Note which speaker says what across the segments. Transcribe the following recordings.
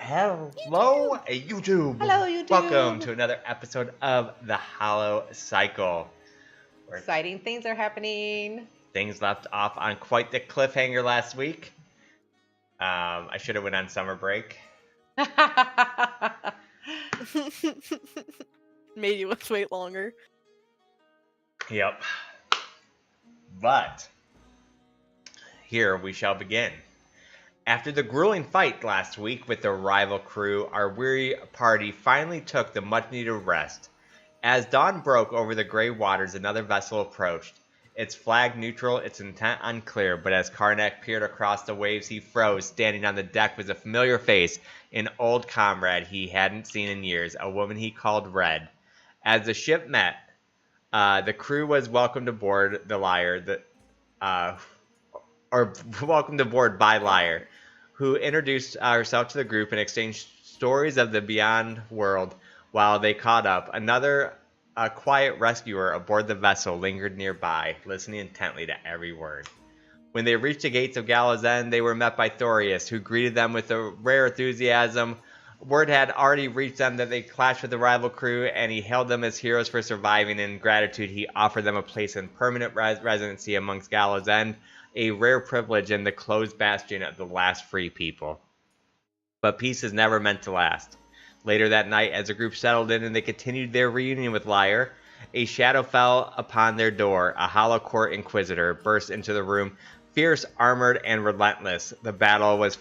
Speaker 1: Hello, YouTube.
Speaker 2: Hello, YouTube.
Speaker 1: Welcome to another episode of The Hollow Cycle.
Speaker 2: Exciting things are happening.
Speaker 1: Things left off on quite the cliffhanger last week. I should have went on summer break.
Speaker 3: Made you wait longer.
Speaker 1: Yep. But here we shall begin. After the grueling fight last week with the rival crew, our weary party finally took the much-needed rest. As dawn broke over the gray waters, another vessel approached. Its flag neutral, its intent unclear, but as Karnak peered across the waves, he froze. Standing on the deck was a familiar face, an old comrade he hadn't seen in years, a woman he called Red. As the ship met, the crew was welcomed aboard the Lyre, welcomed aboard by Lyre, who introduced herself to the group and exchanged stories of the beyond world while they caught up. Another quiet rescuer aboard the vessel lingered nearby, listening intently to every word. When they reached the gates of Gallows End, they were met by Thorius, who greeted them with a rare enthusiasm. Word had already reached them that they clashed with the rival crew, and he hailed them as heroes for surviving. In gratitude, he offered them a place in permanent residency amongst Gallows End, a rare privilege in the closed bastion of the last free people. But peace is never meant to last. Later that night, as the group settled in and they continued their reunion with Lyre, a shadow fell upon their door. A Hollow Court Inquisitor burst into the room, fierce, armored, and relentless. The battle was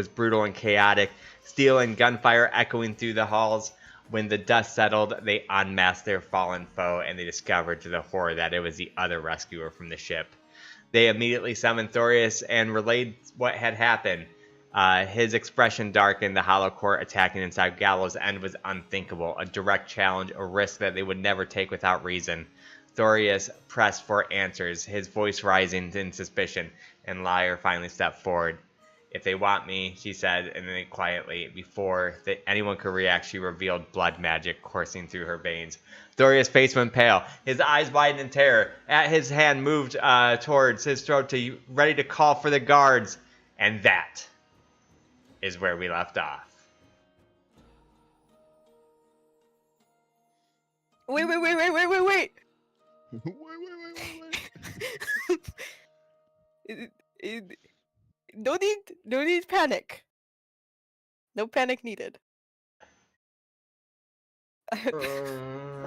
Speaker 1: brutal and chaotic, steel and gunfire echoing through the halls. When the dust settled, they unmasked their fallen foe, and they discovered to the horror that it was the other rescuer from the ship. They immediately summoned Thorius and relayed what had happened. His expression darkened. The Hollow Court attacking inside Gallows End was unthinkable, a direct challenge, a risk that they would never take without reason. Thorius pressed for answers, his voice rising in suspicion, and Lyre finally stepped forward. "If they want me," she said, and then quietly, before anyone could react, she revealed blood magic coursing through her veins. Thorius' face went pale, his eyes widened in terror. His hand moved towards his throat, ready to call for the guards. And that is where we left off.
Speaker 3: Wait. No need panic. No panic needed.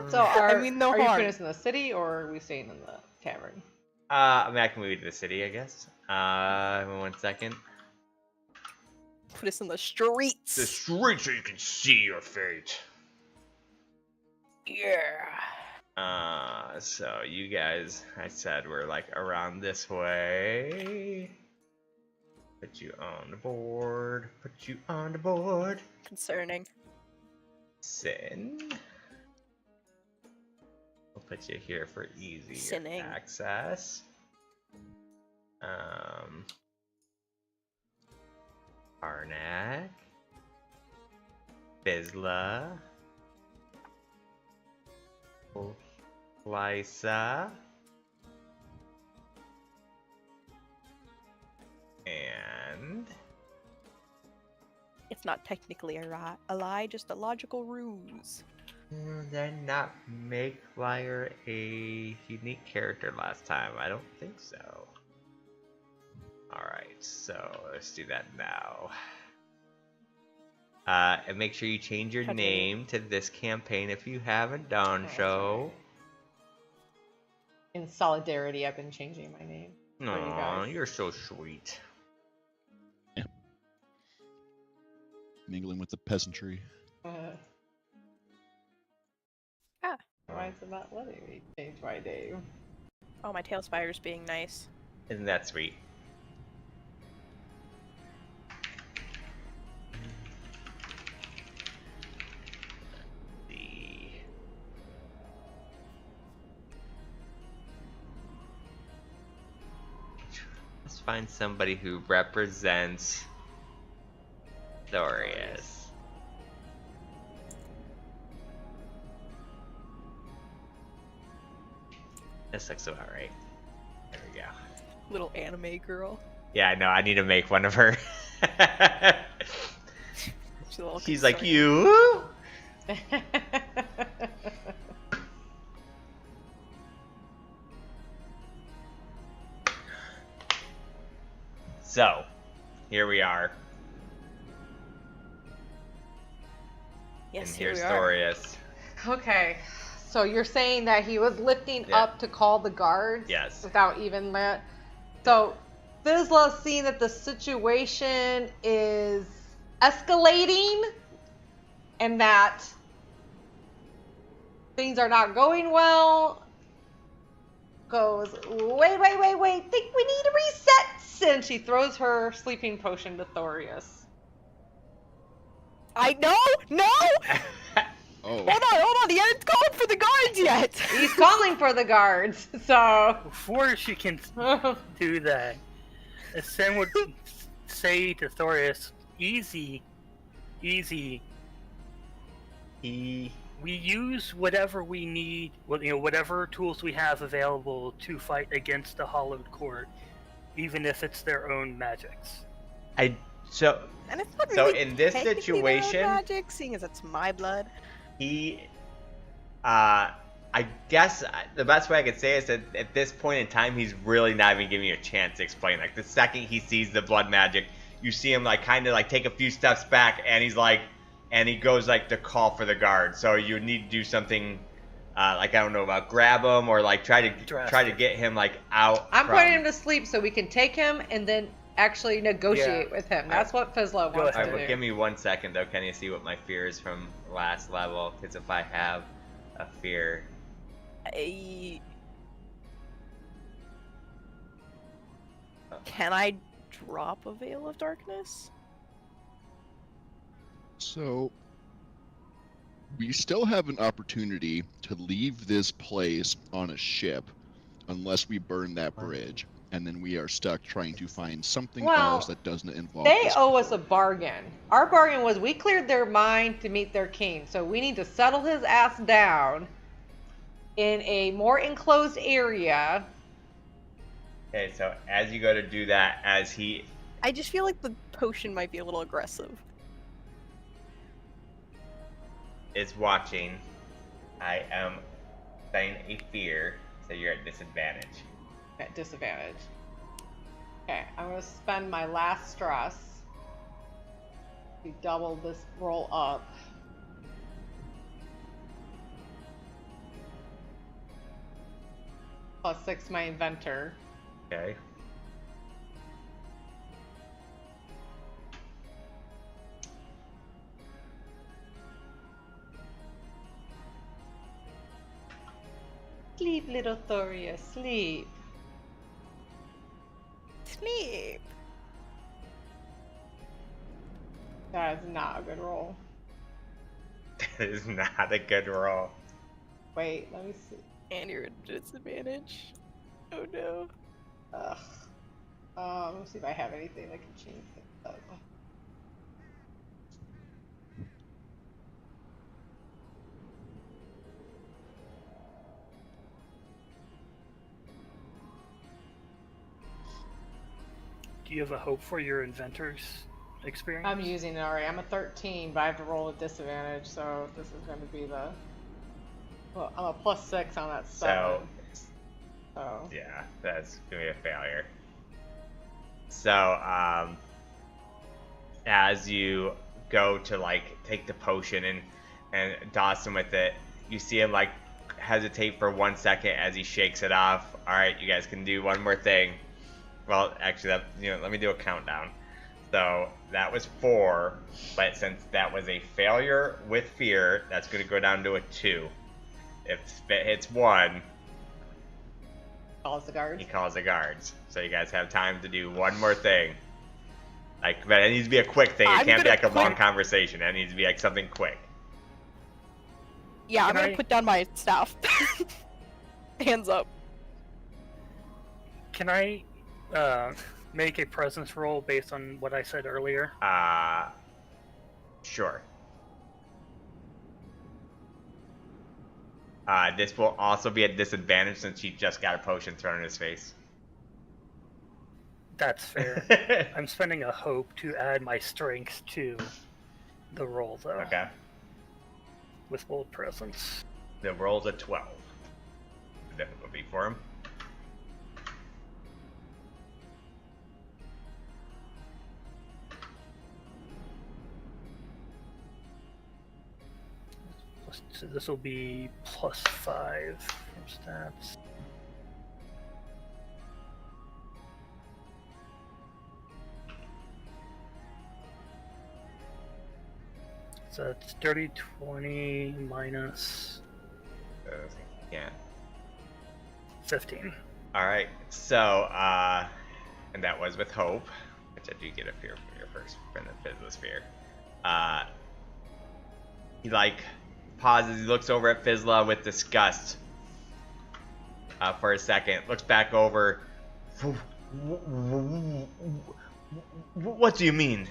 Speaker 2: So, are
Speaker 3: no
Speaker 2: you
Speaker 3: harm.
Speaker 2: putting us in the city, or are we staying in the tavern?
Speaker 1: I can move you to the city, I guess. 1 second.
Speaker 3: Put us in the streets.
Speaker 1: The streets so you can see your fate.
Speaker 3: Yeah.
Speaker 1: So you guys, I said we're like around this way. Put you on the board.
Speaker 3: Concerning.
Speaker 1: Sin. We'll put you here for easy
Speaker 3: Sinning.
Speaker 1: access. Arnak. Bizla. Lysa. And
Speaker 3: It's not technically a lie, just a logical ruse.
Speaker 1: did not make Lyre a unique character last time. I don't think so. Alright, so let's do that now. And make sure you change your name to this campaign if you haven't done so.
Speaker 2: In solidarity, I've been changing my name.
Speaker 1: Aw, you're so sweet.
Speaker 4: Yeah. Mingling with the peasantry.
Speaker 2: Why is it not letting me change my name?
Speaker 3: Oh, my tail spider's being nice.
Speaker 1: Isn't that sweet? Let's find somebody who represents Thorius. This looks about right. There we go.
Speaker 3: Little anime girl.
Speaker 1: Yeah, I know. I need to make one of her.
Speaker 3: She's a little
Speaker 1: She's like,
Speaker 3: concerned.
Speaker 1: you? So, here we are.
Speaker 3: Yes,
Speaker 1: And
Speaker 3: here
Speaker 1: here's
Speaker 3: we are.
Speaker 1: Thorius.
Speaker 2: Okay, so you're saying that he was lifting
Speaker 1: Yeah.
Speaker 2: up to call the guards?
Speaker 1: Yes.
Speaker 2: Without even let. So, Fizzla's seeing that the situation is escalating and that things are not going well. Goes, wait, think we need a reset. And she throws her sleeping potion to Thorius.
Speaker 3: No!
Speaker 4: Oh,
Speaker 3: Hold on, he hasn't called for the guards yet!
Speaker 2: He's calling for the guards, so.
Speaker 5: Before she can do that, Sen would say to Thorius, easy. We use whatever we need, whatever tools we have available to fight against the Hollowed Court, even if it's their own magics.
Speaker 1: So
Speaker 3: And it's not
Speaker 1: So
Speaker 3: really
Speaker 1: in this
Speaker 3: technically their own
Speaker 1: situation-
Speaker 3: magic, seeing as it's my blood.
Speaker 1: I guess the best way I could say is that at this point in time, he's really not even giving you a chance to explain. Like, the second he sees the blood magic, you see him, like, kind of, like, take a few steps back, and he's like, and he goes, like, to call for the guard. So you need to do something, like, I don't know, about grab him, or, like, try to get him, like, out.
Speaker 2: I'm putting him to sleep so we can take him and then actually negotiate with him. That's what Fizzla wants
Speaker 1: Alright,
Speaker 2: to
Speaker 1: well,
Speaker 2: do.
Speaker 1: give me 1 second, though. Can you see what my fear is from last level? Because if I have a fear...
Speaker 3: Can I drop a Veil of Darkness?
Speaker 4: so we still have an opportunity to leave this place on a ship unless we burn that bridge, and then we are stuck trying to find something
Speaker 2: Well,
Speaker 4: else that doesn't involve
Speaker 2: They
Speaker 4: this
Speaker 2: owe us a
Speaker 4: port.
Speaker 2: bargain. Our bargain was we cleared their mind to meet their king, so we need to settle his ass down in a more enclosed area.
Speaker 1: Okay, so as you go to do that, as he...
Speaker 3: I just feel like the potion might be a little aggressive.
Speaker 1: is watching, I am setting a fear, so you're at disadvantage.
Speaker 2: At disadvantage. Okay, I'm gonna spend my last stress to double this roll up. Plus 6 my inventor.
Speaker 1: Okay.
Speaker 2: Sleep, little Thoria, sleep.
Speaker 3: Sleep.
Speaker 2: That is not a good roll.
Speaker 1: That is not a good roll.
Speaker 2: Wait, let me see.
Speaker 3: And you're at disadvantage. Oh no.
Speaker 2: Ugh. Let me see if I have anything that can change it up.
Speaker 5: Do you have a hope for your inventor's experience?
Speaker 2: I'm using it already. I'm a 13, but I have to roll with disadvantage, so this is going to be the. Well, I'm a plus 6 on that 7. So.
Speaker 1: Yeah, that's gonna be a failure. So, as you go to, like, take the potion and douse him with it, you see him, like, hesitate for 1 second as he shakes it off. Alright, you guys can do one more thing. Well, actually, let me do a countdown. So, that was 4, but since that was a failure with fear, that's gonna go down to a 2. If it hits 1,
Speaker 2: Calls the guards.
Speaker 1: he calls the guards. So you guys have time to do one more thing. Like, but it needs to be a quick thing. It
Speaker 3: I'm
Speaker 1: can't be
Speaker 3: gonna
Speaker 1: like a long
Speaker 3: quit.
Speaker 1: conversation. It needs to be like something quick.
Speaker 3: Yeah, I'm
Speaker 5: Can
Speaker 3: gonna
Speaker 5: I-
Speaker 3: put down my staff. Hands up.
Speaker 5: Can I make a presence roll based on what I said earlier?
Speaker 1: Sure. This will also be at disadvantage since he just got a potion thrown in his face.
Speaker 5: That's fair. I'm spending a hope to add my strength to the roll though.
Speaker 1: Okay.
Speaker 5: With bold presence.
Speaker 1: The roll's a 12. Difficulty for him.
Speaker 5: So this will be +5 from stats. So it's dirty 20 minus
Speaker 1: Yeah.
Speaker 5: 15.
Speaker 1: Alright, so, and that was with hope, which I do get a fear from your first benefit of the sphere. He, like, pauses, he looks over at Fizzla with disgust for a second, looks back over. What do you mean?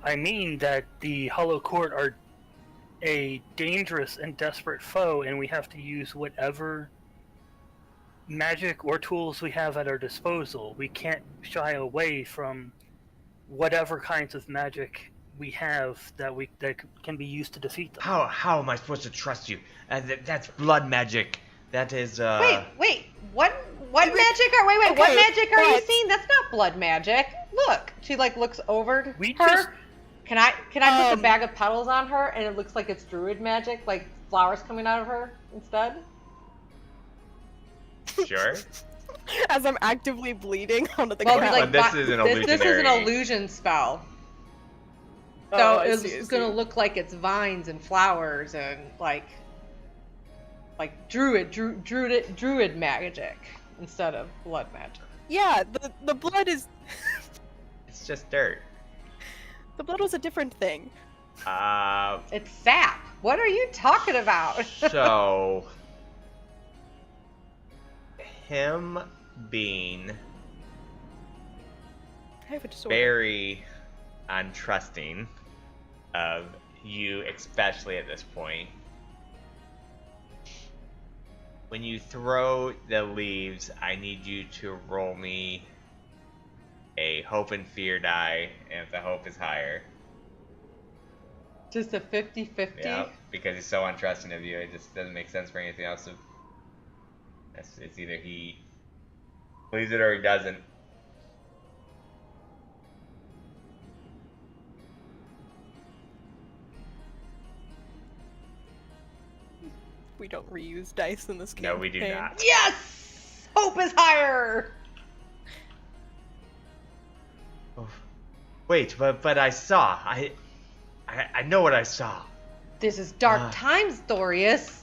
Speaker 5: I mean that the Hollow Court are a dangerous and desperate foe, and we have to use whatever magic or tools we have at our disposal. We can't shy away from whatever kinds of magic we have that can be used to defeat them.
Speaker 1: How am I supposed to trust you? That's blood magic. That is
Speaker 2: Wait. What magic are what
Speaker 3: Okay,
Speaker 2: magic are you
Speaker 3: but-
Speaker 2: seeing? That's not blood magic. Look. She like looks over to
Speaker 5: We
Speaker 2: her.
Speaker 5: just-
Speaker 2: Can I put the bag of petals on her and it looks like it's druid magic, like flowers coming out of her instead?
Speaker 1: sure.
Speaker 3: As I'm actively bleeding onto the
Speaker 2: Well,
Speaker 3: ground.
Speaker 2: like
Speaker 1: This is an
Speaker 2: this is an
Speaker 1: illusionary-
Speaker 2: illusion spell. So
Speaker 3: Oh, I
Speaker 2: it's
Speaker 3: see, I
Speaker 2: gonna
Speaker 3: see.
Speaker 2: look like it's vines and flowers and like druid magic instead of blood magic.
Speaker 3: Yeah, the blood is
Speaker 1: It's just dirt.
Speaker 3: the blood was a different thing.
Speaker 2: It's sap. What are you talking about?
Speaker 1: So him being
Speaker 3: I have a disorder.
Speaker 1: very untrusting of you, especially at this point. When you throw the leaves, I need you to roll me a hope and fear die, and if the hope is higher,
Speaker 2: Just a 50-50?
Speaker 1: yeah, because he's so untrusting of you, it just doesn't make sense for anything else. It's either he believes it or he doesn't.
Speaker 3: We don't reuse dice in this game.
Speaker 1: No, we do not.
Speaker 2: Yes! Hope is higher!
Speaker 1: Wait, but I saw. I know what I saw.
Speaker 2: This is dark
Speaker 1: Ah.
Speaker 2: times, Thorius.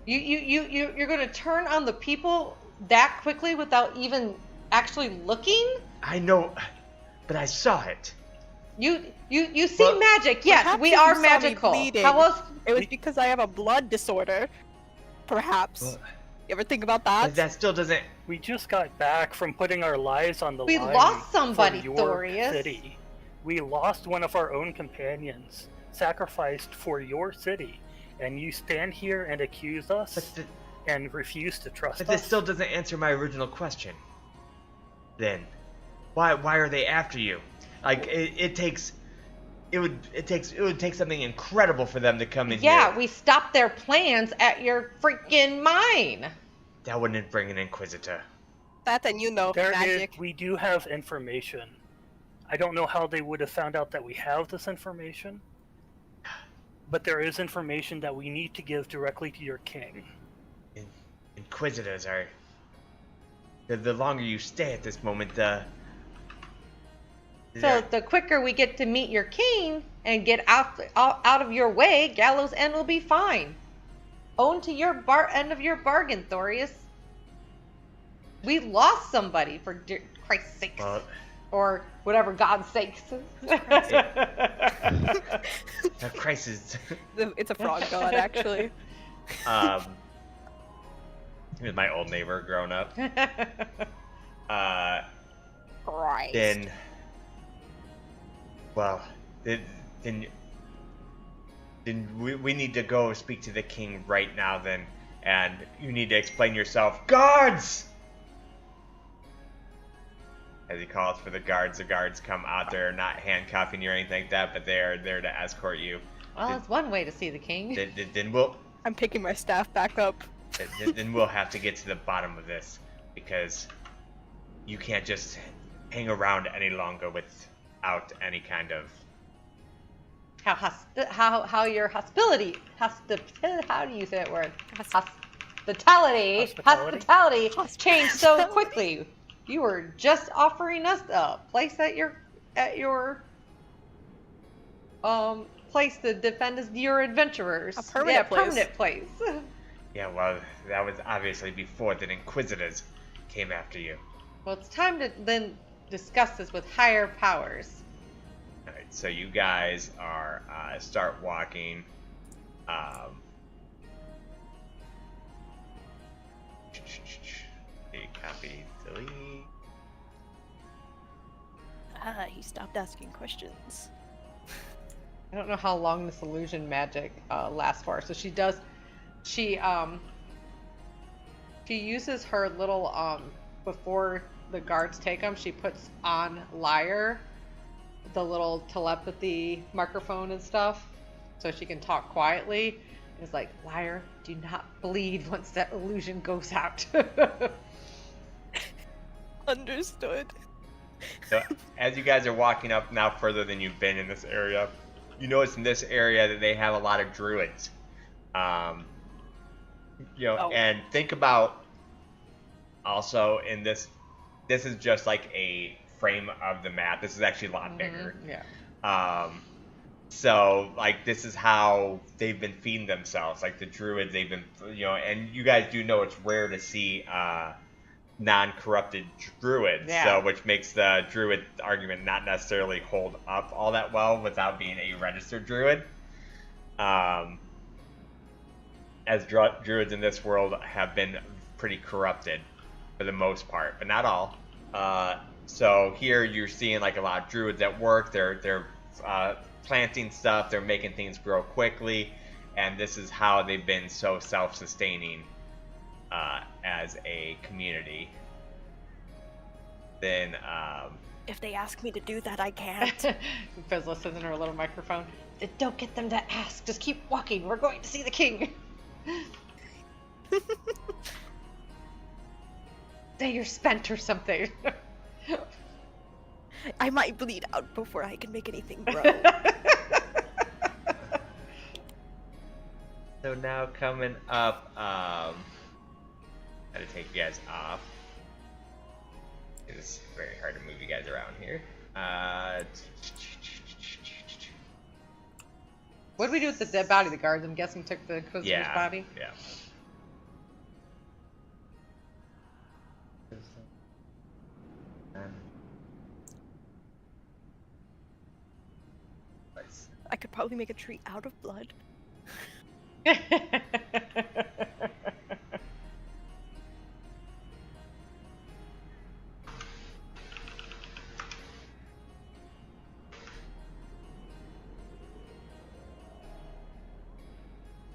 Speaker 2: You're gonna turn on the people that quickly without even actually looking?
Speaker 1: I know, but I saw it.
Speaker 2: You see
Speaker 1: Well,
Speaker 2: magic, yes,
Speaker 3: perhaps
Speaker 2: we
Speaker 3: if
Speaker 2: are
Speaker 3: you saw me
Speaker 2: magical.
Speaker 3: bleeding-
Speaker 2: How else?
Speaker 3: It was because I have a blood disorder. Perhaps.
Speaker 1: Well,
Speaker 3: You ever think about that?
Speaker 1: But that still doesn't.
Speaker 5: We just got back from putting our lives on the
Speaker 2: We
Speaker 5: line.
Speaker 2: lost somebody,
Speaker 5: for your
Speaker 2: Thorius.
Speaker 5: city. We lost one of our own companions, sacrificed for your city, and you stand here and accuse us and refuse to trust
Speaker 1: But
Speaker 5: us.
Speaker 1: this still doesn't answer my original question. Then, why are they after you? Like it would take something incredible for them to come in
Speaker 2: Yeah,
Speaker 1: here.
Speaker 2: we stopped their plans at your freaking mine.
Speaker 1: That wouldn't bring an inquisitor.
Speaker 3: That and you know magic.
Speaker 5: We do have information. I don't know how they would have found out that we have this information, but there is information that we need to give directly to your king.
Speaker 1: Inquisitors are. The longer you stay at this moment, the.
Speaker 2: So the quicker we get to meet your king and get out of your way, Gallows End will be fine. Own to your end of your bargain, Thorius. We lost somebody, for Christ's sakes.
Speaker 1: Well,
Speaker 2: Or whatever God's sakes.
Speaker 1: Christ is.
Speaker 3: It's a frog god, actually.
Speaker 1: He was my old neighbor growing up.
Speaker 3: Christ.
Speaker 1: Then. Well, then we need to go speak to the king right now. Then, and you need to explain yourself, guards. As he calls for the guards come out there, not handcuffing you or anything like that, but they're there to escort you.
Speaker 2: Well, it's one way to see the king.
Speaker 1: Then we'll
Speaker 3: I'm picking my staff back up.
Speaker 1: then we'll have to get to the bottom of this, because you can't just hang around any longer without any kind of
Speaker 2: How your hospitality how do you say that word? Hospitality changed so quickly. You were just offering us a place at your place to defend us, your adventurers.
Speaker 3: A permanent place.
Speaker 2: Permanent place.
Speaker 1: Yeah, well, that was obviously before the Inquisitors came after you.
Speaker 2: Well, it's time to then discuss this with higher powers.
Speaker 1: All right, so you guys are start walking. Copy, delete.
Speaker 3: He stopped asking questions.
Speaker 2: I don't know how long this illusion magic lasts for. So she uses her little before the guards take them, she puts on Lyre the little telepathy microphone and stuff, so she can talk quietly. It's like, Lyre, do not bleed once that illusion goes out.
Speaker 3: Understood.
Speaker 1: So as you guys are walking up now further than you've been in this area, you notice in this area that they have a lot of druids. And think about also in this is just like a frame of the map. This is actually a lot bigger.
Speaker 2: Yeah.
Speaker 1: So like this is how they've been feeding themselves. Like the druids, they've been, and you guys do know it's rare to see non-corrupted druids, so which makes the druid argument not necessarily hold up all that well without being a registered druid. As druids in this world have been pretty corrupted for the most part, but not all. So here you're seeing like a lot of druids at work. They're planting stuff. They're making things grow quickly, and this is how they've been so self-sustaining as a community. Then
Speaker 3: if they ask me to do that, I can't.
Speaker 2: Fizzla says in her little microphone, "Don't get them to ask. Just keep walking. We're going to see the king." Say you're spent or something.
Speaker 3: I might bleed out before I can make anything grow.
Speaker 1: So now coming up, how to take you guys off. It's very hard to move you guys around here.
Speaker 2: What did we do with the dead body? The guards, I'm guessing, took the Inquisitor's body?
Speaker 1: Yeah.
Speaker 3: I could probably make a tree out of blood.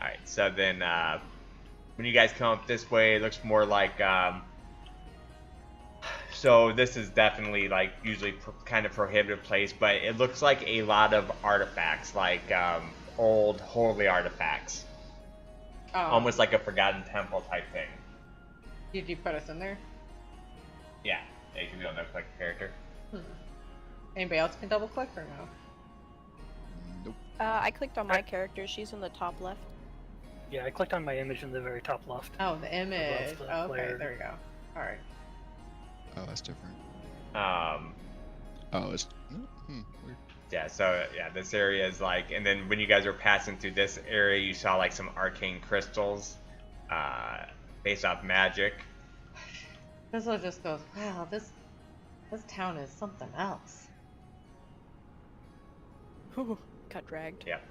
Speaker 1: Alright, so then when you guys come up this way, it looks more like so this is definitely like usually kind of prohibited place, but it looks like a lot of artifacts, like old holy artifacts.
Speaker 2: Oh.
Speaker 1: Almost like a forgotten temple type thing.
Speaker 2: Did you put us in there?
Speaker 1: Yeah, you can go double click the character.
Speaker 2: Anybody else can double click or no?
Speaker 4: Nope.
Speaker 3: I clicked on my character. She's in the top left.
Speaker 5: Yeah, I clicked on my image in the very top left.
Speaker 2: Oh, the image.
Speaker 5: Above the
Speaker 2: Okay,
Speaker 5: player.
Speaker 2: there we go. All right.
Speaker 4: Oh, that's different.
Speaker 1: Oh,
Speaker 4: it's weird.
Speaker 1: Yeah, so yeah, this area is like, and then when you guys were passing through this area, you saw like some arcane crystals based off magic.
Speaker 2: This one just goes, wow, this town is something else.
Speaker 3: Ooh, got dragged.
Speaker 1: Yep.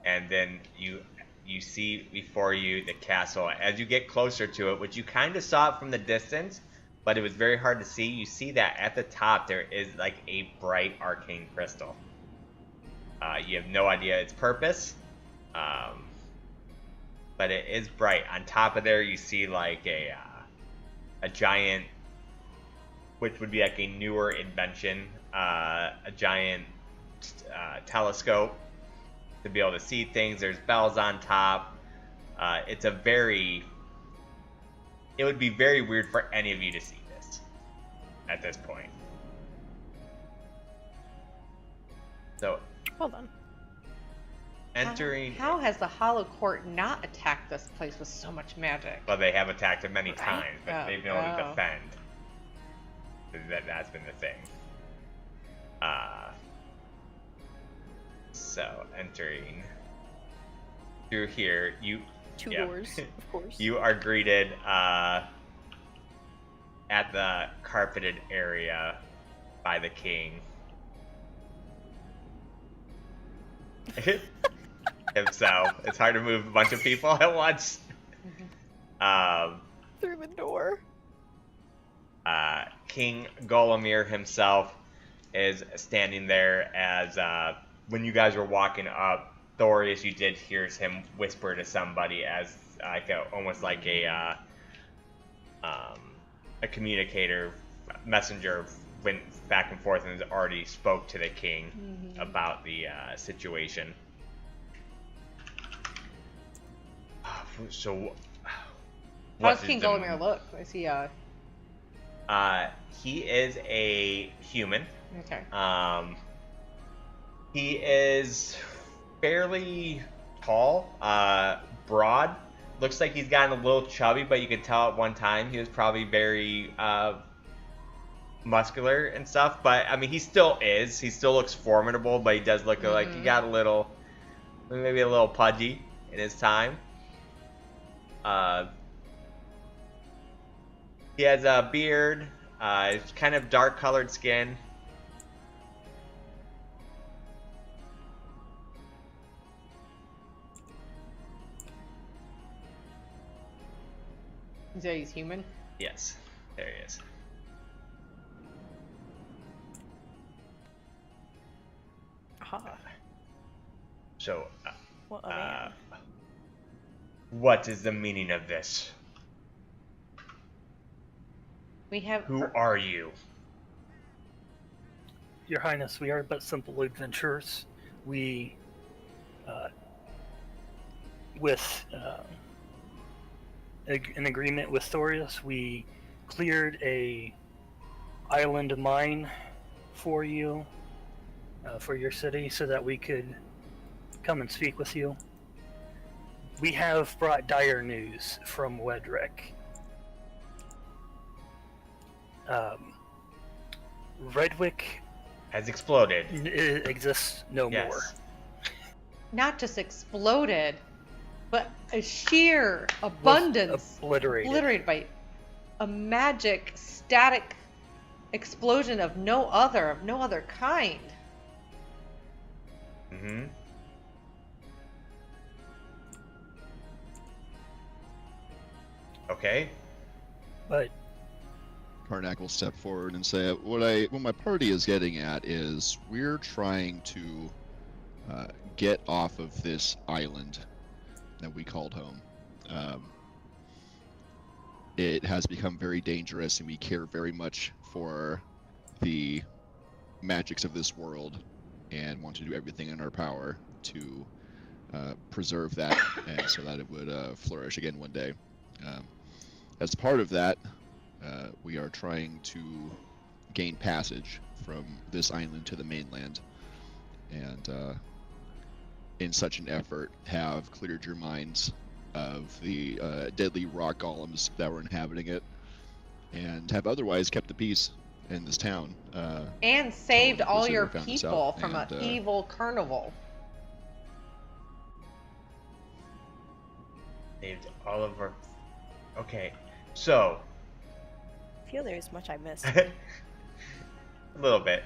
Speaker 1: And then you see before you the castle. As you get closer to it, which you kind of saw it from the distance, but it was very hard to see. You see that at the top there is like a bright arcane crystal. You have no idea its purpose, but it is bright. On top of there, you see like a giant which would be like a newer invention, a giant telescope to be able to see things. There's bells on top. It would be very weird for any of you to see this at this point. So,
Speaker 3: Hold on.
Speaker 1: entering.
Speaker 2: How has the Hollow Court not attacked this place with so much magic?
Speaker 1: Well, they have attacked it many
Speaker 3: Right?
Speaker 1: times, but
Speaker 2: Oh,
Speaker 1: they've been able to
Speaker 2: oh.
Speaker 1: defend. That's been the thing. So, entering through here,
Speaker 3: Two
Speaker 1: yeah.
Speaker 3: doors, of course.
Speaker 1: You are greeted at the carpeted area by the king himself. It's hard to move a bunch of people at once.
Speaker 3: Through the door.
Speaker 1: King Golemir himself is standing there as when you guys were walking up, Thorius, you did hear him whisper to somebody as almost like a communicator, messenger, went back and forth and already spoke to the king about the situation. So,
Speaker 2: How does King Golemir look? Is he
Speaker 1: he is a human.
Speaker 2: okay?
Speaker 1: He is fairly tall, broad. Looks like he's gotten a little chubby, but you can tell at one time he was probably very muscular and stuff. But I mean, he still is. He still looks formidable, but he does look like he got maybe a little pudgy in his time. He has a beard. It's kind of dark colored skin.
Speaker 2: You say he's human?
Speaker 1: Yes, there he is.
Speaker 3: Aha.
Speaker 1: So,
Speaker 3: What a man.
Speaker 1: what is the meaning of this?
Speaker 2: We have.
Speaker 1: Who are you?
Speaker 5: Your Highness, we are but simple adventurers. We, with an agreement with Thorius, we cleared a island mine for you, for your city, so that we could come and speak with you. We have brought dire news from Wedrick. Redwick
Speaker 1: Has exploded.
Speaker 5: exists no
Speaker 1: Yes.
Speaker 5: more.
Speaker 2: Not just exploded, but a sheer abundance
Speaker 5: Obliterated.
Speaker 2: by a magic static explosion of no other kind.
Speaker 1: Mm-hmm. Okay.
Speaker 5: But
Speaker 4: Karnak will step forward and say, "What my party is getting at is we're trying to get off of this island that we called home. It has become very dangerous, and we care very much for the magics of this world, and want to do everything in our power to preserve that, and so that it would flourish again one day. As part of that, we are trying to gain passage from this island to the mainland, and in such an effort have cleared your minds of the deadly rock golems that were inhabiting it, and have otherwise kept the peace in this town.
Speaker 2: And saved all
Speaker 4: Wizard
Speaker 2: your
Speaker 4: found this
Speaker 2: people
Speaker 4: out,
Speaker 2: from an
Speaker 4: and,
Speaker 2: evil carnival.
Speaker 1: Saved all of our. Okay, so
Speaker 3: I feel there's much I missed.
Speaker 1: a little bit.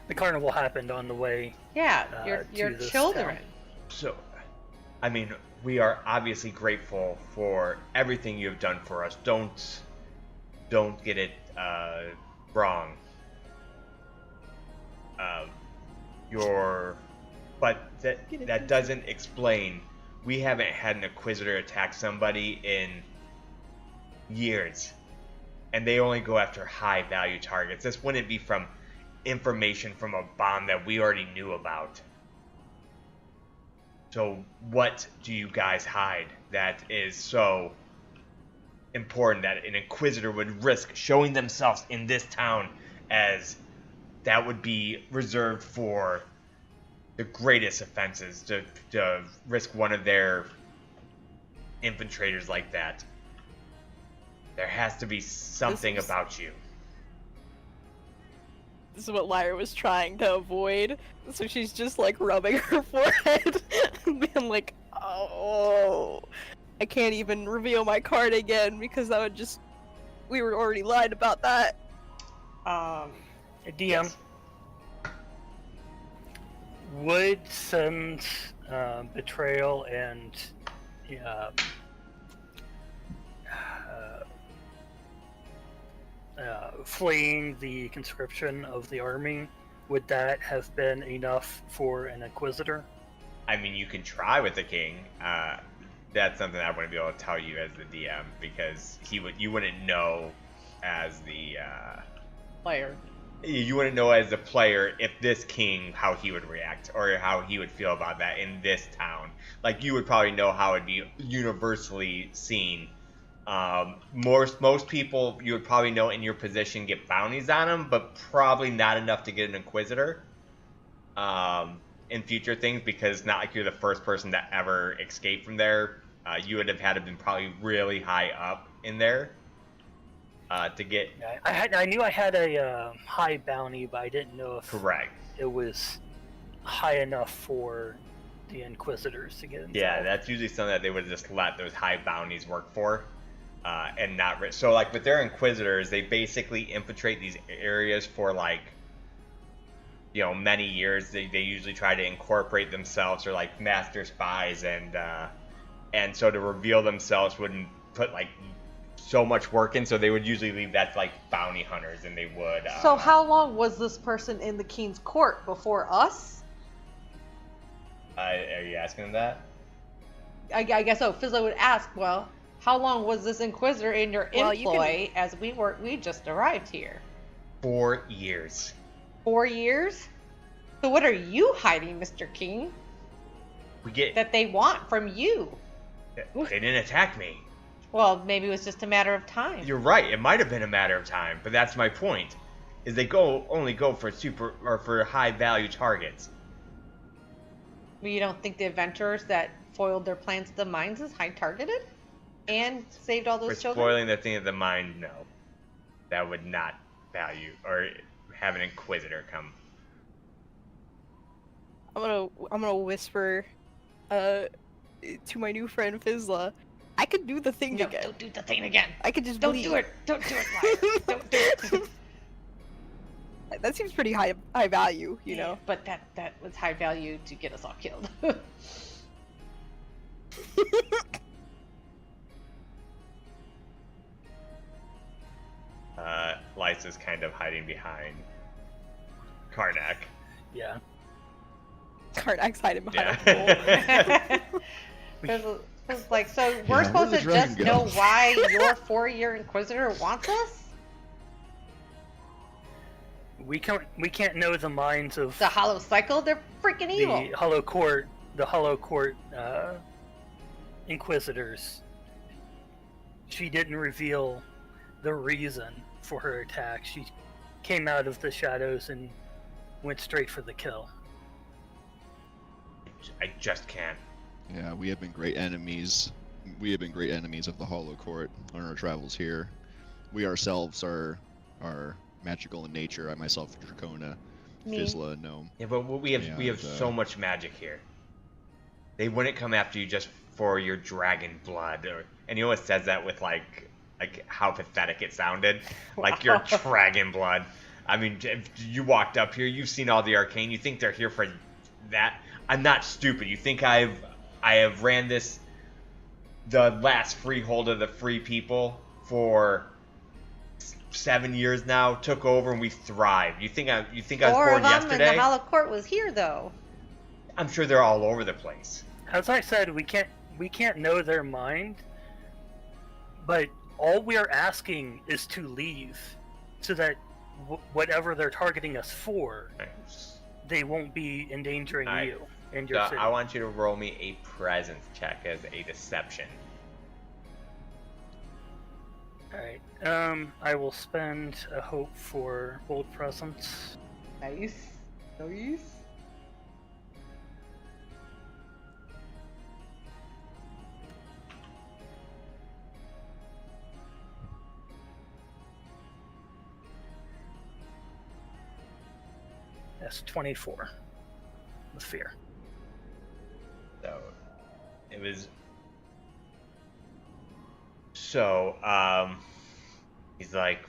Speaker 5: the carnival happened on the way.
Speaker 2: Yeah,
Speaker 5: to
Speaker 2: your
Speaker 5: this
Speaker 2: children.
Speaker 5: town.
Speaker 1: So, I mean, we are obviously grateful for everything you have done for us. Don't get it wrong. But that doesn't explain. We haven't had an Inquisitor attack somebody in years. and they only go after high value targets. This wouldn't be from information from a bomb that we already knew about. So what do you guys hide that is so important that an Inquisitor would risk showing themselves in this town, as that would be reserved for the greatest offenses, to risk one of their infiltrators like that? There has to be something about you.
Speaker 3: This is what Lyra was trying to avoid, so she's just like rubbing her forehead and being like, oh, I can't even reveal my card again because that would just, we were already lied about that.
Speaker 5: DM,
Speaker 1: Yes.
Speaker 5: would Sim's betrayal and fleeing the conscription of the army, would that have been enough for an Inquisitor?
Speaker 1: I mean, you can try with the king. That's something I wouldn't be able to tell you as the DM, because you wouldn't know as the
Speaker 2: Player.
Speaker 1: You wouldn't know as a player if this king, how he would react or how he would feel about that in this town. Like, you would probably know how it'd be universally seen. Most people you would probably know in your position get bounties on them, but probably not enough to get an Inquisitor in future things, because it's not like you're the first person to ever escape from there. You would have had to been probably really high up in there to get.
Speaker 5: I knew I had a high bounty, but I didn't know if
Speaker 1: Correct.
Speaker 5: it was high enough for the Inquisitors to get involved.
Speaker 1: Yeah, that's usually something that they would just let those high bounties work for. And not so, like, with their Inquisitors, they basically infiltrate these areas for, like, you know, many years. They usually try to incorporate themselves or, like, master spies, and so to reveal themselves wouldn't put, like, so much work in, so they would usually leave that to, like, bounty hunters, and they would
Speaker 2: So how long was this person in the king's court before us?
Speaker 1: are you asking them that?
Speaker 2: I guess so. Fizzle would ask, well, how long was this Inquisitor in your
Speaker 3: Well, you
Speaker 2: employ as we just arrived here?
Speaker 1: 4 years.
Speaker 2: 4 years? So what are you hiding, Mr. King,
Speaker 1: We get
Speaker 2: that they want from you?
Speaker 1: They didn't attack me.
Speaker 2: Well, maybe it was just a matter of time.
Speaker 1: You're right. It might have been a matter of time, but that's my point. Is they only go for for high value targets.
Speaker 2: But you don't think the adventurers that foiled their plans to the mines is high targeted? And saved all
Speaker 1: For
Speaker 2: those children?
Speaker 1: spoiling the thing of the mind, no. That would not value or have an Inquisitor come.
Speaker 3: I'm gonna whisper to my new friend Fizzla, I could do the thing
Speaker 2: No,
Speaker 3: again.
Speaker 2: don't do the thing again.
Speaker 3: I could just
Speaker 2: Don't
Speaker 3: bleed.
Speaker 2: do it. Don't do it, Lyra. Don't do it.
Speaker 3: That seems pretty high value, you know.
Speaker 2: But that was high value to get us all killed.
Speaker 1: Lysa's kind of hiding behind Karnak.
Speaker 5: Yeah.
Speaker 3: Karnak's hiding behind
Speaker 1: Yeah.
Speaker 3: a pole.
Speaker 2: It's like, so we're
Speaker 4: where'd
Speaker 2: supposed
Speaker 4: the
Speaker 2: to
Speaker 4: dragon
Speaker 2: just
Speaker 4: go?
Speaker 2: know why your 4-year Inquisitor wants us?
Speaker 5: We can't know the minds of
Speaker 2: The Hollow Cycle? They're freaking evil.
Speaker 5: the Hollow Court Inquisitors. She didn't reveal the reason for her attack. She came out of the shadows and went straight for the kill.
Speaker 1: I just can't.
Speaker 4: Yeah, we have been great enemies. We have been great enemies of the Hollow Court on our travels here. We ourselves are magical in nature. I myself, Dracona,
Speaker 2: Me.
Speaker 4: Fizzla, Gnome.
Speaker 1: Yeah, but we have so much magic here. They wouldn't come after you just for your dragon blood, and you know what says that with like how pathetic it sounded, like your dragon blood. I mean, if you walked up here, you've seen all the arcane. You think they're here for that? I'm not stupid. You think I have ran the last freehold of the free people for 7 years now, took over, and we thrived. You think I was
Speaker 2: Four
Speaker 1: born
Speaker 2: of them
Speaker 1: yesterday?
Speaker 2: and the Hollow Court was here, though.
Speaker 1: I'm sure they're all over the place.
Speaker 5: As I said, we can't know their mind, but All we are asking is to leave, so that whatever they're targeting us for, they won't be endangering
Speaker 1: Alright.
Speaker 5: you and
Speaker 1: So
Speaker 5: your city.
Speaker 1: I want you to roll me a presence check as a deception.
Speaker 5: Alright. I will spend a hope for bold presence.
Speaker 2: Nice. Nice.
Speaker 5: That's 24. With fear.
Speaker 1: So it was. So he's like,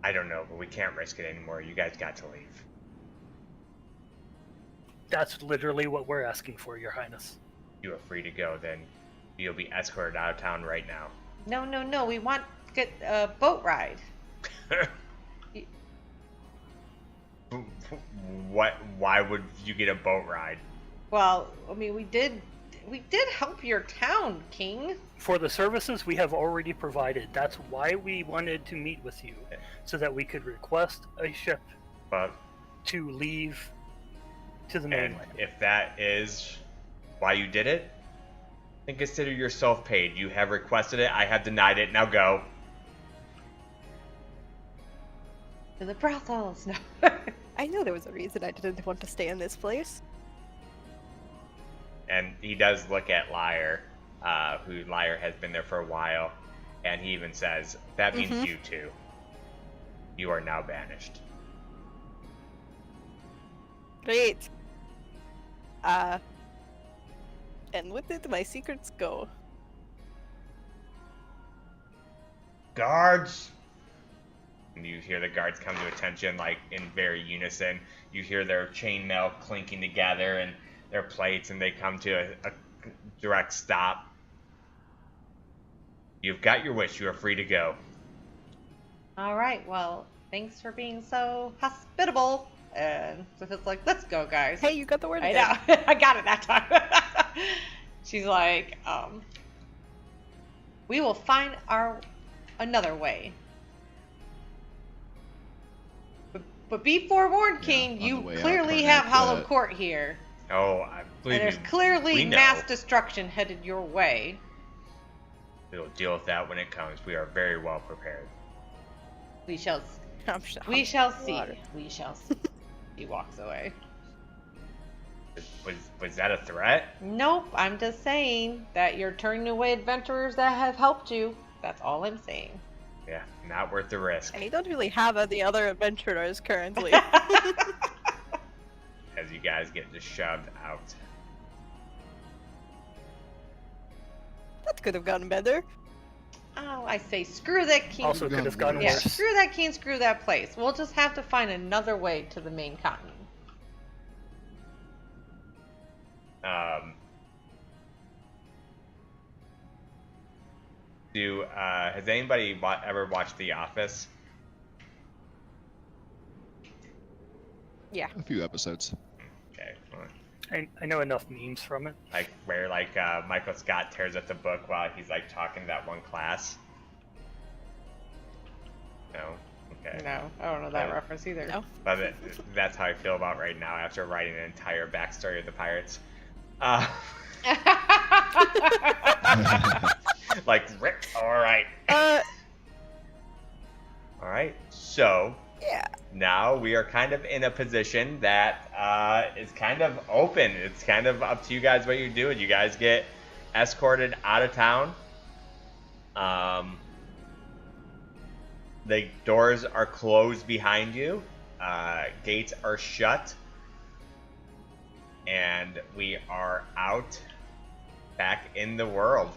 Speaker 1: I don't know, but we can't risk it anymore. You guys got to leave.
Speaker 5: That's literally what we're asking for, Your Highness.
Speaker 1: You are free to go. Then you'll be escorted out of town right now.
Speaker 2: No, no, no. We want to get a boat ride.
Speaker 1: What? Why would you get a boat ride?
Speaker 2: Well, I mean, we did help your town, King.
Speaker 5: For the services we have already provided, that's why we wanted to meet with you, so that we could request a ship
Speaker 1: But
Speaker 5: to leave to the
Speaker 1: and
Speaker 5: mainland.
Speaker 1: if that is why you did it, then consider yourself paid. You have requested it. I have denied it. Now go.
Speaker 2: To the brothels. No.
Speaker 3: I know there was a reason I didn't want to stay in this place.
Speaker 1: And he does look at Lyre, who Lyre has been there for a while, and he even says, that means you too. You are now banished.
Speaker 3: Great. And with it, my secrets go.
Speaker 1: Guards! And you hear the guards come to attention, like, in very unison. You hear their chainmail clinking together and their plates, and they come to a direct stop. You've got your wish. You are free to go.
Speaker 2: All right. Well, thanks for being so hospitable. And so it's like, let's go, guys.
Speaker 3: Hey, you got the word
Speaker 2: I
Speaker 3: again.
Speaker 2: know. I got it that time. She's like, we will find another way. But be forewarned, King. You clearly have Hollow Court here.
Speaker 1: Oh, I believe
Speaker 2: And there's clearly mass destruction headed your way.
Speaker 1: We'll deal with that when it comes. We are very well prepared.
Speaker 2: We shall see. We shall see. He walks away.
Speaker 1: Was that a threat?
Speaker 2: Nope, I'm just saying that you're turning away adventurers that have helped you. That's all I'm saying.
Speaker 1: Yeah, not worth the risk.
Speaker 3: I don't really have any other adventurers currently.
Speaker 1: As you guys get just shoved out.
Speaker 3: That could have gotten better.
Speaker 2: Oh, I say screw that king.
Speaker 5: Also could have gotten
Speaker 2: Yeah,
Speaker 5: worse.
Speaker 2: screw that king, screw that place. We'll just have to find another way to the main continent.
Speaker 1: Has anybody ever watched The Office?
Speaker 3: Yeah.
Speaker 4: A few episodes.
Speaker 1: Okay. Well,
Speaker 5: I know enough memes from it.
Speaker 1: like where Michael Scott tears up the book while he's like talking to that one class. No. Okay.
Speaker 2: No, I don't know that reference either.
Speaker 3: No.
Speaker 1: But that's how I feel about right now after writing an entire backstory of the pirates. Like, rip. All right. All right. So
Speaker 3: Yeah.
Speaker 1: now we are kind of in a position that is kind of open. It's kind of up to you guys what you do. You guys get escorted out of town. The doors are closed behind you. Gates are shut. And we are out back in the world.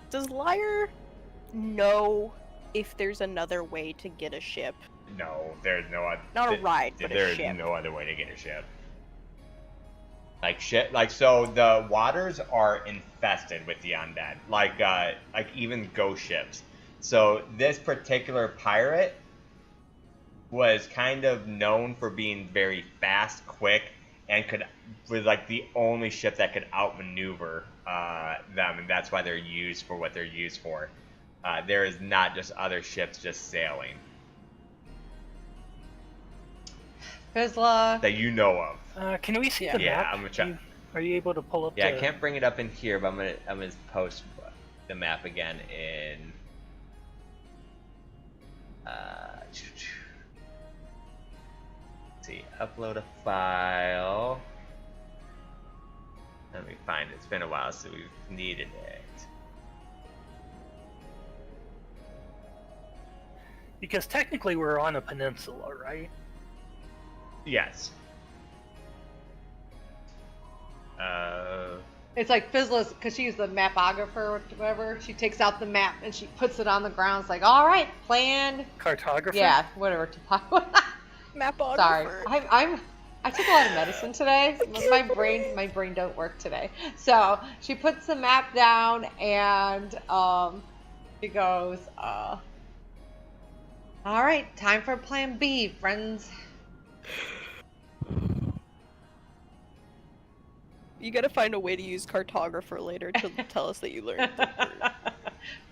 Speaker 3: Does Lyre know if there's another way to get a ship?
Speaker 1: No, there's no other.
Speaker 3: Not a ride, but a
Speaker 1: there's
Speaker 3: ship.
Speaker 1: no other way to get a ship. So the waters are infested with the undead, like even ghost ships. So this particular pirate was kind of known for being very fast, quick, and was like the only ship that could outmaneuver them, and that's why they're used for what they're used for. There is not just other ships just sailing
Speaker 2: Fizzla.
Speaker 1: that you know of.
Speaker 5: Can we see the
Speaker 1: Yeah,
Speaker 5: map?
Speaker 1: I'm gonna check.
Speaker 5: Are you able to pull up?
Speaker 1: Yeah, I can't bring it up in here, but I'm gonna post the map again in. Let's see, upload a file. Let me find it. It's been a while since we've needed it.
Speaker 5: Because technically we're on a peninsula, right?
Speaker 1: Yes.
Speaker 2: It's like Fizzla's, because she's the mapographer or whatever. She takes out the map and she puts it on the ground. It's like, all right, planned.
Speaker 5: Cartographer?
Speaker 2: Yeah, whatever.
Speaker 3: Mapographer.
Speaker 2: Sorry, I took a lot of medicine today. My brain don't work today. So she puts the map down and she goes, all right, time for plan B, friends.
Speaker 3: You gotta find a way to use cartographer later to tell us that you learned the word.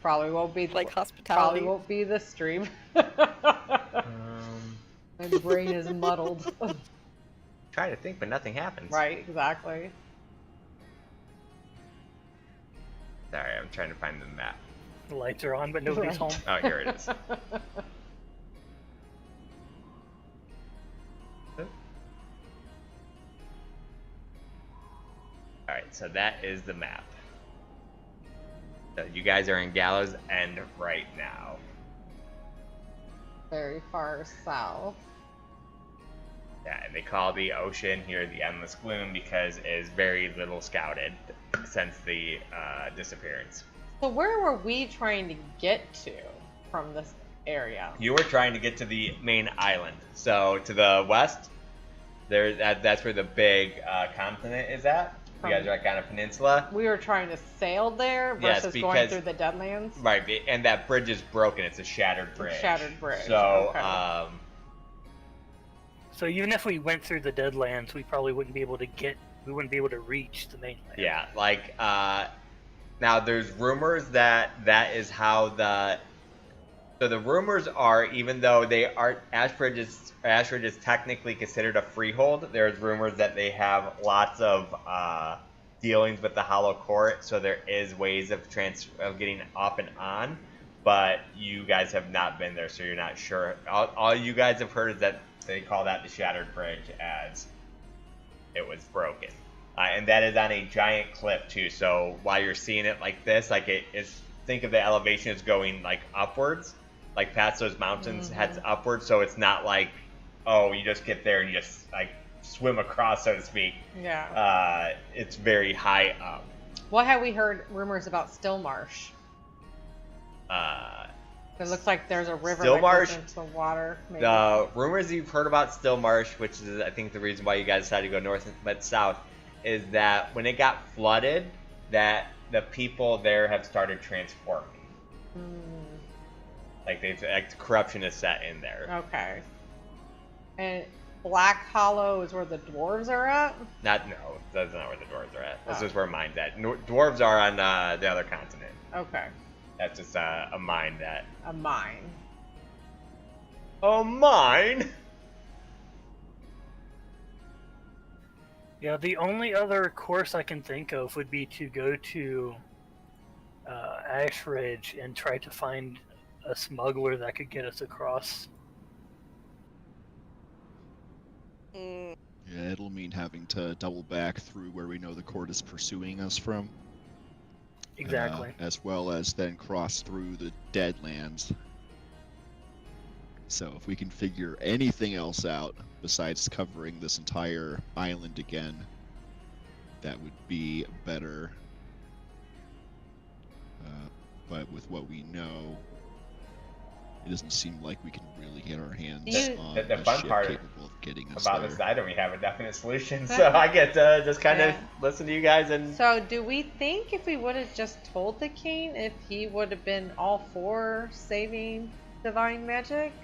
Speaker 2: Probably won't be
Speaker 3: Like hospitality.
Speaker 2: Probably won't be this stream. My brain is muddled.
Speaker 1: Try to think, but nothing happens.
Speaker 2: Right, exactly.
Speaker 1: Sorry, I'm trying to find the map.
Speaker 5: The lights are on, but nobody's home.
Speaker 1: Oh, here it is. Alright, so that is the map. So you guys are in Gallows End right now.
Speaker 2: Very far south.
Speaker 1: Yeah, and they call the ocean here the Endless Gloom because it is very little scouted since the disappearance.
Speaker 2: So where were we trying to get to from this area?
Speaker 1: You were trying to get to the main island. So to the west, that's where the big continent is at. You guys are like on a peninsula.
Speaker 2: We were trying to sail there versus going through the Deadlands.
Speaker 1: Right, and that bridge is broken. It's a shattered bridge.
Speaker 2: Shattered bridge.
Speaker 1: So,
Speaker 2: okay.
Speaker 5: So even if we went through the Deadlands, we probably wouldn't be able to reach the mainland.
Speaker 1: Yeah, like, now there's rumors that is how so the rumors are, even though Ashbridge is technically considered a freehold, there's rumors that they have lots of dealings with the Hollow Court, so there is ways of getting up and on, but you guys have not been there, so you're not sure. All you guys have heard is that they call that the Shattered Bridge as it was broken. And that is on a giant cliff too, so while you're seeing it like this, like think of the elevation as going like upwards, like past those mountains, heads upwards, so it's not like, oh, you just get there and you just like swim across, so to speak.
Speaker 2: Yeah.
Speaker 1: It's very high up.
Speaker 2: What have we heard rumors about Stillmarsh? It looks like there's a river that goes into the water. Maybe.
Speaker 1: The rumors you've heard about Stillmarsh, which is I think the reason why you guys decided to go north but south, is that when it got flooded, that the people there have started transforming. Like corruption is set in there.
Speaker 2: Okay. And Black Hollow is where the dwarves are at?
Speaker 1: No, that's not where the dwarves are at. This is where mine's at. Dwarves are on the other continent.
Speaker 2: Okay.
Speaker 1: That's just a mine that...
Speaker 2: A mine.
Speaker 1: A mine?
Speaker 5: Yeah, the only other course I can think of would be to go to Ashridge and try to find a smuggler that could get us across.
Speaker 4: Yeah, it'll mean having to double back through where we know the court is pursuing us from.
Speaker 5: Exactly.
Speaker 4: As well as then cross through the Deadlands. So if we can figure anything else out besides covering this entire island again, that would be better. But with what we know, it doesn't seem like we can really get our hands on
Speaker 1: the
Speaker 4: a
Speaker 1: fun
Speaker 4: ship
Speaker 1: part
Speaker 4: capable of getting us
Speaker 1: about
Speaker 4: there.
Speaker 1: this item, we have a definite solution, so I get to just kind of listen to you guys and...
Speaker 2: So do we think if we would have just told the king, if he would have been all for saving divine magic?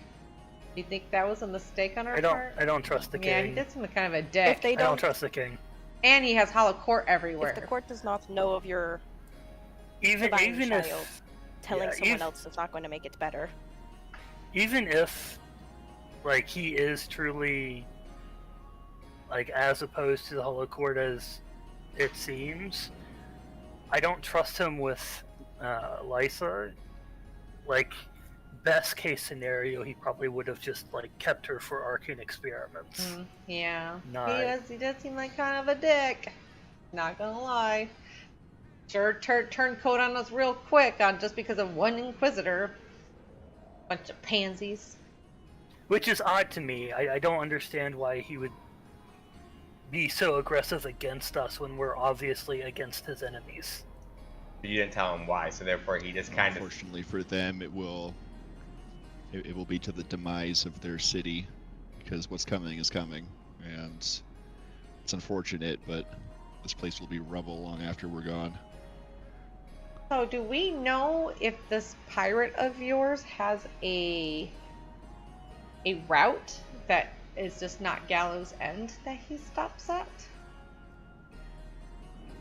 Speaker 2: You think that was a mistake on our
Speaker 5: I
Speaker 2: part?
Speaker 5: don't trust the king.
Speaker 2: Yeah, he did seem kind of a dick.
Speaker 3: If they
Speaker 5: I don't
Speaker 3: don't,
Speaker 5: trust the king.
Speaker 2: And he has hollow court everywhere.
Speaker 3: if the court does not know of your
Speaker 5: Even
Speaker 3: divine child,
Speaker 5: if
Speaker 3: telling
Speaker 5: yeah,
Speaker 3: someone
Speaker 5: if-
Speaker 3: else is not going to make it better.
Speaker 5: even if like he is truly like as opposed to the Hollow Court as it seems, I don't trust him with Lysa. Like best case scenario, he probably would have just like kept her for arcane experiments.
Speaker 2: Yeah.
Speaker 5: Not-
Speaker 2: He does seem like kind of a dick. Not gonna lie. Sure turned coat on us real quick on just because of one Inquisitor. Bunch of pansies.
Speaker 5: Which is odd to me. I don't understand why he would be so aggressive against us when we're obviously against his enemies.
Speaker 1: You didn't tell him why, so therefore he just kind of.
Speaker 4: Unfortunately for them, it will be to the demise of their city, because what's coming is coming, and it's unfortunate, but this place will be rubble long after we're gone.
Speaker 2: So do we know if this pirate of yours has a route that is just not Gallows End that he stops at?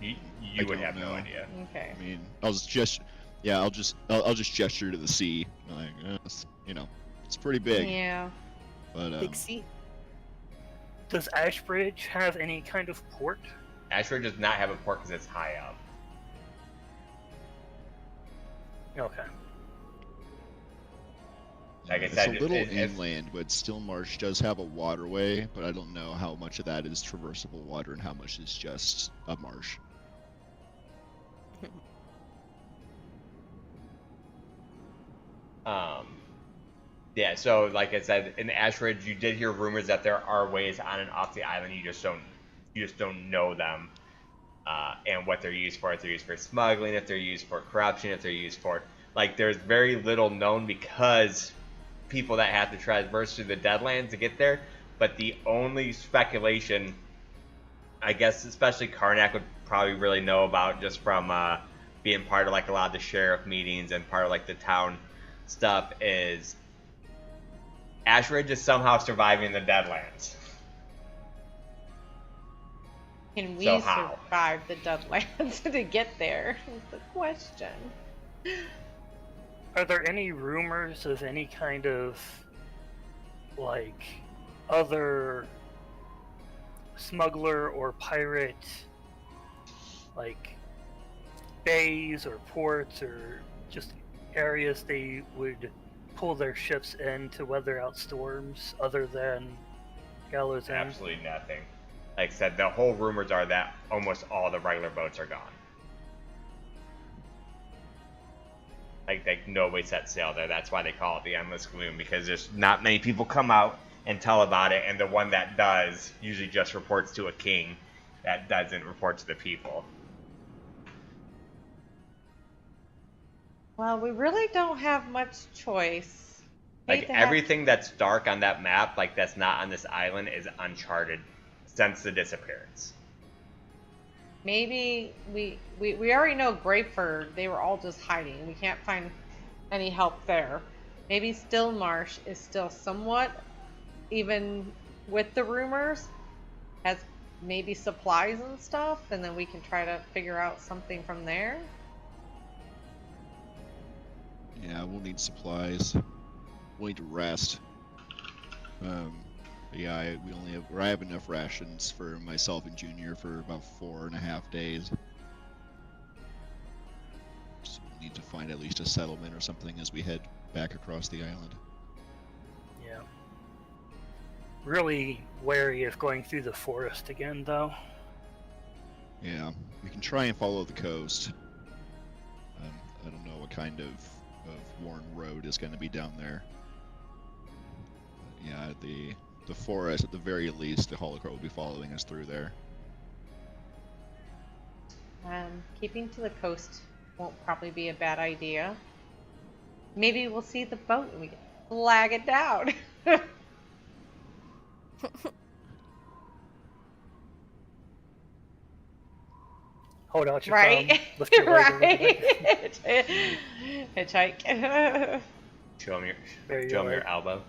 Speaker 1: You
Speaker 4: I
Speaker 1: would
Speaker 4: don't
Speaker 1: have no
Speaker 4: know.
Speaker 1: idea.
Speaker 2: Okay.
Speaker 4: I mean, I'll just gesture to the sea, like, it's pretty big,
Speaker 2: Yeah.
Speaker 4: but
Speaker 3: Big C.
Speaker 5: Does Ashbridge have any kind of port?
Speaker 1: Ashford does not have a port because it's high up.
Speaker 5: Okay.
Speaker 1: Like I
Speaker 4: it's
Speaker 1: said,
Speaker 4: a little
Speaker 1: it's-
Speaker 4: inland, but Stillmarsh does have a waterway, but I don't know how much of that is traversable water and how much is just a marsh.
Speaker 1: Yeah, so like I said, in Ashridge, you did hear rumors that there are ways on and off the island. You just don't know them, and what they're used for. If they're used for smuggling, if they're used for corruption, if they're used for there's very little known because people that have to traverse through the Deadlands to get there. But the only speculation, I guess, especially Karnak would probably really know about just from being part of like a lot of the sheriff meetings and part of like the town stuff, is Ashridge is somehow surviving the Deadlands.
Speaker 2: Can we
Speaker 1: So how?
Speaker 2: survive the Deadlands to get there? Is the question.
Speaker 5: Are there any rumors of any kind of like other smuggler or pirate like bays or ports or just areas they would pull their ships in to weather out storms other than Gallows End?
Speaker 1: Absolutely nothing. Like I said, the whole rumors are that almost all the regular boats are gone. Like nobody set sail there. That's why they call it the Endless Gloom, because there's not many people come out and tell about it, and the one that does usually just reports to a king that doesn't report to the people.
Speaker 2: Well, we really don't have much choice.
Speaker 1: Like
Speaker 2: Hate to have-
Speaker 1: everything that's dark on that map, like that's not on this island, is uncharted since the disappearance.
Speaker 2: Maybe we already know Grapeford. They were all just hiding. We can't find any help there. Maybe Stillmarsh is still somewhat, even with the rumors, has maybe supplies and stuff, and then we can try to figure out something from there.
Speaker 4: Yeah, we'll need supplies. We'll need to rest. But yeah, I have enough rations for myself and Junior for about 4.5 days. So we'll need to find at least a settlement or something as we head back across the island.
Speaker 5: Yeah. Really wary of going through the forest again, though.
Speaker 4: Yeah, we can try and follow the coast. I don't know what kind of worn road is going to be down there. But yeah, the forest, at the very least, the Holocron will be following us through there.
Speaker 2: Keeping to the coast won't probably be a bad idea. Maybe we'll see the boat and we can flag it down.
Speaker 5: Hold out your
Speaker 2: Right?
Speaker 5: thumb, lift your leg a little bit.
Speaker 2: Right. Hitchhike.
Speaker 1: Show him
Speaker 5: There you
Speaker 1: your
Speaker 5: are.
Speaker 1: elbow.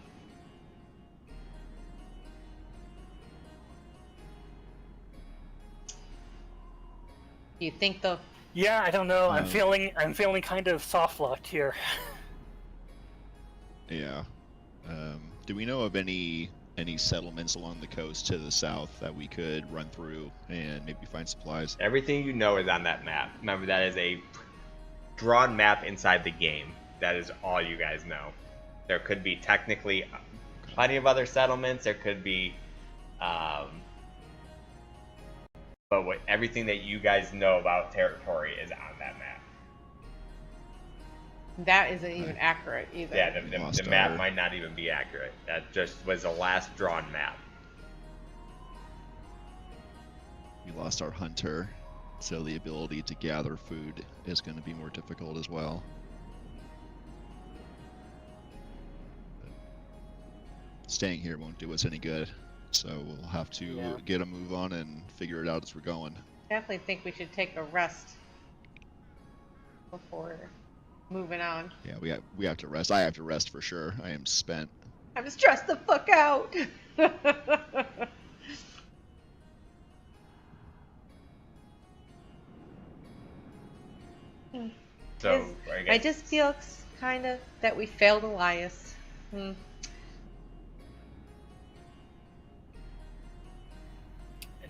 Speaker 2: Do you think the
Speaker 5: Yeah, I don't know. I'm feeling kind of soft locked here.
Speaker 4: Yeah. Do we know of any settlements along the coast to the south that we could run through and maybe find supplies?
Speaker 1: Everything you know is on that map. Remember, that is a drawn map inside the game. That is all you guys know. There could be technically plenty of other settlements. There could be, but everything that you guys know about territory is on that map.
Speaker 2: that isn't even accurate either?
Speaker 1: Yeah, the map might not even be accurate. That just was the last drawn map.
Speaker 4: We lost our hunter, so the ability to gather food is going to be more difficult as well. Staying here won't do us any good, so we'll have to get a move on and figure it out as we're going.
Speaker 2: Definitely think we should take a rest before moving on.
Speaker 4: Yeah, we have to rest. I have to rest for sure. I am spent.
Speaker 2: I'm stressed the fuck out.
Speaker 1: So
Speaker 2: I just feel kind of that we failed Elias.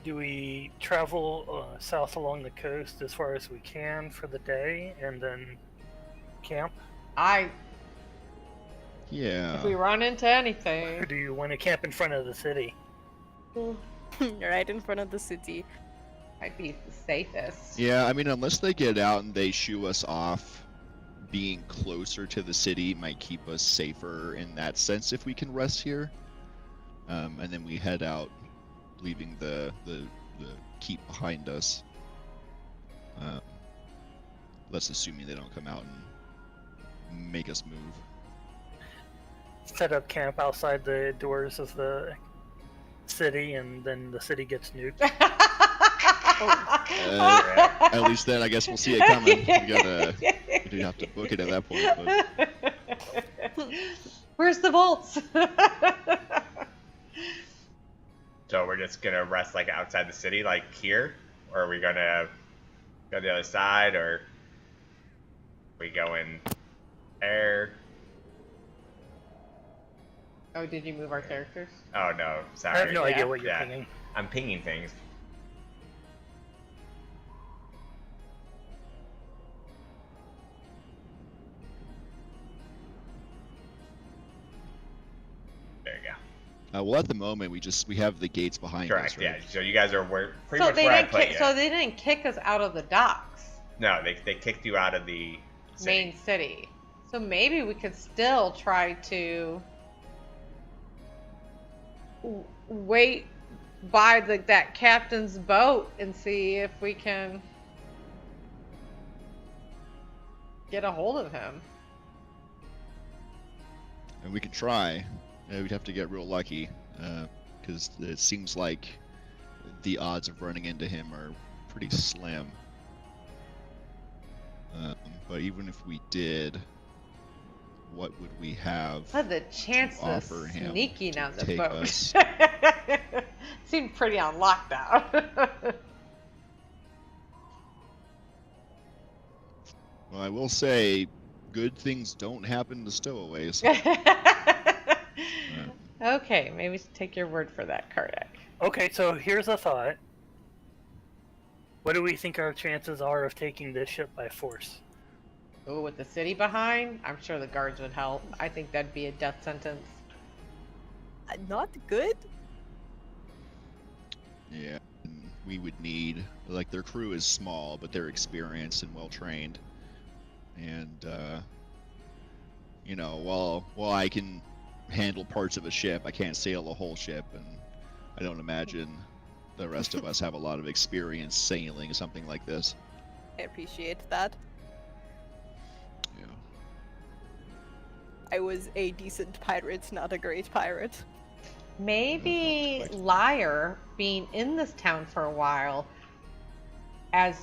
Speaker 5: Do we travel south along the coast as far as we can for the day and then camp?
Speaker 2: If we run into anything.
Speaker 5: Or do you want to camp in front of the city?
Speaker 3: Right in front of the city.
Speaker 2: Might be the safest.
Speaker 4: Yeah, I mean, unless they get out and they shoo us off, being closer to the city might keep us safer in that sense if we can rest here. And then we head out, leaving the keep behind us. Let's assuming they don't come out and make us move.
Speaker 5: Set up camp outside the doors of the city, and then the city gets nuked.
Speaker 4: At least then I guess we'll see it coming. We do have to book it at that point. But...
Speaker 2: Where's the vaults?
Speaker 1: So we're just gonna rest like outside the city, like here, or are we gonna go to the other side, or we go in there?
Speaker 2: Oh, did you move our characters?
Speaker 1: Oh no, sorry.
Speaker 5: I have no idea what you're pinging.
Speaker 1: I'm pinging things. There you go.
Speaker 4: Well, at the moment we have the gates behind us.
Speaker 1: Correct.
Speaker 4: Right?
Speaker 1: Yeah. So you guys are pretty much where I put you.
Speaker 2: So they didn't kick us out of the docks.
Speaker 1: No, they kicked you out of the
Speaker 2: main city. So maybe we could still try to wait by that captain's boat and see if we can get a hold of him.
Speaker 4: And we could try. We'd have to get real lucky, because it seems like the odds of running into him are pretty slim. But even if we did, what would we have?
Speaker 2: The chances of sneaking on the boat seemed pretty on lockdown.
Speaker 4: Well, I will say, good things don't happen to stowaways.
Speaker 2: Okay, maybe take your word for that, Kardak.
Speaker 5: Okay, so here's a thought. What do we think our chances are of taking this ship by force?
Speaker 2: Oh, with the city behind, I'm sure the guards would help. I think that'd be a death sentence.
Speaker 3: Not good?
Speaker 4: Yeah, and we would need, like, their crew is small, but they're experienced and well trained. And, you know, while I can handle parts of a ship, I can't sail the whole ship, and I don't imagine the rest of us have a lot of experience sailing something like this.
Speaker 3: I appreciate that.
Speaker 4: Yeah.
Speaker 3: I was a decent pirate, not a great pirate.
Speaker 2: Maybe Liar, being in this town for a while, as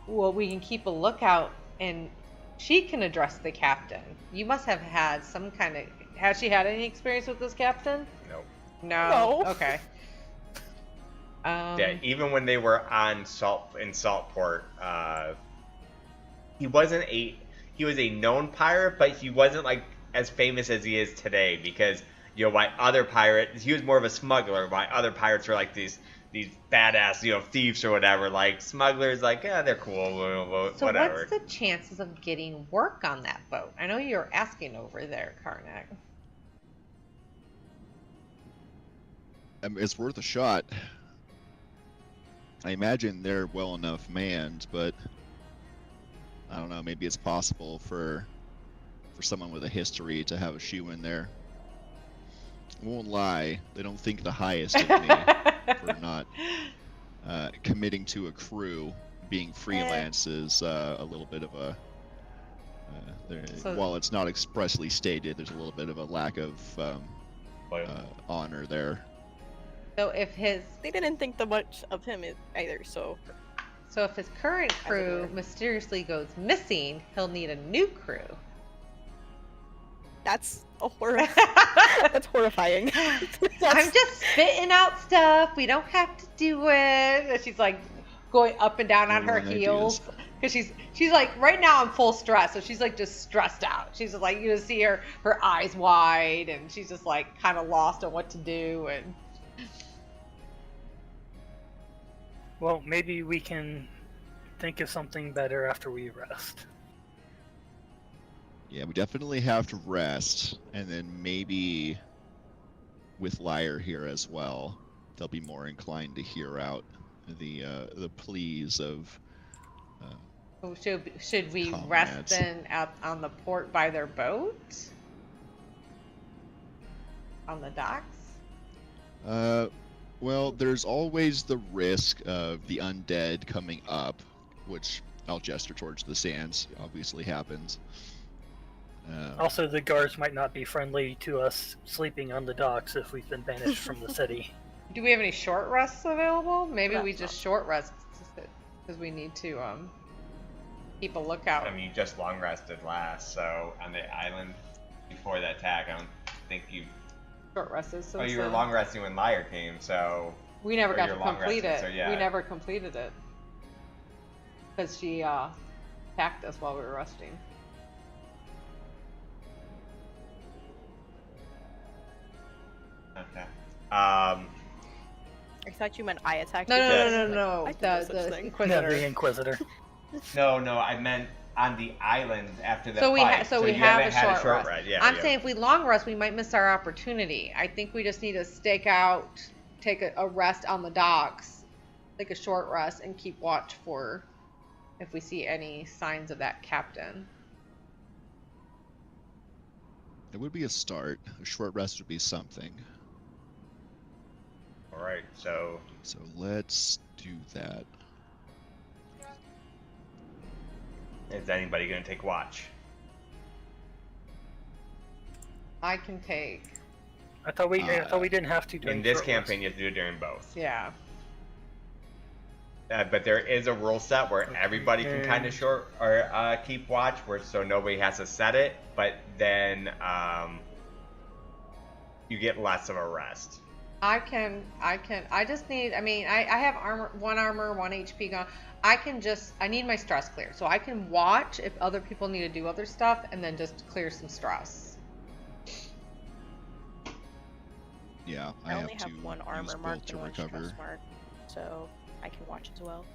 Speaker 2: well, we can keep a lookout, and she can address the captain. You must have had some kind of... Has she had any experience with this captain?
Speaker 1: Nope.
Speaker 2: No?
Speaker 3: No.
Speaker 2: Okay.
Speaker 1: Yeah, even when they were on Saltport, he was a known pirate, but he wasn't like as famous as he is today because why other pirates, he was more of a smuggler. Why other pirates were like these badass thieves or whatever. Like smugglers, like they're cool,
Speaker 2: So
Speaker 1: whatever.
Speaker 2: what's the chances of getting work on that boat? I know you're asking over there, Karnak.
Speaker 4: It's worth a shot. I imagine they're well enough manned, but I don't know. Maybe it's possible for someone with a history to have a shoe in there. I won't lie. They don't think the highest of me for not committing to a crew. Being freelance is a little bit of a. While it's not expressly stated, there's a little bit of a lack of honor there.
Speaker 2: So if
Speaker 3: they didn't think that much of him either, so
Speaker 2: if his current crew mysteriously goes missing, he'll need a new crew.
Speaker 3: That's that's horrifying.
Speaker 2: I'm just spitting out stuff. We don't have to do it. And she's like going up and down on her heels because she's like right now I'm full stress, so she's like just stressed out. She's just like you see her eyes wide, and she's just like kind of lost on what to do. And
Speaker 5: well, maybe we can think of something better after we rest.
Speaker 4: Yeah, we definitely have to rest, and then maybe with Liar here as well, they'll be more inclined to hear out the pleas of.
Speaker 2: Should we
Speaker 4: comrades.
Speaker 2: rest then on the port by their boat? On the docks?
Speaker 4: Well, there's always the risk of the undead coming up, which I'll gesture towards the sands. Obviously happens.
Speaker 5: Also, the guards might not be friendly to us sleeping on the docks if we've been banished from the city.
Speaker 2: Do we have any short rests available? Maybe we just short rest because we need to keep a lookout.
Speaker 1: I mean, you just long rested last, so on the island before that attack, I don't think you.
Speaker 2: Short rested.
Speaker 1: Oh, you were long resting when Liar came, so.
Speaker 2: We never got to
Speaker 1: long
Speaker 2: complete
Speaker 1: rested,
Speaker 2: it.
Speaker 1: so yeah.
Speaker 2: We never completed it because she attacked us while we were resting.
Speaker 1: Okay.
Speaker 3: I thought you meant I attacked you.
Speaker 2: No.
Speaker 3: The
Speaker 2: Inquisitor.
Speaker 5: No, the Inquisitor.
Speaker 1: No, I meant on the island after that
Speaker 2: So we
Speaker 1: fight.
Speaker 2: we have a
Speaker 1: had
Speaker 2: short rest.
Speaker 1: Yeah,
Speaker 2: I'm saying if we long rest, we might miss our opportunity. I think we just need to stake out, take a rest on the docks, take a short rest, and keep watch for if we see any signs of that captain.
Speaker 4: It would be a start. A short rest would be something.
Speaker 1: All right, so
Speaker 4: let's do that.
Speaker 1: is anybody going to take watch?
Speaker 2: I can take.
Speaker 5: I thought we didn't have to.
Speaker 1: In this campaign, you have to do it during both.
Speaker 2: Yeah.
Speaker 1: But there is a rule set where everybody can kind of short or keep watch, so nobody has to set it. But then you get less of a rest.
Speaker 2: I just need. I mean, I have one armor, 1 HP gone. I need my stress clear, so I can watch if other people need to do other stuff, and then just clear some stress.
Speaker 4: Yeah,
Speaker 3: I only have one
Speaker 4: use
Speaker 3: armor
Speaker 4: both
Speaker 3: mark
Speaker 4: to
Speaker 3: and one
Speaker 4: recover.
Speaker 3: stress mark, so I can watch as well.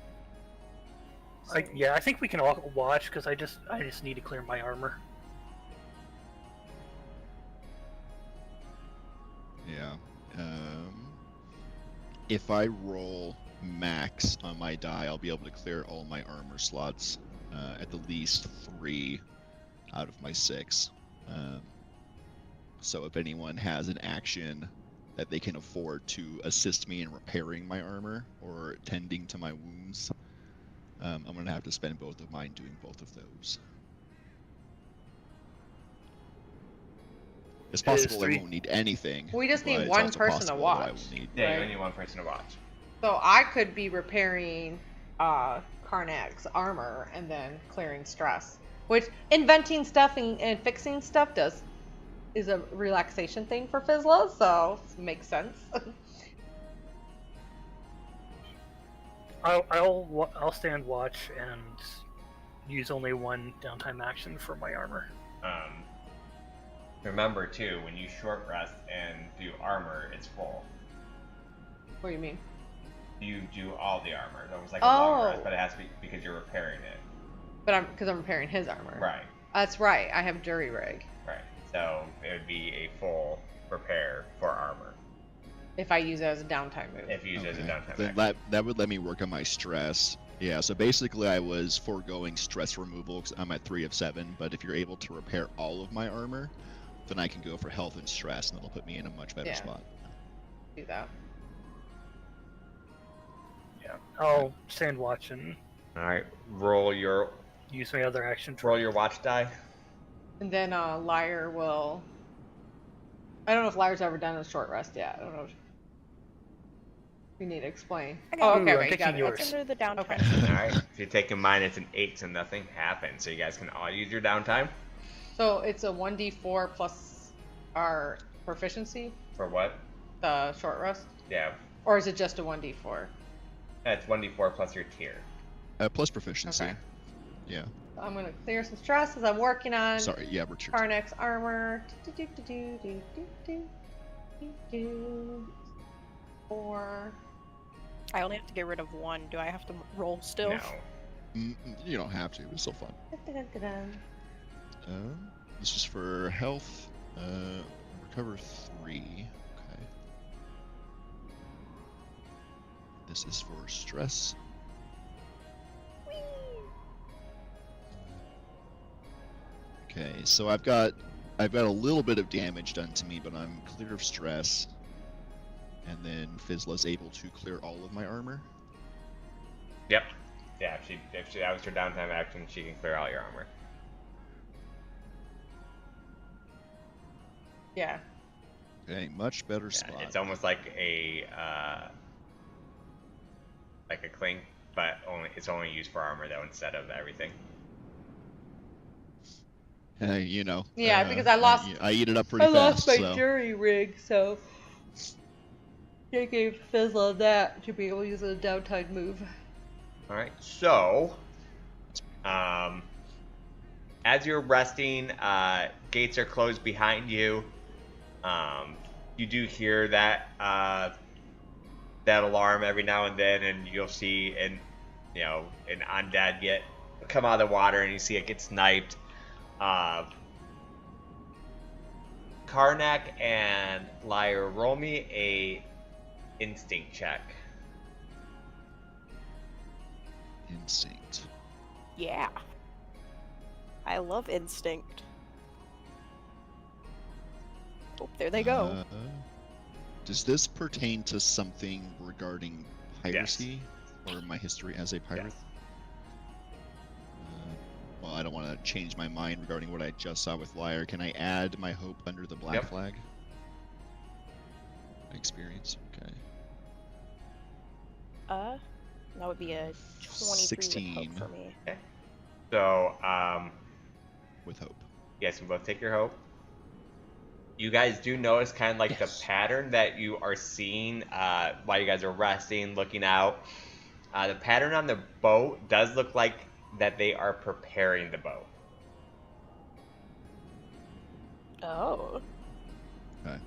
Speaker 5: I think we can all watch because I just need to clear my armor.
Speaker 4: Yeah. If I roll max on my die, I'll be able to clear all my armor slots, at the least 3 out of my 6. So if anyone has an action that they can afford to assist me in repairing my armor or tending to my wounds, I'm going to have to spend both of mine doing both of those. It's possible I won't need anything.
Speaker 2: We just need
Speaker 4: but it's
Speaker 2: one
Speaker 4: also
Speaker 2: person to
Speaker 4: possible that I
Speaker 2: watch.
Speaker 4: will need.
Speaker 1: Yeah, you
Speaker 2: Right.
Speaker 1: only need one person to watch.
Speaker 2: So I could be repairing Karnak's armor and then clearing stress. Which inventing stuff and fixing stuff is a relaxation thing for Fizzla, so it makes sense.
Speaker 5: I'll stand watch and use only one downtime action for my armor.
Speaker 1: Remember too, when you short rest and do armor, it's full.
Speaker 2: What do you mean?
Speaker 1: You do all the armor. It's almost like a long rest,
Speaker 2: Oh.
Speaker 1: but it has to be because you're repairing it.
Speaker 2: But because I'm repairing his armor.
Speaker 1: Right.
Speaker 2: That's right. I have jury rig.
Speaker 1: Right. So it would be a full repair for armor
Speaker 2: If I use it as a downtime move.
Speaker 1: if you use it as a downtime
Speaker 4: Then
Speaker 1: action.
Speaker 4: that would let me work on my stress. Yeah, so basically I was foregoing stress removal because I'm at 3 of 7, but if you're able to repair all of my armor, then I can go for health and stress, and that'll put me in a much better
Speaker 2: Yeah.
Speaker 4: spot.
Speaker 2: Do that.
Speaker 5: Yeah, I'll stand watch and
Speaker 1: All right. Roll your
Speaker 5: use my other action.
Speaker 1: roll your watch die.
Speaker 2: And then Liar will. I don't know if Liar's ever done a short rest yet. I don't know. You need to explain.
Speaker 3: I got
Speaker 2: Oh,
Speaker 3: it.
Speaker 2: okay,
Speaker 5: Ooh,
Speaker 2: wait,
Speaker 5: I'm
Speaker 2: you got
Speaker 5: picking
Speaker 2: it.
Speaker 5: yours.
Speaker 3: It's under the downtime.
Speaker 2: Okay.
Speaker 1: All right. If you're taking mine, it's an 8, so nothing happens. So you guys can all use your downtime.
Speaker 2: So it's a 1d4 plus our proficiency,
Speaker 1: For what?
Speaker 2: the short rest?
Speaker 1: Yeah.
Speaker 2: Or is it just a 1d4?
Speaker 1: It's 1d4 plus your tier.
Speaker 4: Plus proficiency.
Speaker 2: Okay.
Speaker 4: Yeah.
Speaker 2: I'm going to clear some stress as I'm working on
Speaker 4: Sorry, yeah, Richard.
Speaker 2: Karnak's armor. 4.
Speaker 3: I only have to get rid of one. Do I have to roll still?
Speaker 1: No.
Speaker 4: You don't have to. It's still fun. This is for health. Recover 3. Okay. This is for stress. Okay, so I've got a little bit of damage done to me, but I'm clear of stress. And then Fizzla's able to clear all of my armor.
Speaker 1: Yep. Yeah, if that was her downtime action, she can clear all your armor.
Speaker 2: Yeah.
Speaker 4: Okay, much better
Speaker 1: Yeah,
Speaker 4: spot.
Speaker 1: it's almost like a clink, but it's only used for armor though instead of everything.
Speaker 4: You know.
Speaker 2: Yeah, because I lost.
Speaker 4: I eat it up pretty
Speaker 2: I
Speaker 4: fast.
Speaker 2: lost my
Speaker 4: so.
Speaker 2: jury rig, so I gave Fizzla that to be able to use a downtime move.
Speaker 1: All right. So, as you're resting, gates are closed behind you. You do hear that that alarm every now and then, and you'll see an undead come out of the water, and you see it get sniped. Karnak and Liar, roll me a instinct check.
Speaker 4: Instinct.
Speaker 3: Yeah. I love instinct. Oh, there they go.
Speaker 4: Does this pertain to something regarding piracy or my history as a pirate?
Speaker 1: Yes.
Speaker 4: Well, I don't want to change my mind regarding what I just saw with Liar. Can I add my hope under the black
Speaker 1: Yep.
Speaker 4: flag? Experience. Okay.
Speaker 3: That would be a 23
Speaker 4: 16.
Speaker 3: with hope for me.
Speaker 1: So,
Speaker 4: With hope.
Speaker 1: you guys can both take your hope. You guys do notice kind of like
Speaker 4: Yes.
Speaker 1: the pattern that you are seeing while you guys are resting, looking out. The pattern on the boat does look like that they are preparing the boat.
Speaker 3: Oh.
Speaker 4: Okay.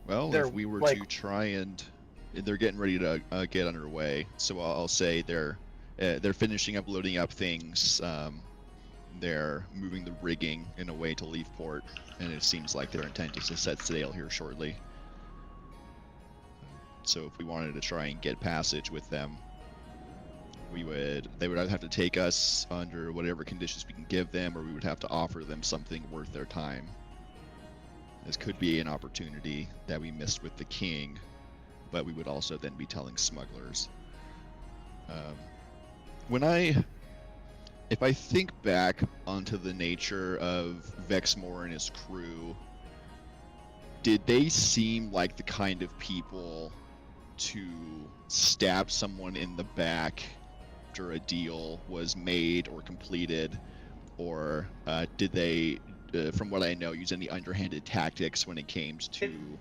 Speaker 4: Well,
Speaker 5: They're,
Speaker 4: if we were
Speaker 5: like-
Speaker 4: to try and they're getting ready to get underway, so I'll say they're finishing up loading up things. They're moving the rigging in a way to leave port, and it seems like their intent is to set sail here shortly. So if we wanted to try and get passage with them, they would either have to take us under whatever conditions we can give them, or we would have to offer them something worth their time. This could be an opportunity that we missed with the king, but we would also then be telling smugglers. If I think back onto the nature of Vexmore and his crew, did they seem like the kind of people to stab someone in the back after a deal was made or completed, or did they, from what I know, use any underhanded tactics when it came to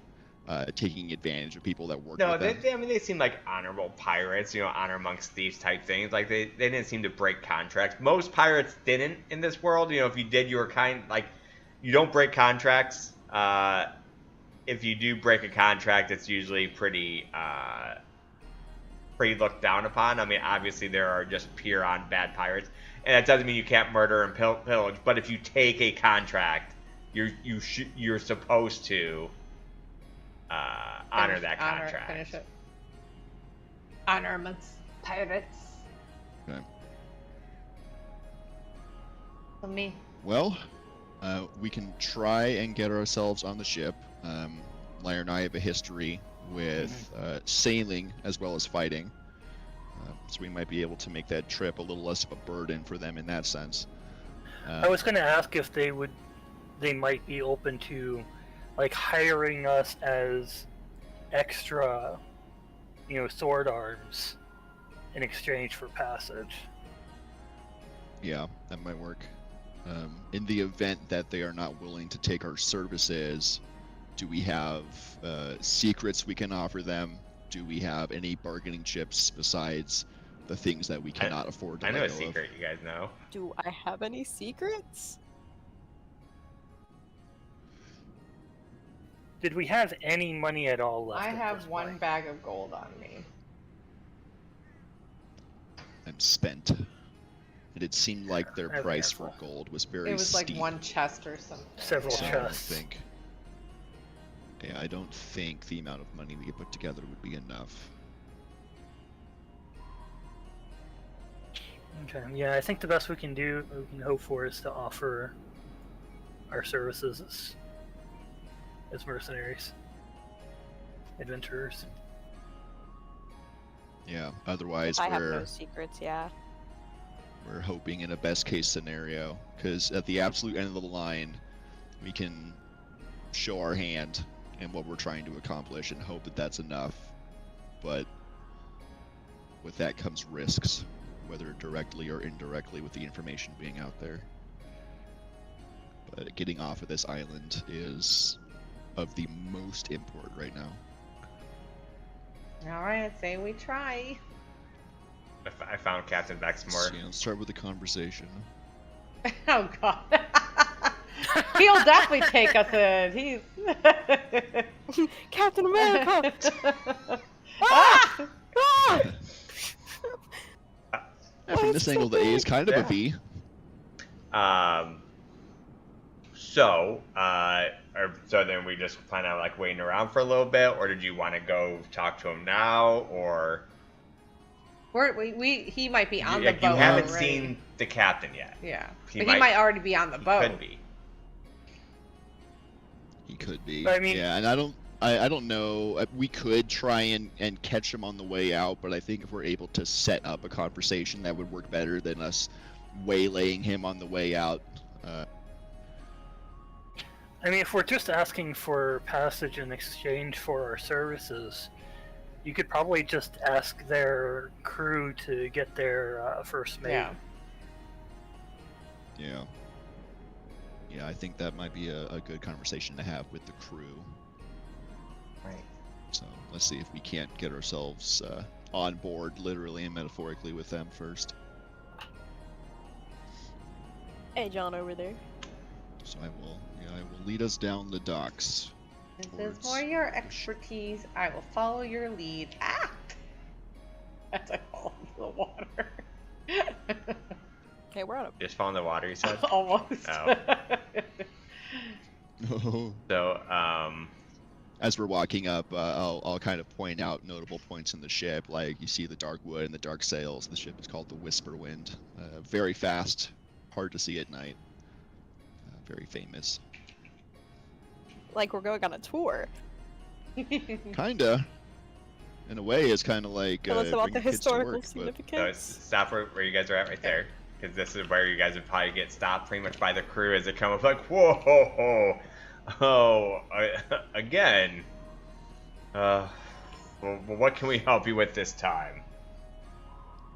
Speaker 4: taking advantage of people that work
Speaker 1: No,
Speaker 4: with them.
Speaker 1: I mean, they seem like honorable pirates, honor amongst thieves type things. Like, they didn't seem to break contracts. Most pirates didn't in this world. If you did, you were you don't break contracts. If you do break a contract, it's usually pretty looked down upon. I mean, obviously, there are just pure on bad pirates. And that doesn't mean you can't murder and pillage. But if you take a contract, you're supposed to honor that contract.
Speaker 2: Finish it. Honor amongst pirates.
Speaker 4: Okay.
Speaker 2: For me.
Speaker 4: Well, we can try and get ourselves on the ship. Lyra and I have a history with sailing as well as fighting. So we might be able to make that trip a little less of a burden for them in that sense.
Speaker 5: I was going to ask if they might be open to like hiring us as extra, sword arms in exchange for passage.
Speaker 4: Yeah, that might work. In the event that they are not willing to take our services, do we have secrets we can offer them? Do we have any bargaining chips besides the things that we cannot afford to
Speaker 1: I know
Speaker 4: let
Speaker 1: a
Speaker 4: go
Speaker 1: secret you guys know.
Speaker 3: Do I have any secrets?
Speaker 5: Did we have any money at all left?
Speaker 2: I
Speaker 5: at
Speaker 2: have
Speaker 5: this
Speaker 2: one
Speaker 5: point?
Speaker 2: bag of gold on me.
Speaker 4: I'm spent. It seemed like their
Speaker 5: Have
Speaker 4: price
Speaker 5: careful.
Speaker 4: for gold was very
Speaker 2: It was
Speaker 4: steep.
Speaker 2: like one chest or something.
Speaker 5: Several
Speaker 4: So I
Speaker 5: chests.
Speaker 4: I don't think the amount of money we could put together would be enough.
Speaker 5: Okay. Yeah, I think the best we can hope for, is to offer our services as mercenaries, adventurers.
Speaker 4: Yeah. Otherwise,
Speaker 3: I have no secrets, yeah.
Speaker 4: we're hoping in a best case scenario, because at the absolute end of the line, we can show our hand and what we're trying to accomplish and hope that that's enough. But with that comes risks, whether directly or indirectly with the information being out there. But getting off of this island is of the most import right now.
Speaker 2: Alright, say we try.
Speaker 1: I found Captain Bexmore.
Speaker 4: So, let's start with the conversation.
Speaker 2: Oh god. He'll definitely take us in. He's
Speaker 3: Captain America!
Speaker 2: ah!
Speaker 3: Ah!
Speaker 4: Yeah, from this angle, the A is kind of a V.
Speaker 1: So then we just plan on like waiting around for a little bit, or did you want to go talk to him now, or?
Speaker 2: He might be on the boat.
Speaker 1: You haven't
Speaker 2: already.
Speaker 1: seen the captain yet.
Speaker 2: Yeah,
Speaker 1: He
Speaker 2: but
Speaker 1: might-
Speaker 2: he might already be on the boat.
Speaker 1: Could be.
Speaker 4: He could be.
Speaker 5: But I mean-
Speaker 4: yeah, and I don't know. We could try and catch him on the way out, but I think if we're able to set up a conversation, that would work better than us waylaying him on the way out.
Speaker 5: I mean, if we're just asking for passage in exchange for our services, you could probably just ask their crew to get their first mate.
Speaker 2: Yeah.
Speaker 4: Yeah, I think that might be a good conversation to have with the crew.
Speaker 1: Right.
Speaker 4: So let's see if we can't get ourselves on board, literally and metaphorically, with them first.
Speaker 3: Hey, John over there.
Speaker 4: So I will lead us down the docks.
Speaker 2: This is
Speaker 4: towards
Speaker 2: more your
Speaker 4: the ship.
Speaker 2: expertise. I will follow your lead. Ah! As I fall into the water.
Speaker 3: Okay, we're on a.
Speaker 1: Just fall in the water, you said?
Speaker 2: Almost.
Speaker 1: Oh. So,
Speaker 4: As we're walking up, I'll kind of point out notable points in the ship, like you see the dark wood and the dark sails. The ship is called the Whisper Wind. Very fast, hard to see at night. Very famous.
Speaker 3: Like we're going on a tour.
Speaker 4: Kinda. In a way, it's kind of like
Speaker 3: Tell us about the
Speaker 4: bringing kids to
Speaker 3: historical
Speaker 4: work, but-
Speaker 3: significance.
Speaker 1: stop where you guys are at right there. Because this is where you guys would probably get stopped pretty much by the crew as they come up like, whoa, ho, ho. Oh, again. Well, what can we help you with this time?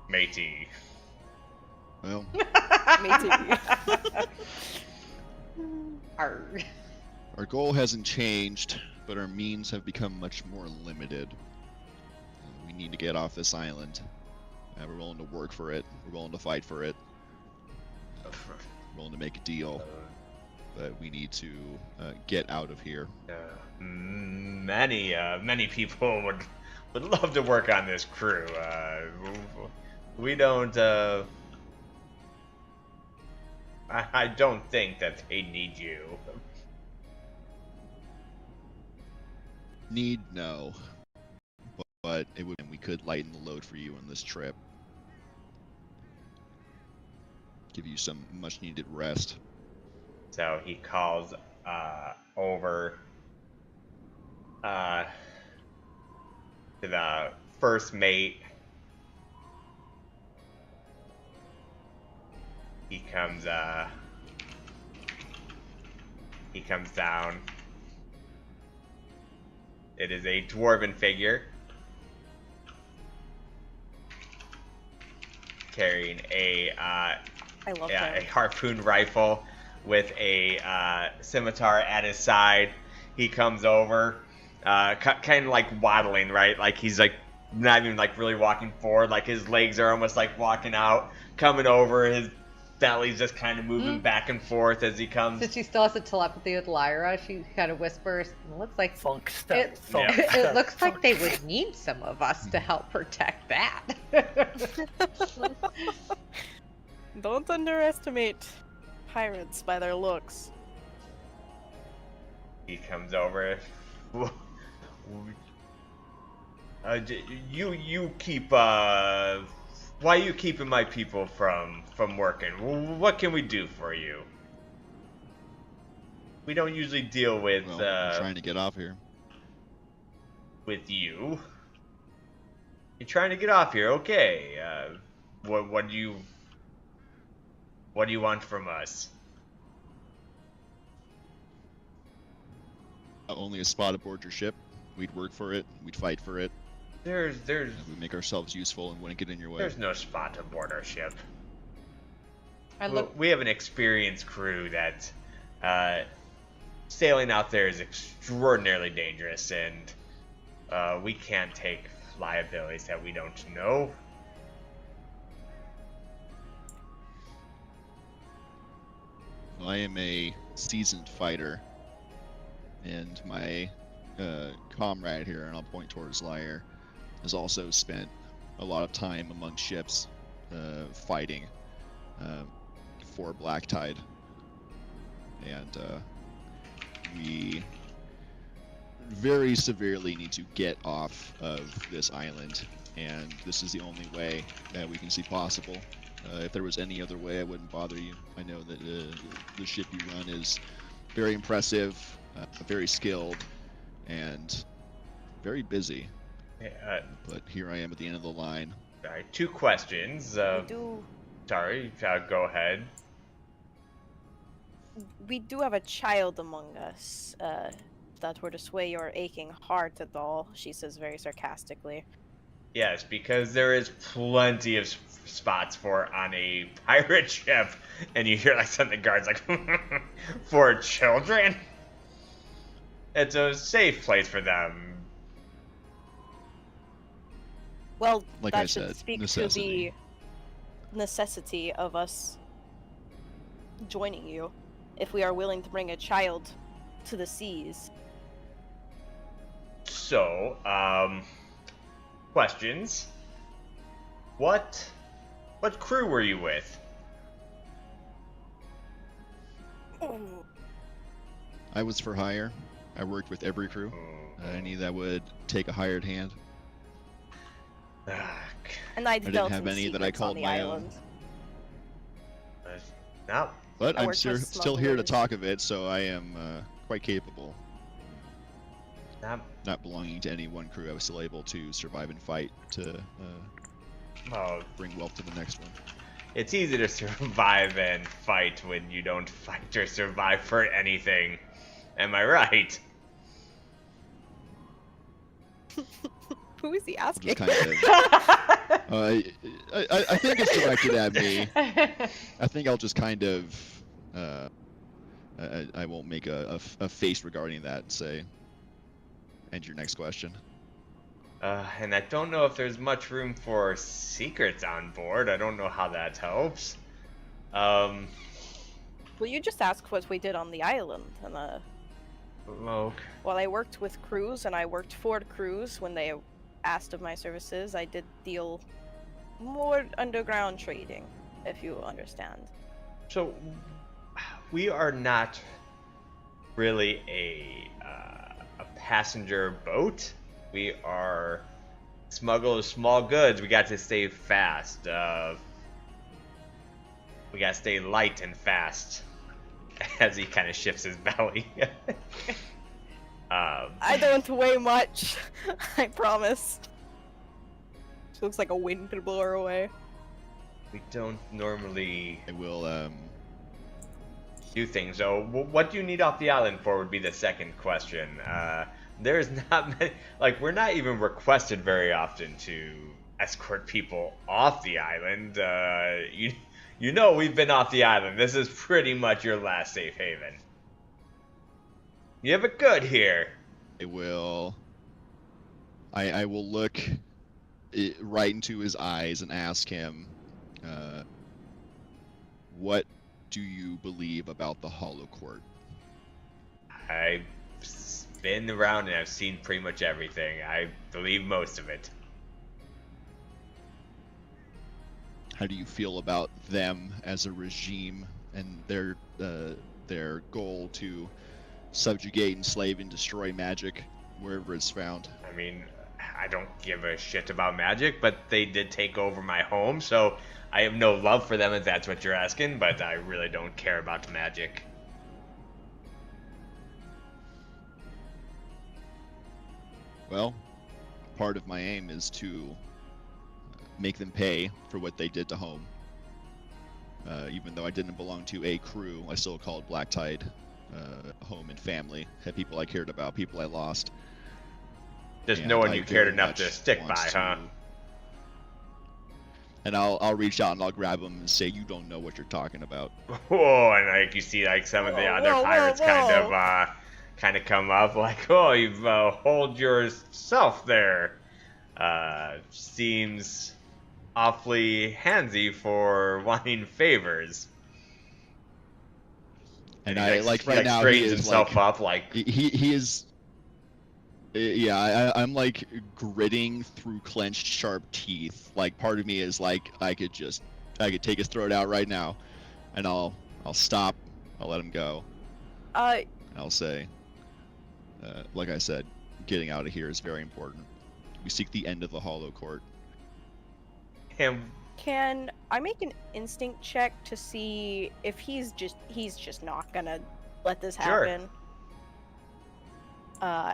Speaker 1: Matey.
Speaker 4: Well,
Speaker 3: Me too.
Speaker 2: Arrgh.
Speaker 4: our goal hasn't changed. but our means have become much more limited. We need to get off this island. We're willing to work for it. We're willing to fight for it. We're willing to make a deal. But we need to get out of here.
Speaker 1: Many people would love to work on this crew. We don't. I don't think that they need you.
Speaker 4: Need no, but it would. We could lighten the load for you on this trip. Give you some much-needed rest.
Speaker 1: So he calls over to the first mate. He comes down. It is a dwarven figure carrying a harpoon rifle with a scimitar at his side. He comes over, kind of like waddling, right? Like he's like not even like really walking forward. Like his legs are almost like walking out, coming over. His belly's just kind of moving back and forth as he comes.
Speaker 2: Since she still has a telepathy with Lyra, she kind of whispers, "It looks like
Speaker 5: Funk step.
Speaker 2: it looks like they would need some of us to help protect that."
Speaker 3: Don't underestimate pirates by their looks.
Speaker 1: He comes over. You keep why are you keeping my people from working? What can we do for you? We don't usually deal with
Speaker 4: I'm trying to get off here.
Speaker 1: With you. You're trying to get off here, okay? What do you want from us?
Speaker 4: Only a spot aboard your ship. We'd work for it. We'd fight for it.
Speaker 1: There's
Speaker 4: We make ourselves useful and wouldn't get in your way.
Speaker 1: There's no spot aboard our ship.
Speaker 2: I
Speaker 1: We have an experienced crew that sailing out there is extraordinarily dangerous, and we can't take liabilities that we don't know.
Speaker 4: I am a seasoned fighter, and my comrade here, and I'll point towards Lyre, has also spent a lot of time among ships fighting for Black Tide. And we very severely need to get off of this island, and this is the only way that we can see possible. If there was any other way, I wouldn't bother you. I know that the ship you run is very impressive, very skilled, and very busy. But here I am at the end of the line.
Speaker 1: All right, 2 questions. Sorry, go ahead.
Speaker 3: We do have a child among us. If that were to sway your aching heart at all, she says very sarcastically.
Speaker 1: Yes, because there is plenty of spots on a pirate ship, and you hear like some of the guards like, for children? It's a safe place for them.
Speaker 3: Well,
Speaker 4: like
Speaker 3: that
Speaker 4: I
Speaker 3: should
Speaker 4: said,
Speaker 3: speak
Speaker 4: necessity.
Speaker 3: to the necessity of us joining you if we are willing to bring a child to the seas.
Speaker 1: So, questions. What crew were you with?
Speaker 4: I was for hire. I worked with every crew. Any that would take a hired hand.
Speaker 3: And I
Speaker 4: didn't have any that I called my own.
Speaker 1: No.
Speaker 4: But I'm
Speaker 3: worked
Speaker 4: still
Speaker 3: with
Speaker 4: here to
Speaker 3: smugglers.
Speaker 4: talk of it, so I am quite capable.
Speaker 1: No.
Speaker 4: Not belonging to any one crew, I was still able to survive and fight to bring wealth to the next one.
Speaker 1: It's easy to survive and fight when you don't fight or survive for anything. Am I right?
Speaker 3: Who is he asking?
Speaker 4: Just kind of, I think it's directed at me. I think I'll just kind of, I won't make a face regarding that and say, And your next question.
Speaker 1: And I don't know if there's much room for secrets on board. I don't know how that helps.
Speaker 3: Well, you just asked what we did on the island, and
Speaker 1: Well,
Speaker 3: while I worked with crews and I worked for crews when they asked of my services, I did deal more underground trading, if you understand.
Speaker 1: so we are not really a passenger boat. We are smugglers, small goods. We got to stay fast. We got to stay light and fast. As he kind of shifts his belly.
Speaker 3: I don't weigh much, I promise. She looks like a wind could blow her away.
Speaker 1: We don't normally
Speaker 4: I will,
Speaker 1: do things. So, what do you need off the island for? Would be the second question. There's not many. Like, we're not even requested very often to escort people off the island. You know we've been off the island. This is pretty much your last safe haven. You have it good here.
Speaker 4: I will look right into his eyes and ask him, what do you believe about the Hollow Court?
Speaker 1: I've been around and I've seen pretty much everything. I believe most of it.
Speaker 4: How do you feel about them as a regime and their goal to subjugate, enslave, and destroy magic wherever it's found?
Speaker 1: I mean, I don't give a shit about magic, but they did take over my home, so I have no love for them if that's what you're asking, but I really don't care about magic.
Speaker 4: Well, part of my aim is to make them pay for what they did to home. Even though I didn't belong to a crew, I still called Black Tide home and family. Had people I cared about, people I lost.
Speaker 1: Just
Speaker 4: And
Speaker 1: no one
Speaker 4: I
Speaker 1: you cared
Speaker 4: very
Speaker 1: enough
Speaker 4: much
Speaker 1: to stick by,
Speaker 4: want
Speaker 1: huh?
Speaker 4: And I'll reach out and I'll grab them and say, "You don't know what you're talking about."
Speaker 1: Whoa, and like you see like some of the other pirates kind of come up like, oh, you've hold yourself there. Seems awfully handsy for wanting favors.
Speaker 4: And
Speaker 1: he,
Speaker 4: I
Speaker 1: like
Speaker 4: right now he
Speaker 1: straightens
Speaker 4: is
Speaker 1: himself
Speaker 4: like,
Speaker 1: up like
Speaker 4: he is. Yeah, I'm like gritting through clenched, sharp teeth. Like part of me is like, I could take his throat out right now, and I'll stop. I'll let him go. And I'll say, like I said, getting out of here is very important. We seek the end of the Hollow Court.
Speaker 1: him.
Speaker 3: Can I make an instinct check to see if he's just not gonna let this
Speaker 1: Sure.
Speaker 3: happen?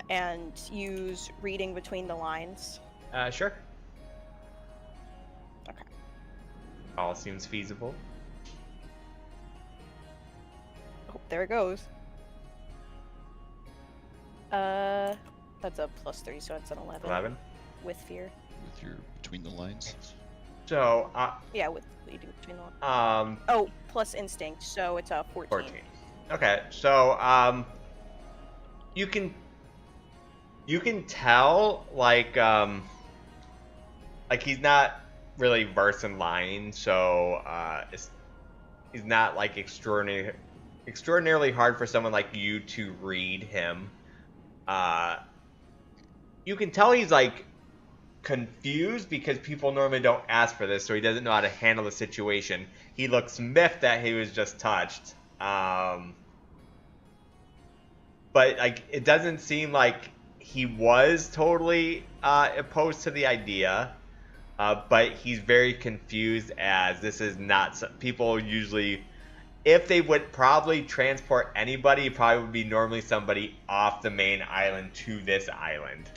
Speaker 3: And use reading between the lines.
Speaker 1: Sure.
Speaker 3: Okay.
Speaker 1: All seems feasible.
Speaker 3: Oh, there it goes. That's a +3, so it's an 11.
Speaker 1: 11.
Speaker 3: With fear.
Speaker 4: With your between the lines.
Speaker 1: So,
Speaker 3: Yeah, with reading between the lines.
Speaker 1: um,
Speaker 3: Oh, plus instinct, so it's a 14.
Speaker 1: 14. Okay, so you can tell like he's not really versed in lying, so he's not like extraordinarily hard for someone like you to read him. You can tell he's like confused because people normally don't ask for this, so he doesn't know how to handle the situation. He looks miffed that he was just touched. But like it doesn't seem like he was totally opposed to the idea, but he's very confused as this is not people usually, if they would probably transport anybody, it probably would be normally somebody off the main island to this island.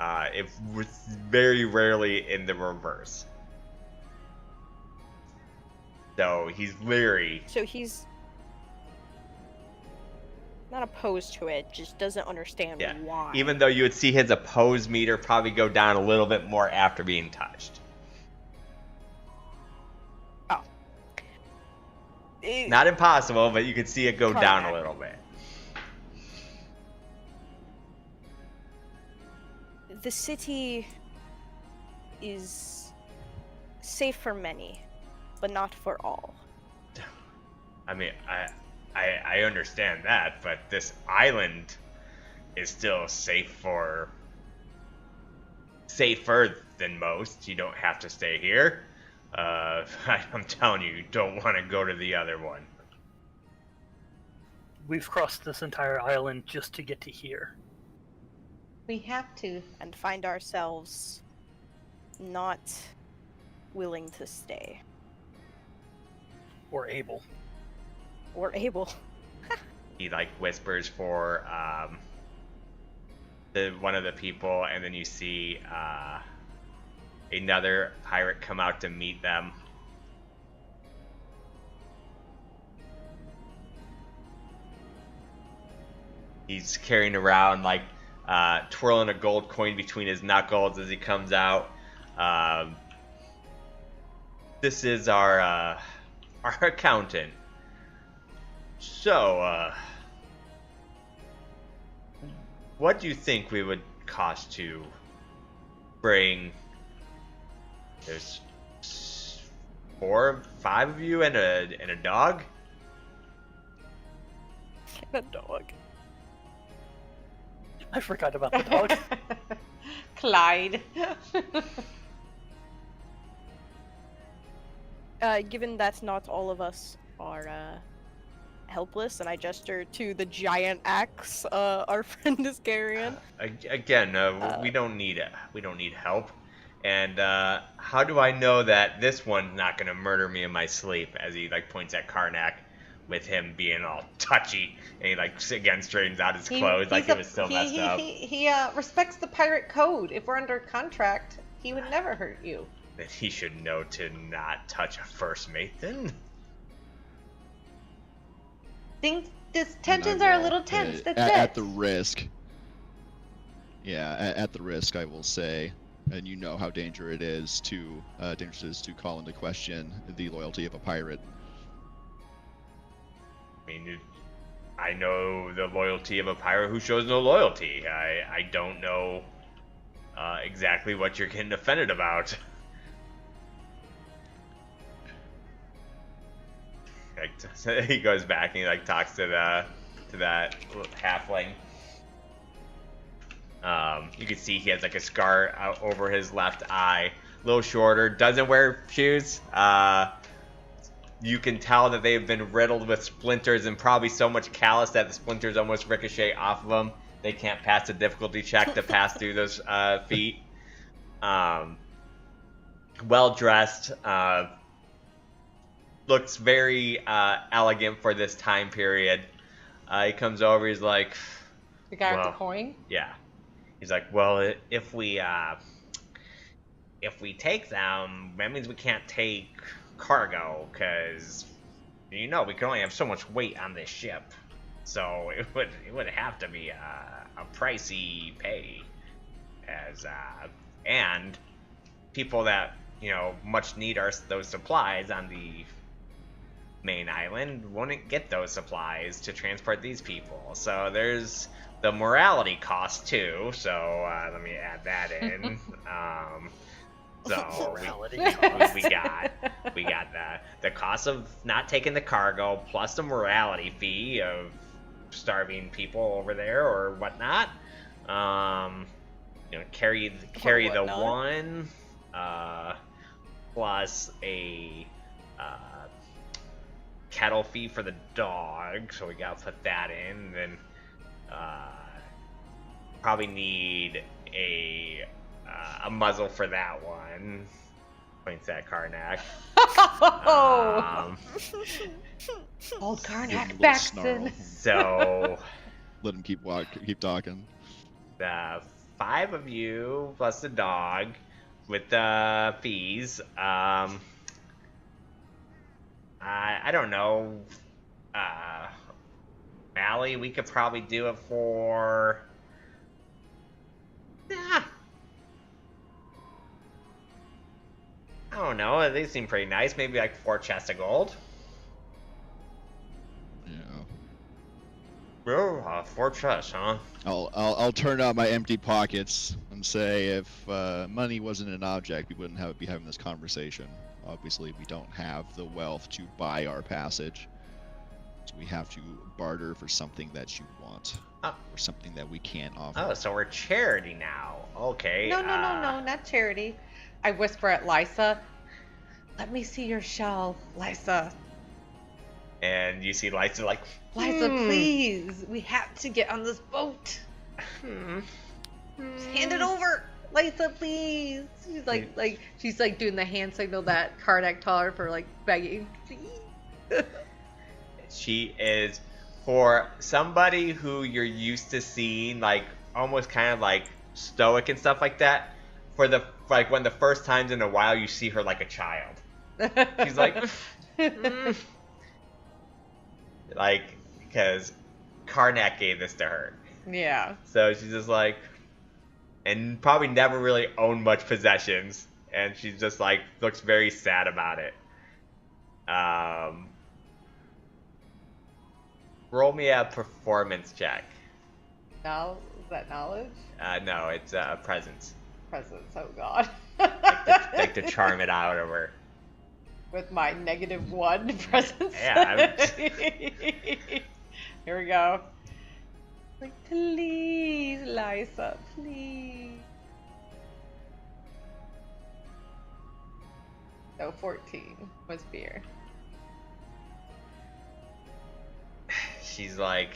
Speaker 1: It was very rarely in the reverse. So he's leery.
Speaker 3: So he's not opposed to it, just doesn't understand
Speaker 1: Yeah.
Speaker 3: why.
Speaker 1: Even though you would see his opposed meter probably go down a little bit more after being touched.
Speaker 3: Oh.
Speaker 1: Not impossible, but you could see it go down a
Speaker 3: Correct.
Speaker 1: little bit.
Speaker 3: The city is safe for many, but not for all.
Speaker 1: I mean, I understand that, but this island is still safer than most. You don't have to stay here. I'm telling you, you don't want to go to the other one.
Speaker 5: We've crossed this entire island just to get to here.
Speaker 2: We have to.
Speaker 3: And find ourselves not willing to stay.
Speaker 5: Or able.
Speaker 3: Or able.
Speaker 1: He like whispers for one of the people, and then you see another pirate come out to meet them. He's carrying around like twirling a gold coin between his knuckles as he comes out. This is our accountant. So, what do you think we would cost to bring? There's 4, 5 of you and a dog.
Speaker 3: A dog.
Speaker 5: I forgot about the dog.
Speaker 2: Clyde.
Speaker 3: Given that not all of us are helpless, and I gesture to the giant axe our friend is carrying.
Speaker 1: Again, we don't need help. And how do I know that this one's not gonna murder me in my sleep? As he like points at Karnak, with him being all touchy, and he like again straightens out his clothes like it was still messed up.
Speaker 2: He respects the pirate code. If we're under contract, he would never hurt you.
Speaker 1: Then he should know to not touch a first mate. Then
Speaker 2: These tensions are a little tense. That's it.
Speaker 4: At the risk. Yeah, at the risk, I will say, and you know how dangerous it is to call into question the loyalty of a pirate.
Speaker 1: I mean, I know the loyalty of a pirate who shows no loyalty. I don't know exactly what you're getting offended about. Like, he goes back and he like talks to that halfling. You can see he has like a scar out over his left eye, a little shorter. Doesn't wear shoes. You can tell that they've been riddled with splinters and probably so much callus that the splinters almost ricochet off of them. They can't pass the difficulty check to pass through those feet. Well dressed. Looks very elegant for this time period. He comes over. He's like,
Speaker 2: The guy with the coin?
Speaker 1: Yeah. He's like, well, if we take them, that means we can't take cargo, because we can only have so much weight on this ship. So it would have to be a pricey pay, and people that much need those supplies on the main island wouldn't get those supplies to transport these people. So there's the morality cost too. So let me add that in. So we got the cost of not taking the cargo plus the morality fee of starving people over there or whatnot. Carry the one plus a cattle fee for the dog. So we gotta put that in. And then probably need a muzzle for that one. Points at Karnak.
Speaker 2: Old Karnak Baxton.
Speaker 1: So
Speaker 4: let him keep talking.
Speaker 1: The 5 of you plus the dog with the fees. I don't know. Allie, we could probably do it for. I don't know. They seem pretty nice. Maybe like 4 chests of gold.
Speaker 4: Yeah.
Speaker 1: Oh, fortress, huh?
Speaker 4: I'll turn out my empty pockets and say, if money wasn't an object, we wouldn't be having this conversation. Obviously, we don't have the wealth to buy our passage, so we have to barter for something that you want,
Speaker 1: Oh.
Speaker 4: or something that we can't offer.
Speaker 1: Oh, so we're charity now. Okay.
Speaker 2: No, not charity. I whisper at Lysa. Let me see your shell, Lysa.
Speaker 1: And you see Lysa like,
Speaker 2: Lysa, please. We have to get on this boat. Just hand it over. Lysa, please. She's like doing the hand signal that Karnak taught her for like begging. Please.
Speaker 1: She is, for somebody who you're used to seeing like almost kind of like stoic and stuff like that, for the like when the first times in a while you see her like a child. She's like like, because Karnak gave this to her.
Speaker 2: Yeah.
Speaker 1: So she's just like, and probably never really owned much possessions, and she's just like looks very sad about it. Roll me a performance check.
Speaker 2: Now, is that knowledge?
Speaker 1: No, it's presence.
Speaker 2: Presence, oh god.
Speaker 1: Like to charm it out of her.
Speaker 2: With my -1 presence.
Speaker 1: Yeah.
Speaker 2: Here we go. Like, please, Lysa, please. So 14 was fear.
Speaker 1: She's like,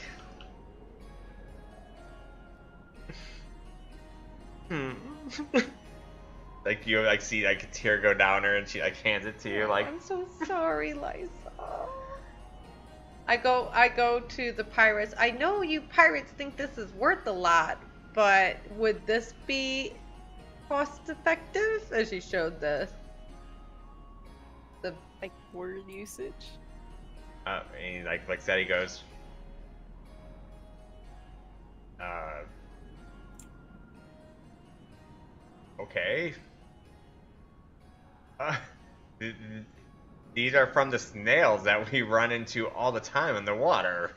Speaker 1: like you like see like a tear go down her, and she like hands it to you like,
Speaker 2: I'm so sorry, Lysa. I go to the pirates. I know you pirates think this is worth a lot, but would this be cost effective? As she showed the
Speaker 3: Like word usage.
Speaker 1: and he like looks at it, he goes, okay. These are from the snails that we run into all the time in the water.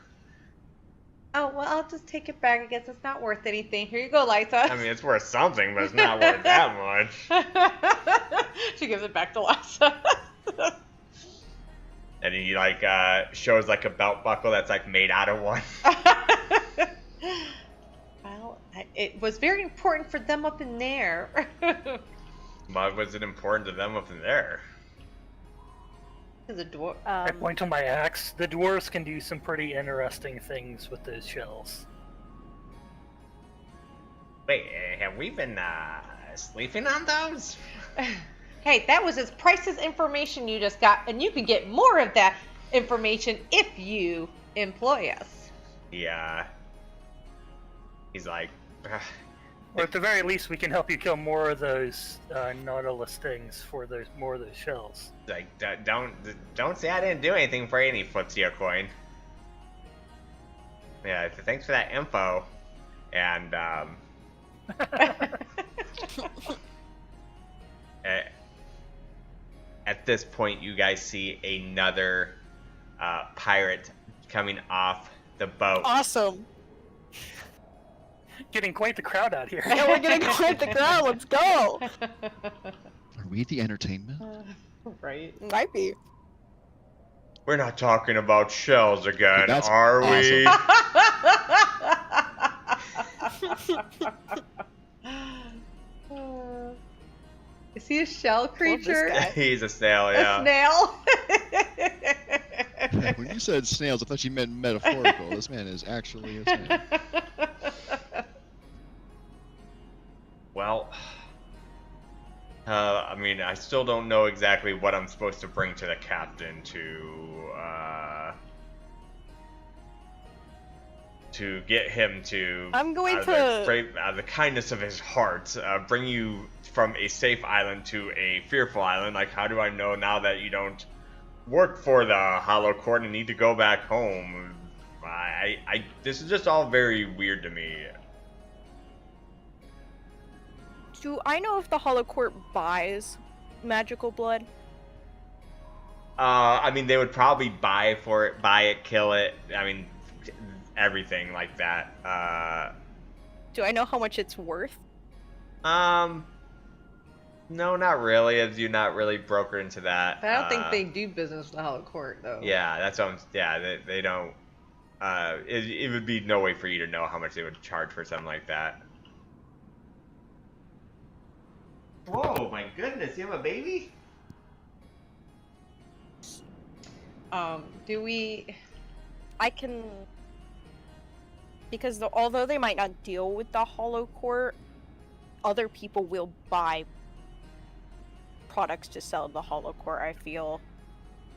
Speaker 2: Oh, well, I'll just take it back. I guess it's not worth anything. Here you go, Lysa.
Speaker 1: I mean, it's worth something, but it's not worth that much.
Speaker 2: She gives it back to Lysa.
Speaker 1: And he like shows like a belt buckle that's like made out of one.
Speaker 2: Well, it was very important for them up in there.
Speaker 1: Why was it important to them up in there?
Speaker 2: The dwarf.
Speaker 5: I point to my axe. The dwarves can do some pretty interesting things with those shells.
Speaker 1: Wait, have we been sleeping on those?
Speaker 2: Hey, that was as priceless information you just got, and you can get more of that information if you employ us.
Speaker 1: Yeah. He's like,
Speaker 5: Or at the very least, we can help you kill more of those nautilus things for those more of those shells.
Speaker 1: like don't say I didn't do anything for any footsie coin. Yeah, thanks for that info. And at this point, you guys see another pirate coming off the boat.
Speaker 3: Awesome.
Speaker 5: Getting quite the crowd out here.
Speaker 3: Yeah, we're getting quite the crowd. Let's go.
Speaker 4: Are we the entertainment?
Speaker 2: Right.
Speaker 3: Might be.
Speaker 1: We're not talking about shells again,
Speaker 4: That's
Speaker 1: are we?
Speaker 2: Is he a shell creature?
Speaker 3: guy.
Speaker 1: He's a snail, yeah.
Speaker 2: A snail?
Speaker 4: When you said snails, I thought you meant metaphorical. This man is actually a snail.
Speaker 1: Well, I mean, I still don't know exactly what I'm supposed to bring to the captain to get him to,
Speaker 3: I'm going
Speaker 1: out of the kindness of his heart, bring you from a safe island to a fearful island. Like, how do I know now that you don't work for the Hollow Court and need to go back home? This is just all very weird to me.
Speaker 3: Do I know if the Hollow Court buys magical blood?
Speaker 1: I mean, they would probably buy it, kill it. I mean, everything like that.
Speaker 3: Do I know how much it's worth?
Speaker 1: No, not really, as you're not really brokered into that.
Speaker 2: I don't think they do business with the Hollow Court, though.
Speaker 1: Yeah, that's what they don't. It would be no way for you to know how much they would charge for something like that. Whoa, my goodness, you have a baby?
Speaker 2: Do we...
Speaker 3: I can... Because although they might not deal with the Hollow Court, other people will buy products to sell at the Hollow Court, I feel.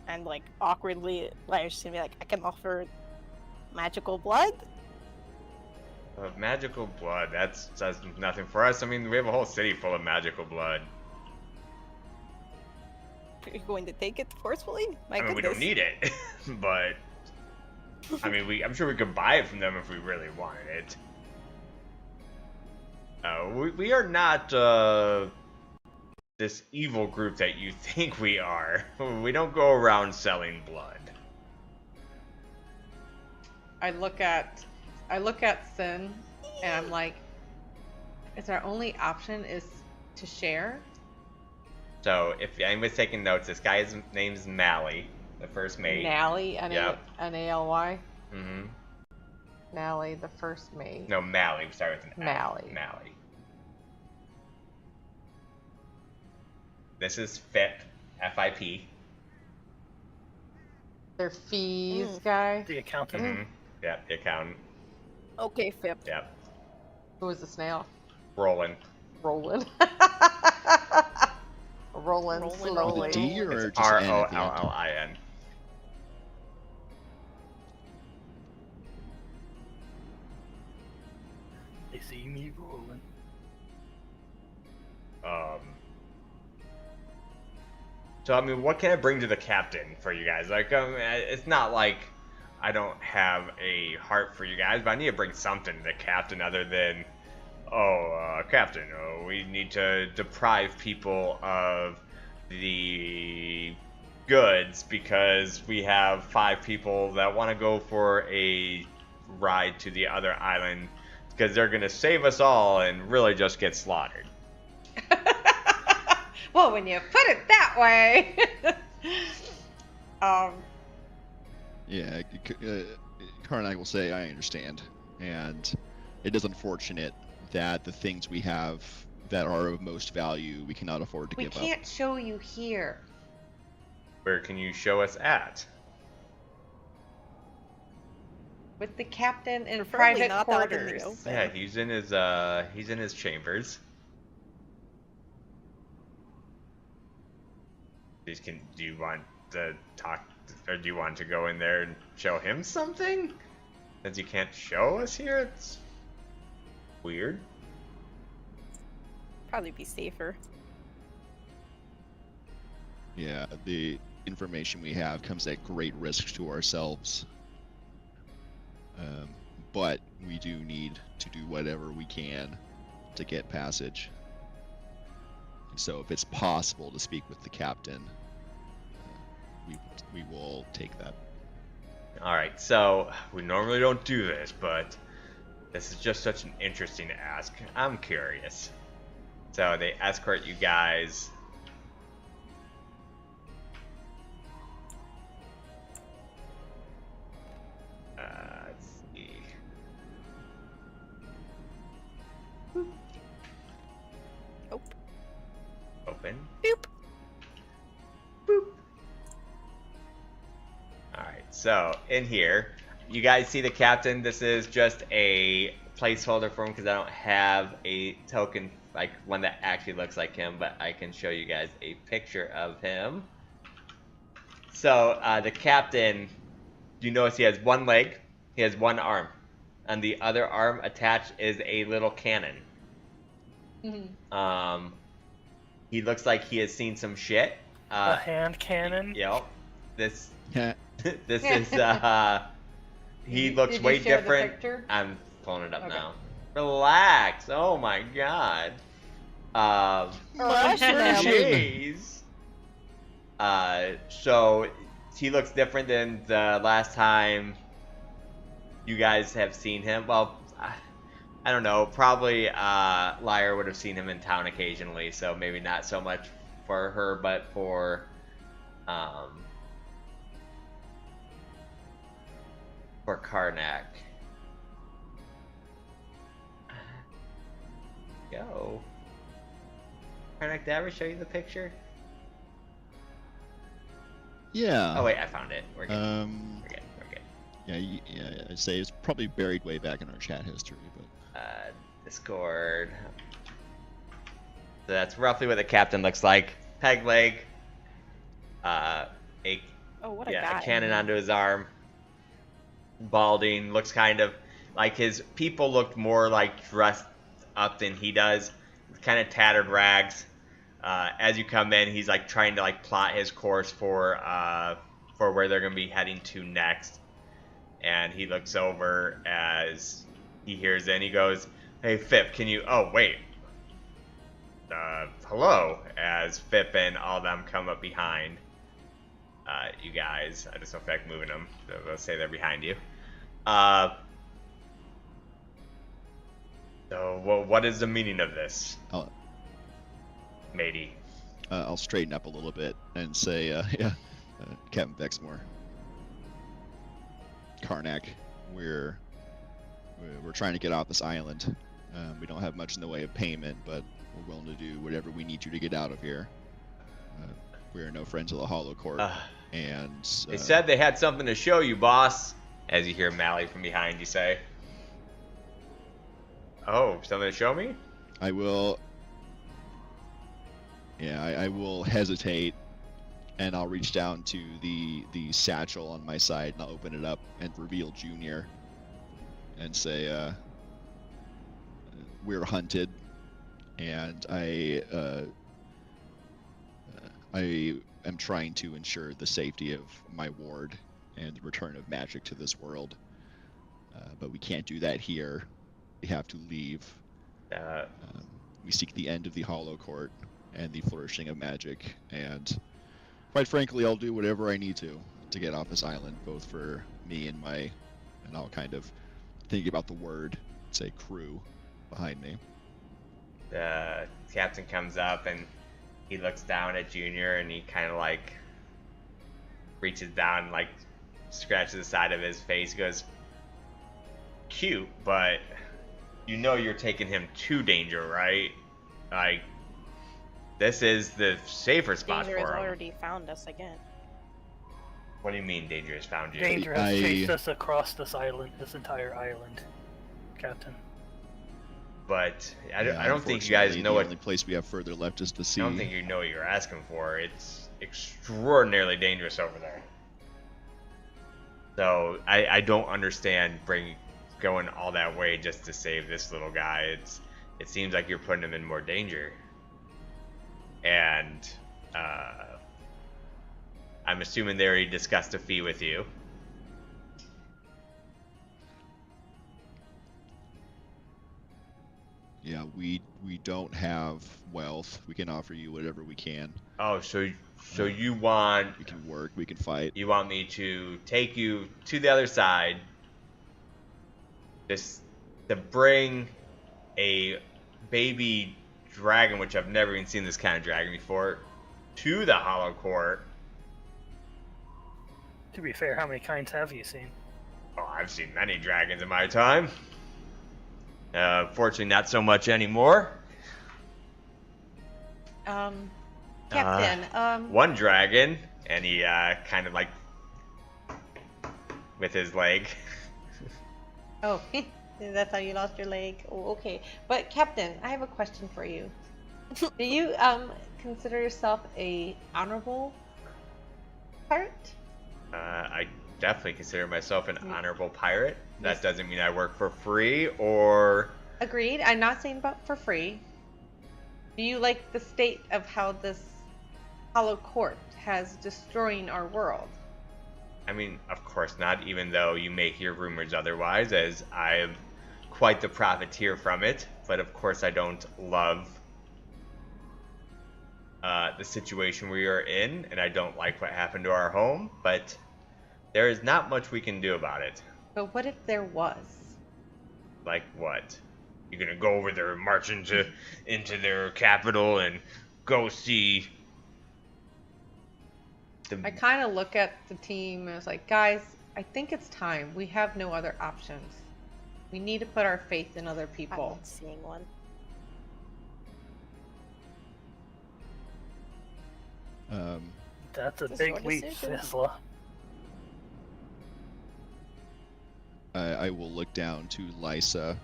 Speaker 3: And, like, awkwardly, like, just gonna be like, I can offer magical blood?
Speaker 1: Magical blood, that's nothing for us. I mean, we have a whole city full of magical blood.
Speaker 3: Are you going to take it forcefully?
Speaker 1: I mean, we don't need it, but... I mean, I'm sure we could buy it from them if we really wanted it. We are not this evil group that you think we are. We don't go around selling blood.
Speaker 2: I look at Sin, and I'm like, is our only option is to share?
Speaker 1: So, if anybody's taking notes, this guy's name's Mally, the first mate.
Speaker 2: Nally,
Speaker 1: Yep.
Speaker 2: N-A-L-Y?
Speaker 1: Mm-hmm.
Speaker 2: Nally, the first mate.
Speaker 1: No, Mally. We start with an
Speaker 2: Mally.
Speaker 1: F. Mally. This is FIP. F-I-P.
Speaker 2: Their fees guy.
Speaker 5: The accountant.
Speaker 1: Mm-hmm. Yep, the accountant.
Speaker 3: Okay, Fip.
Speaker 1: Yep.
Speaker 2: Who was the snail?
Speaker 1: Roland.
Speaker 2: Rolling. Rolling
Speaker 3: Rolling.
Speaker 2: slowly.
Speaker 4: With a D or
Speaker 1: It's
Speaker 4: just an N at the end?
Speaker 1: R-O-L-L-I-N.
Speaker 5: They see me rolling.
Speaker 1: So, I mean, what can I bring to the captain for you guys? Like, it's not like I don't have a heart for you guys, but I need to bring something to the captain other than, Captain, we need to deprive people of the goods because we have 5 people that want to go for a ride to the other island because they're going to save us all and really just get slaughtered.
Speaker 2: Well, when you put it that way.
Speaker 4: Yeah, Karnak will say, I understand. And it is unfortunate that the things we have that are of most value, we cannot afford to
Speaker 2: We
Speaker 4: give up.
Speaker 2: can't show you here.
Speaker 1: Where can you show us at?
Speaker 2: With the captain in
Speaker 3: Preferably
Speaker 2: private
Speaker 3: not out in the
Speaker 2: quarters.
Speaker 3: open.
Speaker 1: Yeah, he's in his chambers. Do you want to talk, or do you want to go in there and show him something? Since you can't show us here, it's weird.
Speaker 3: Probably be safer.
Speaker 4: Yeah, the information we have comes at great risk to ourselves. But we do need to do whatever we can to get passage. So if it's possible to speak with the captain, we will take that.
Speaker 1: Alright, so we normally don't do this, but this is just such an interesting ask. I'm curious. So they escort you guys. Let's see.
Speaker 3: Nope.
Speaker 1: Open.
Speaker 3: Boop.
Speaker 1: Boop. Alright, so in here, you guys see the captain. This is just a placeholder for him because I don't have a token, like one that actually looks like him, but I can show you guys a picture of him. So the captain, you notice he has one leg, he has one arm. On the other arm attached is a little cannon.
Speaker 2: Mm-hmm.
Speaker 1: He looks like he has seen some shit.
Speaker 5: A hand cannon.
Speaker 1: Yep. This
Speaker 4: Yeah.
Speaker 1: this is he looks
Speaker 2: Did you
Speaker 1: way
Speaker 2: share the
Speaker 1: different.
Speaker 2: picture?
Speaker 1: I'm pulling it up
Speaker 2: Okay.
Speaker 1: now. Relax. Oh my god.
Speaker 3: Mushroom.
Speaker 1: Jeez. So he looks different than the last time you guys have seen him. Well, I don't know. Probably Lyre would have seen him in town occasionally, so maybe not so much for her, but for Karnak. Yo. Karnak, did I ever show you the picture?
Speaker 4: Yeah.
Speaker 1: Oh wait, I found it. We're good. We're good.
Speaker 4: Yeah, yeah. I'd say it's probably buried way back in our chat history, but.
Speaker 1: Discord. So that's roughly what the captain looks like. Peg leg. A cannon onto his arm. Balding. Looks kind of like his people looked more like dressed up than he does. Kind of tattered rags. As you come in, he's like trying to like plot his course for where they're gonna be heading to next. And he looks over as he hears it and he goes, "Hey Fip, can you oh wait. Hello," as Fip and all of them come up behind you guys. I just don't feel like moving them. So they'll say they're behind you. So well, what is the meaning of this? Matey.
Speaker 4: I'll straighten up a little bit and say, Captain Vexmore, Karnak, we're trying to get off this island. We don't have much in the way of payment, but we're willing to do whatever we need to get out of here. We are no friends of the Hollow Court, and
Speaker 1: they said they had something to show you, boss. As you hear Mally from behind you say, "Oh, something to show me?"
Speaker 4: I will. Yeah, I will hesitate, and I'll reach down to the satchel on my side, and I'll open it up and reveal Junior, and say, "We're hunted, and I am trying to ensure the safety of my ward and the return of magic to this world. But we can't do that here. We have to leave. We seek the end of the Hollow Court and the flourishing of magic, and quite frankly, I'll do whatever I need to get off this island, both for me and I'll kind of think about the word, say crew, behind me."
Speaker 1: The captain comes up and he looks down at Junior and he kind of like reaches down and like scratches the side of his face. He goes, "Cute, but you know you're taking him to danger, right? Like, this is the safer spot
Speaker 3: Danger
Speaker 1: for
Speaker 3: has
Speaker 1: him."
Speaker 3: already found us again.
Speaker 1: What do you mean danger has found you?
Speaker 5: Danger has chased us across this island, this entire island, Captain.
Speaker 1: But I don't think you guys know
Speaker 4: the
Speaker 1: what.
Speaker 4: only place we have further left is the sea.
Speaker 1: I don't think you know what you're asking for. It's extraordinarily dangerous over there. So I don't understand going all that way just to save this little guy. It seems like you're putting him in more danger. And I'm assuming they already discussed a fee with you.
Speaker 4: Yeah, we don't have wealth. We can offer you whatever we can.
Speaker 1: Oh, so you want...
Speaker 4: We can work, we can fight.
Speaker 1: You want me to take you to the other side, just to bring a baby dragon, which I've never even seen this kind of dragon before, to the Hollow Court.
Speaker 5: To be fair, how many kinds have you seen?
Speaker 1: Oh, I've seen many dragons in my time. Fortunately, not so much anymore.
Speaker 2: Captain,
Speaker 1: One dragon, and he kind of like with his leg.
Speaker 2: Oh, that's how you lost your leg. Oh, okay. But Captain, I have a question for you. Do you consider yourself a honorable pirate?
Speaker 1: I definitely consider myself an honorable pirate. That doesn't mean I work for free or...
Speaker 2: Agreed. I'm not saying about for free. Do you like the state of how this Hollow Court has destroying our world?
Speaker 1: I mean, of course not, even though you may hear rumors otherwise, as I am quite the profiteer from it. But of course I don't love the situation we are in, and I don't like what happened to our home, but there is not much we can do about it.
Speaker 2: But what if there was?
Speaker 1: Like what? You're gonna go over there and march into their capital and go see the...
Speaker 2: I kind of look at the team and I was like, guys, I think it's time. We have no other options. We need to put our faith in other
Speaker 3: I'm
Speaker 2: people.
Speaker 3: not seeing one.
Speaker 5: That's a
Speaker 3: This is
Speaker 5: big
Speaker 3: your
Speaker 5: leap,
Speaker 3: decision.
Speaker 5: Fizzla.
Speaker 4: I will look down to Lysa,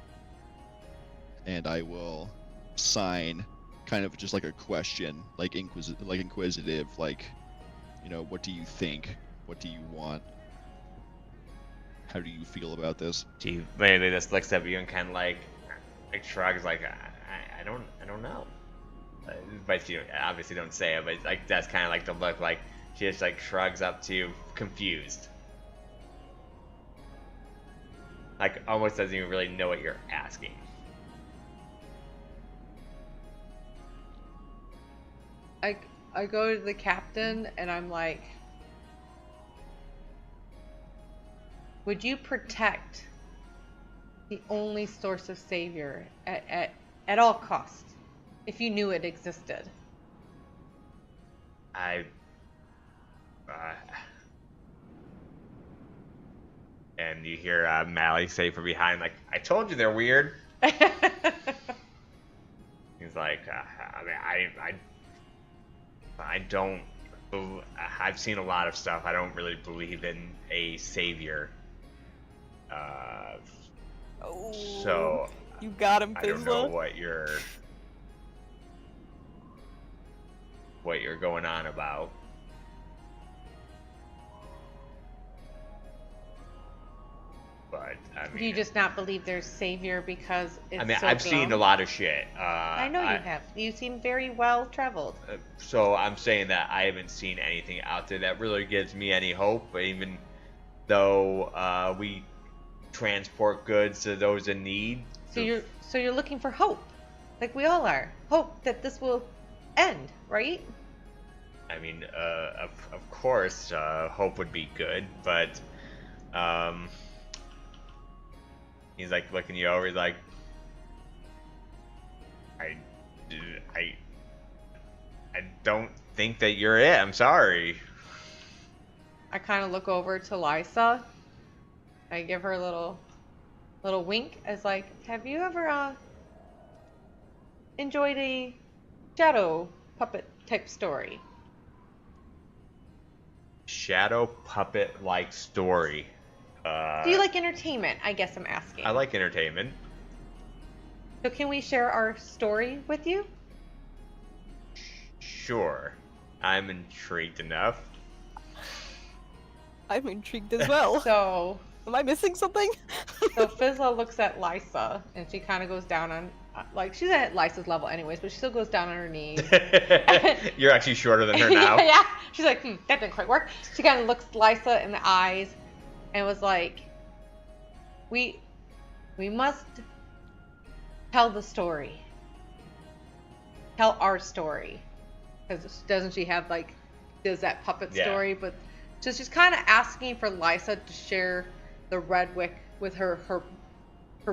Speaker 4: and I will sign kind of just like a question, like inquisitive, like, you know, what do you think? What do you want? How do you feel about this?
Speaker 1: She maybe just looks at you and kind of like shrugs, like I don't know. But she obviously don't say it. But like that's kind of like the look, like she just like shrugs up to you, confused, like almost doesn't even really know what you're asking.
Speaker 2: I go to the captain and I'm like, would you protect the only source of savior at all costs if you knew it existed?
Speaker 1: And you hear Mally say from behind, like, I told you they're weird. He's like, I mean, I don't. I've seen a lot of stuff. I don't really believe in a savior.
Speaker 3: Oh,
Speaker 1: So
Speaker 3: you got him,
Speaker 1: I don't know
Speaker 3: Fizzla.
Speaker 1: what you're going on about. But I mean,
Speaker 2: Do you just not believe there's savior because it's
Speaker 1: I mean,
Speaker 2: so
Speaker 1: I've seen a
Speaker 2: glum?
Speaker 1: lot of shit.
Speaker 2: I know you have. You seem very well traveled.
Speaker 1: So I'm saying that I haven't seen anything out there that really gives me any hope. Even though we transport goods to those in need.
Speaker 2: So you're looking for hope, like we all are. Hope that this will end, right?
Speaker 1: I mean, of course, hope would be good, but he's like looking you over. He's like, I don't think that you're it. I'm sorry.
Speaker 2: I kind of look over to Lysa. I give her a little wink as like, have you ever enjoyed a shadow puppet type story?
Speaker 1: Shadow puppet like story.
Speaker 2: Do you like entertainment? I guess I'm asking.
Speaker 1: I like entertainment.
Speaker 2: So can we share our story with you?
Speaker 1: Sure. I'm intrigued enough.
Speaker 3: I'm intrigued as well.
Speaker 2: So
Speaker 3: Am I missing something?
Speaker 2: Fizzla looks at Lysa and she kind of goes down on, like, she's at Lysa's level anyways, but she still goes down on her knees.
Speaker 1: You're actually shorter than her now.
Speaker 2: Yeah. She's like, that didn't quite work. She kind of looks Lysa in the eyes and was like, we must tell the story. Tell our story. Because doesn't she have, like, does that puppet story? But so she's kind of asking for Lysa to share the Redwick with her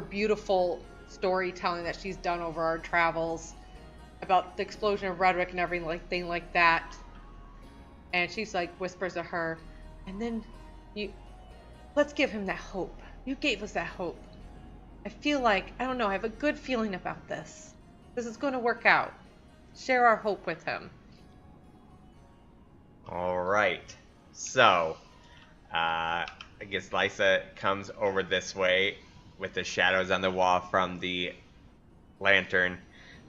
Speaker 2: beautiful storytelling that she's done over our travels about the explosion of Redwick and everything like that. And she's like, whispers to her, and then let's give him that hope. You gave us that hope. I feel like, I don't know, I have a good feeling about this. This is going to work out. Share our hope with him.
Speaker 1: All right. So, I guess Lysa comes over this way with the shadows on the wall from the lantern.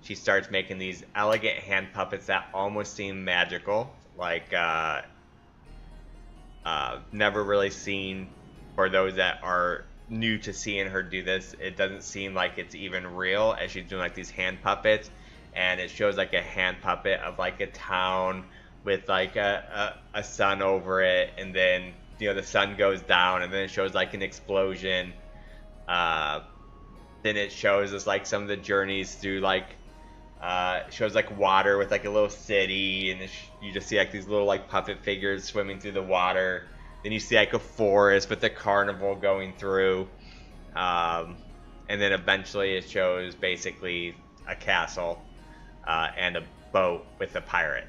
Speaker 1: She starts making these elegant hand puppets that almost seem magical, like never really seen. For those that are new to seeing her do this, it doesn't seem like it's even real as she's doing like these hand puppets, and it shows like a hand puppet of like a town with like a sun over it, and then the sun goes down, and then it shows like an explosion. Then it shows us like some of the journeys through like shows like water with like a little city, and you just see like these little like puppet figures swimming through the water. Then you see like a forest with the carnival going through. And then eventually it shows basically a castle and a boat with a pirate.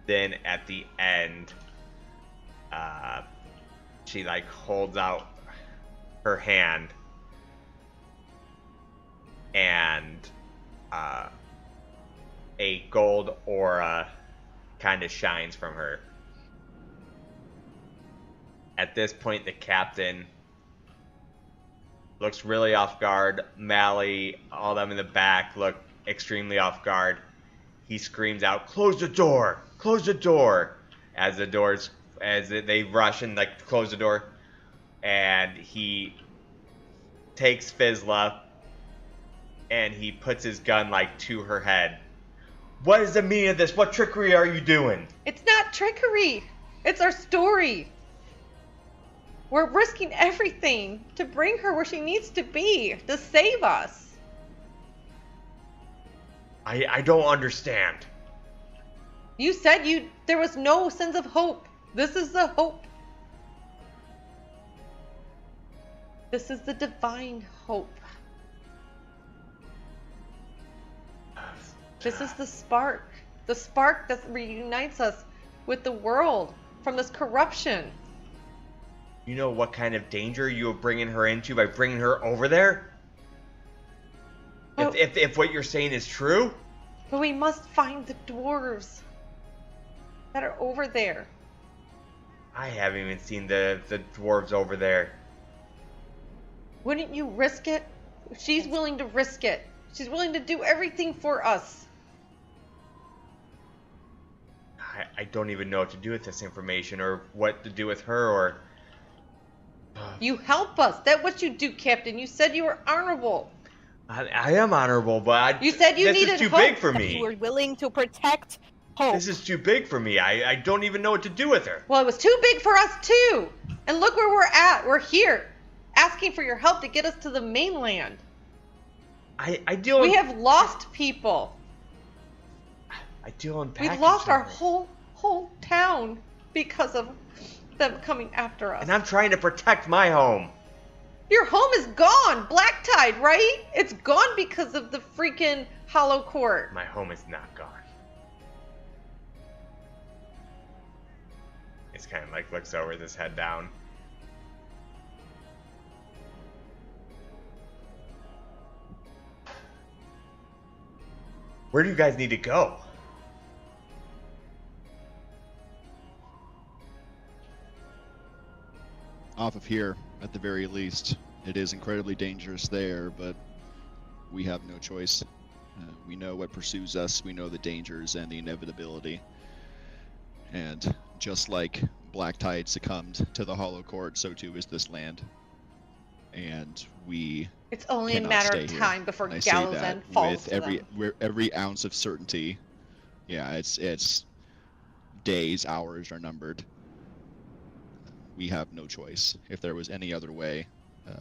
Speaker 1: Then at the end, she like holds out her hand and a gold aura kind of shines from her. At this point, the captain looks really off guard. Mally, all them in the back look extremely off guard. He screams out, "Close the door! Close the door!" As they rush and like close the door, and he takes Fizzla and he puts his gun like to her head. "What is the meaning of this? What trickery are you doing?"
Speaker 2: It's not trickery. It's our story. We're risking everything to bring her where she needs to be, to save us.
Speaker 1: I don't understand.
Speaker 2: You said there was no sense of hope. This is the hope. This is the divine hope. This is the spark that reunites us with the world from this corruption.
Speaker 1: You know what kind of danger you are bringing her into by bringing her over there?
Speaker 2: Oh.
Speaker 1: If what you're saying is true?
Speaker 2: But we must find the dwarves that are over there.
Speaker 1: I haven't even seen the dwarves over there.
Speaker 2: Wouldn't you risk it? She's willing to risk it. She's willing to do everything for us.
Speaker 1: I don't even know what to do with this information or what to do with her or...
Speaker 2: You help us. That's what you do, Captain. You said you were honorable.
Speaker 1: I am honorable, but
Speaker 2: You said you needed
Speaker 1: this is too
Speaker 2: hope.
Speaker 1: big for
Speaker 3: You
Speaker 1: me.
Speaker 3: were willing to protect hope.
Speaker 1: This is too big for me. I don't even know what to do with her.
Speaker 2: Well, it was too big for us too. And look where we're at. We're here, asking for your help to get us to the mainland.
Speaker 1: I deal
Speaker 2: We
Speaker 1: in...
Speaker 2: have lost people.
Speaker 1: I deal in
Speaker 2: We
Speaker 1: package
Speaker 2: lost our
Speaker 1: delivery.
Speaker 2: whole town because of them coming after us.
Speaker 1: And I'm trying to protect my home.
Speaker 2: Your home is gone. Black Tide, right? It's gone because of the freaking Hollow Court.
Speaker 1: My home is not gone. It's kind of like looks over with his head down. Where do you guys need to go?
Speaker 4: Off of here, at the very least. It is incredibly dangerous there, but we have no choice. We know what pursues us, we know the dangers and the inevitability. And just like Black Tide succumbed to the Hollow Court, so too is this land. And we
Speaker 2: It's only a
Speaker 4: cannot
Speaker 2: matter
Speaker 4: stay
Speaker 2: of
Speaker 4: here.
Speaker 2: time before
Speaker 4: And I say
Speaker 2: Gallows
Speaker 4: that
Speaker 2: End falls
Speaker 4: with
Speaker 2: to
Speaker 4: every ounce of certainty. Yeah, it's days, hours are numbered. We have no choice. If there was any other way,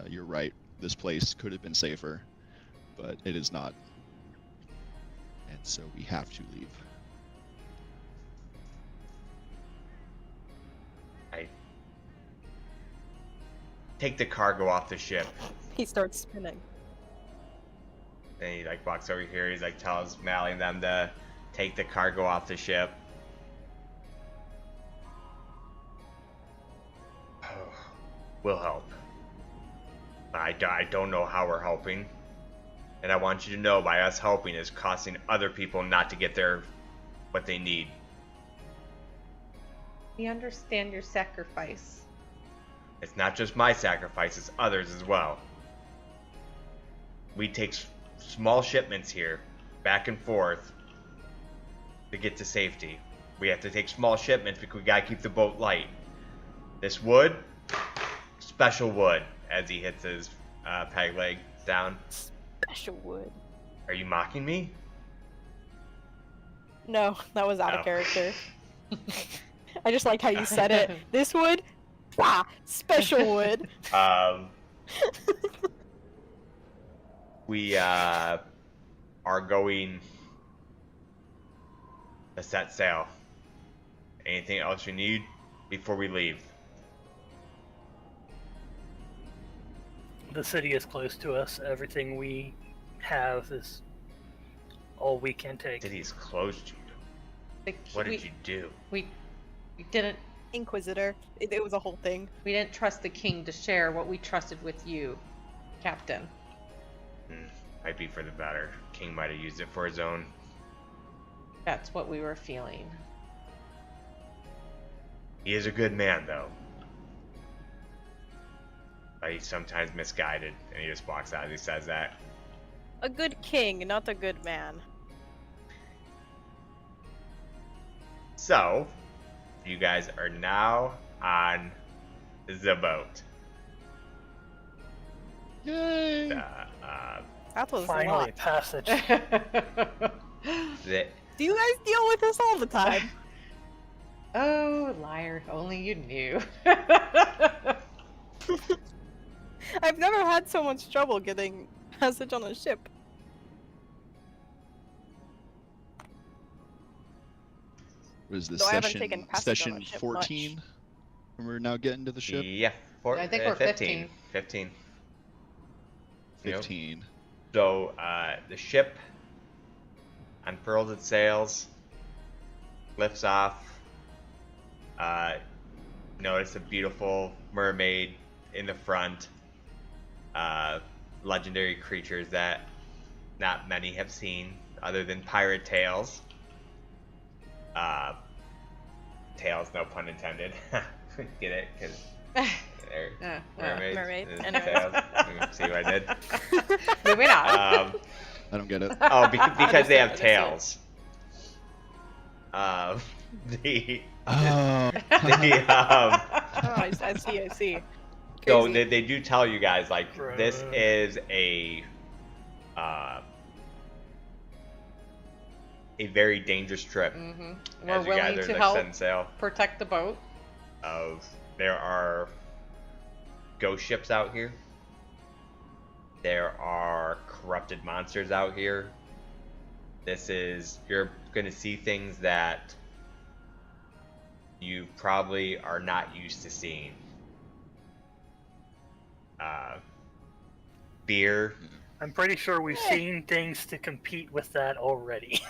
Speaker 4: you're right, this place could have been safer, but it is not. And so we have to leave.
Speaker 1: I take the cargo off the ship.
Speaker 3: He starts spinning.
Speaker 1: And he like walks over here. He's like tells Mally and them to take the cargo off the ship. We'll help. I don't know how we're helping. And I want you to know by us helping is costing other people not to get what they need.
Speaker 2: We understand your sacrifice.
Speaker 1: It's not just my sacrifice, it's others as well. We take small shipments here, back and forth, to get to safety. We have to take small shipments because we gotta keep the boat light. This wood, special wood, as he hits his peg leg down.
Speaker 3: Special wood.
Speaker 1: Are you mocking me?
Speaker 3: No, that was out
Speaker 1: Oh.
Speaker 3: of character. I just liked how you said it. This wood, special wood.
Speaker 1: We are going to set sail. Anything else you need before we leave?
Speaker 5: The city is close to us. Everything we have is all we can take.
Speaker 1: City's closed to you. What did you do?
Speaker 2: We didn't
Speaker 3: Inquisitor. It was a whole thing.
Speaker 2: we didn't trust the king to share what we trusted with you, Captain.
Speaker 1: Might be for the better. King might have used it for his own.
Speaker 2: That's what we were feeling.
Speaker 1: He is a good man, though. But he's sometimes misguided, and he just walks out as he says that.
Speaker 3: A good king, not a good man.
Speaker 1: So, you guys are now on the boat.
Speaker 4: Yay!
Speaker 3: That was a
Speaker 5: Finally,
Speaker 3: lot.
Speaker 5: passage.
Speaker 1: The,
Speaker 3: Do you guys deal with this all the time?
Speaker 2: Oh, liar. Only you knew.
Speaker 3: I've never had so much trouble getting passage on a ship.
Speaker 4: What is this
Speaker 3: Though I haven't taken passage on
Speaker 4: session
Speaker 3: a ship
Speaker 4: 14? And we're now getting to the ship?
Speaker 1: yeah,
Speaker 2: I think we're
Speaker 1: 15. 15. Yep.
Speaker 4: 15.
Speaker 1: So, the ship unfurls its sails, lifts off. Notice a beautiful mermaid in the front. Legendary creatures that not many have seen, other than pirate tales. Tails, no pun intended. Get it? Because they're mermaids.
Speaker 3: Mermaid.
Speaker 1: and
Speaker 3: Anyways.
Speaker 1: tails. See what I did?
Speaker 2: Moving on.
Speaker 4: I don't get it.
Speaker 1: Oh, because they have
Speaker 3: Understand.
Speaker 1: tails. The
Speaker 4: Oh.
Speaker 3: I see.
Speaker 1: so
Speaker 3: Crazy.
Speaker 1: they do tell you guys like this
Speaker 5: Right.
Speaker 1: is a very dangerous trip.
Speaker 2: Mm-hmm.
Speaker 1: As
Speaker 2: We're
Speaker 1: you guys
Speaker 2: willing
Speaker 1: are
Speaker 2: to
Speaker 1: like
Speaker 2: help
Speaker 1: setting sail.
Speaker 2: protect the boat.
Speaker 1: There are ghost ships out here. There are corrupted monsters out here. You're gonna see things that you probably are not used to seeing. Beer.
Speaker 5: I'm pretty sure we've seen things to compete with that already.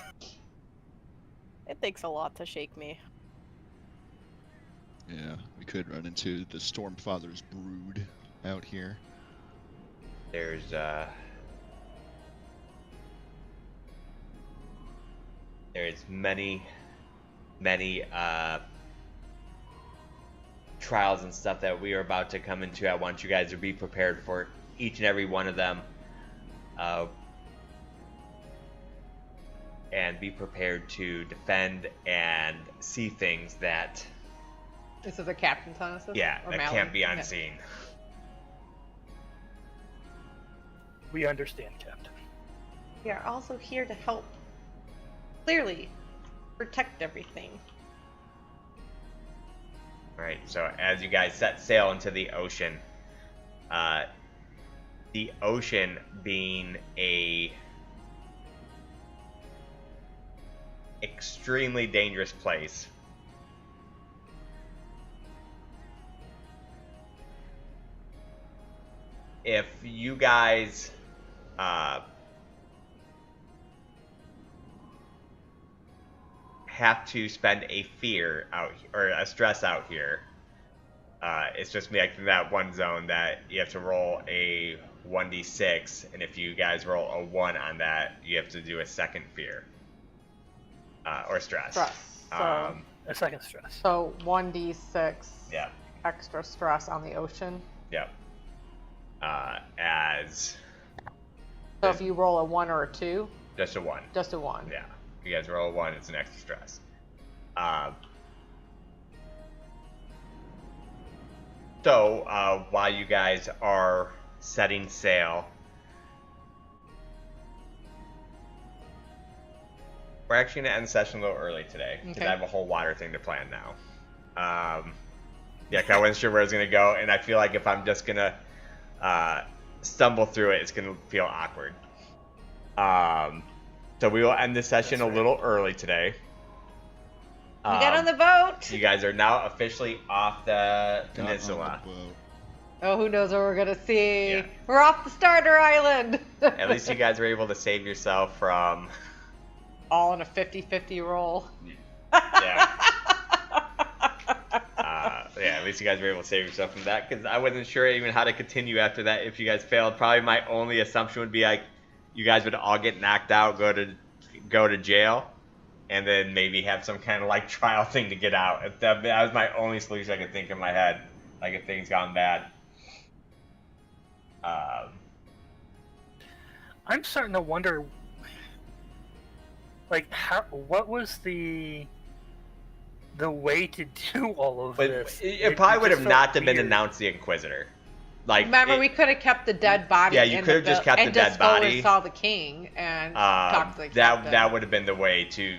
Speaker 3: It takes a lot to shake me.
Speaker 4: Yeah, we could run into the Stormfather's brood out here.
Speaker 1: There's many trials and stuff that we are about to come into. I want you guys to be prepared for each and every one of them, and be prepared to defend and see things that
Speaker 2: This is a captain telling us this?
Speaker 1: that
Speaker 2: Or Mallory?
Speaker 1: can't be
Speaker 2: Yeah.
Speaker 1: unseen.
Speaker 5: We understand, Captain.
Speaker 2: We are also here to help, clearly, protect everything.
Speaker 1: Right, so as you guys set sail into the ocean being a extremely dangerous place, if you guys have to spend a fear out or a stress out here, it's just like that one zone that you have to roll a 1d6, and if you guys roll a 1 on that, you have to do a second fear or stress.
Speaker 2: Stress.
Speaker 5: A second stress.
Speaker 2: So 1d6
Speaker 1: Yeah.
Speaker 2: extra stress on the ocean.
Speaker 1: Yep. As
Speaker 2: So if you roll a 1 or a 2,
Speaker 1: just a 1.
Speaker 2: just a 1.
Speaker 1: Yeah. If you guys roll a 1, it's an extra stress. So while you guys are setting sail, we're actually going to end the session a little early today because
Speaker 2: Okay.
Speaker 1: I have a whole water thing to plan now. Yeah, 'cause I wasn't sure where I was going to go, and I feel like if I'm just going to stumble through it, it's going to feel awkward. So we will end the session
Speaker 5: That's
Speaker 1: a little early today.
Speaker 2: We got on the boat.
Speaker 1: You guys are now officially off the
Speaker 4: Got on the
Speaker 1: peninsula.
Speaker 4: boat.
Speaker 2: Oh, who knows what we're gonna see?
Speaker 1: Yeah.
Speaker 2: We're off the starter island.
Speaker 1: At least you guys were able to save yourself from.
Speaker 2: All in a 50-50 roll.
Speaker 1: Yeah. Yeah, at least you guys were able to save yourself from that, because I wasn't sure even how to continue after that if you guys failed. Probably my only assumption would be like, you guys would all get knocked out, go to jail, and then maybe have some kind of like trial thing to get out. That was my only solution I could think in my head, like if things gone bad.
Speaker 5: I'm starting to wonder, like, what was the way to do all of
Speaker 1: But
Speaker 5: this?
Speaker 1: it probably would
Speaker 5: just
Speaker 1: have
Speaker 5: felt
Speaker 1: not have been
Speaker 5: weird.
Speaker 1: announced the Inquisitor. Like,
Speaker 2: Remember, we could have kept the dead body.
Speaker 1: Yeah, you
Speaker 2: in
Speaker 1: could have just kept the dead body.
Speaker 2: And saw the king and talked to the captain.
Speaker 1: that would have been the way to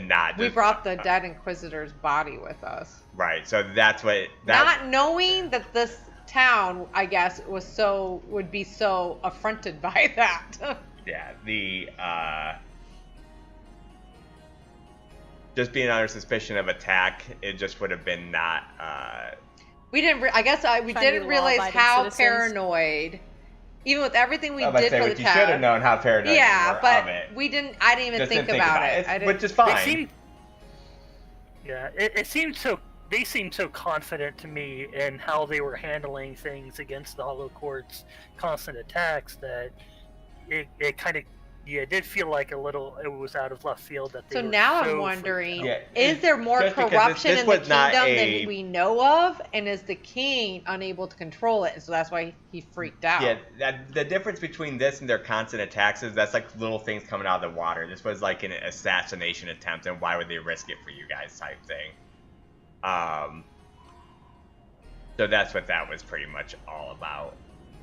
Speaker 1: not.
Speaker 2: We
Speaker 1: just,
Speaker 2: brought the dead Inquisitor's body with us.
Speaker 1: Right, so that's what.
Speaker 2: Not knowing that this town, I guess, would be so affronted by that.
Speaker 1: Yeah, just being under suspicion of attack, it just would have been not.
Speaker 2: We didn't. I guess we
Speaker 3: Trying to
Speaker 2: didn't
Speaker 3: be
Speaker 2: realize
Speaker 3: law-abiding
Speaker 2: how
Speaker 3: citizens.
Speaker 2: paranoid, even with everything we
Speaker 1: I was about
Speaker 2: did
Speaker 1: to say,
Speaker 2: for
Speaker 1: but
Speaker 2: the
Speaker 1: you should have
Speaker 2: town.
Speaker 1: known how paranoid you
Speaker 2: Yeah,
Speaker 1: were
Speaker 2: but
Speaker 1: of it.
Speaker 2: we didn't. I didn't even
Speaker 1: Just
Speaker 2: think
Speaker 1: didn't
Speaker 2: about it.
Speaker 1: It's- which is
Speaker 5: They
Speaker 1: fine.
Speaker 5: seemed, yeah, it seemed so. They seemed so confident to me in how they were handling things against the Hollow Court's constant attacks that it kind of, yeah, it did feel like it was out of left field that they
Speaker 2: So
Speaker 5: were
Speaker 2: now
Speaker 5: so
Speaker 2: I'm
Speaker 5: freaked
Speaker 2: wondering,
Speaker 5: out.
Speaker 1: Yeah,
Speaker 2: is there more
Speaker 1: just because
Speaker 2: corruption
Speaker 1: this
Speaker 2: in the
Speaker 1: was not
Speaker 2: kingdom
Speaker 1: a-
Speaker 2: than we know of, and is the king unable to control it, and so that's why he freaked out?
Speaker 1: Yeah, the difference between this and their constant attacks is that's like little things coming out of the water. This was like an assassination attempt, and why would they risk it for you guys type thing. So that's what that was pretty much all about.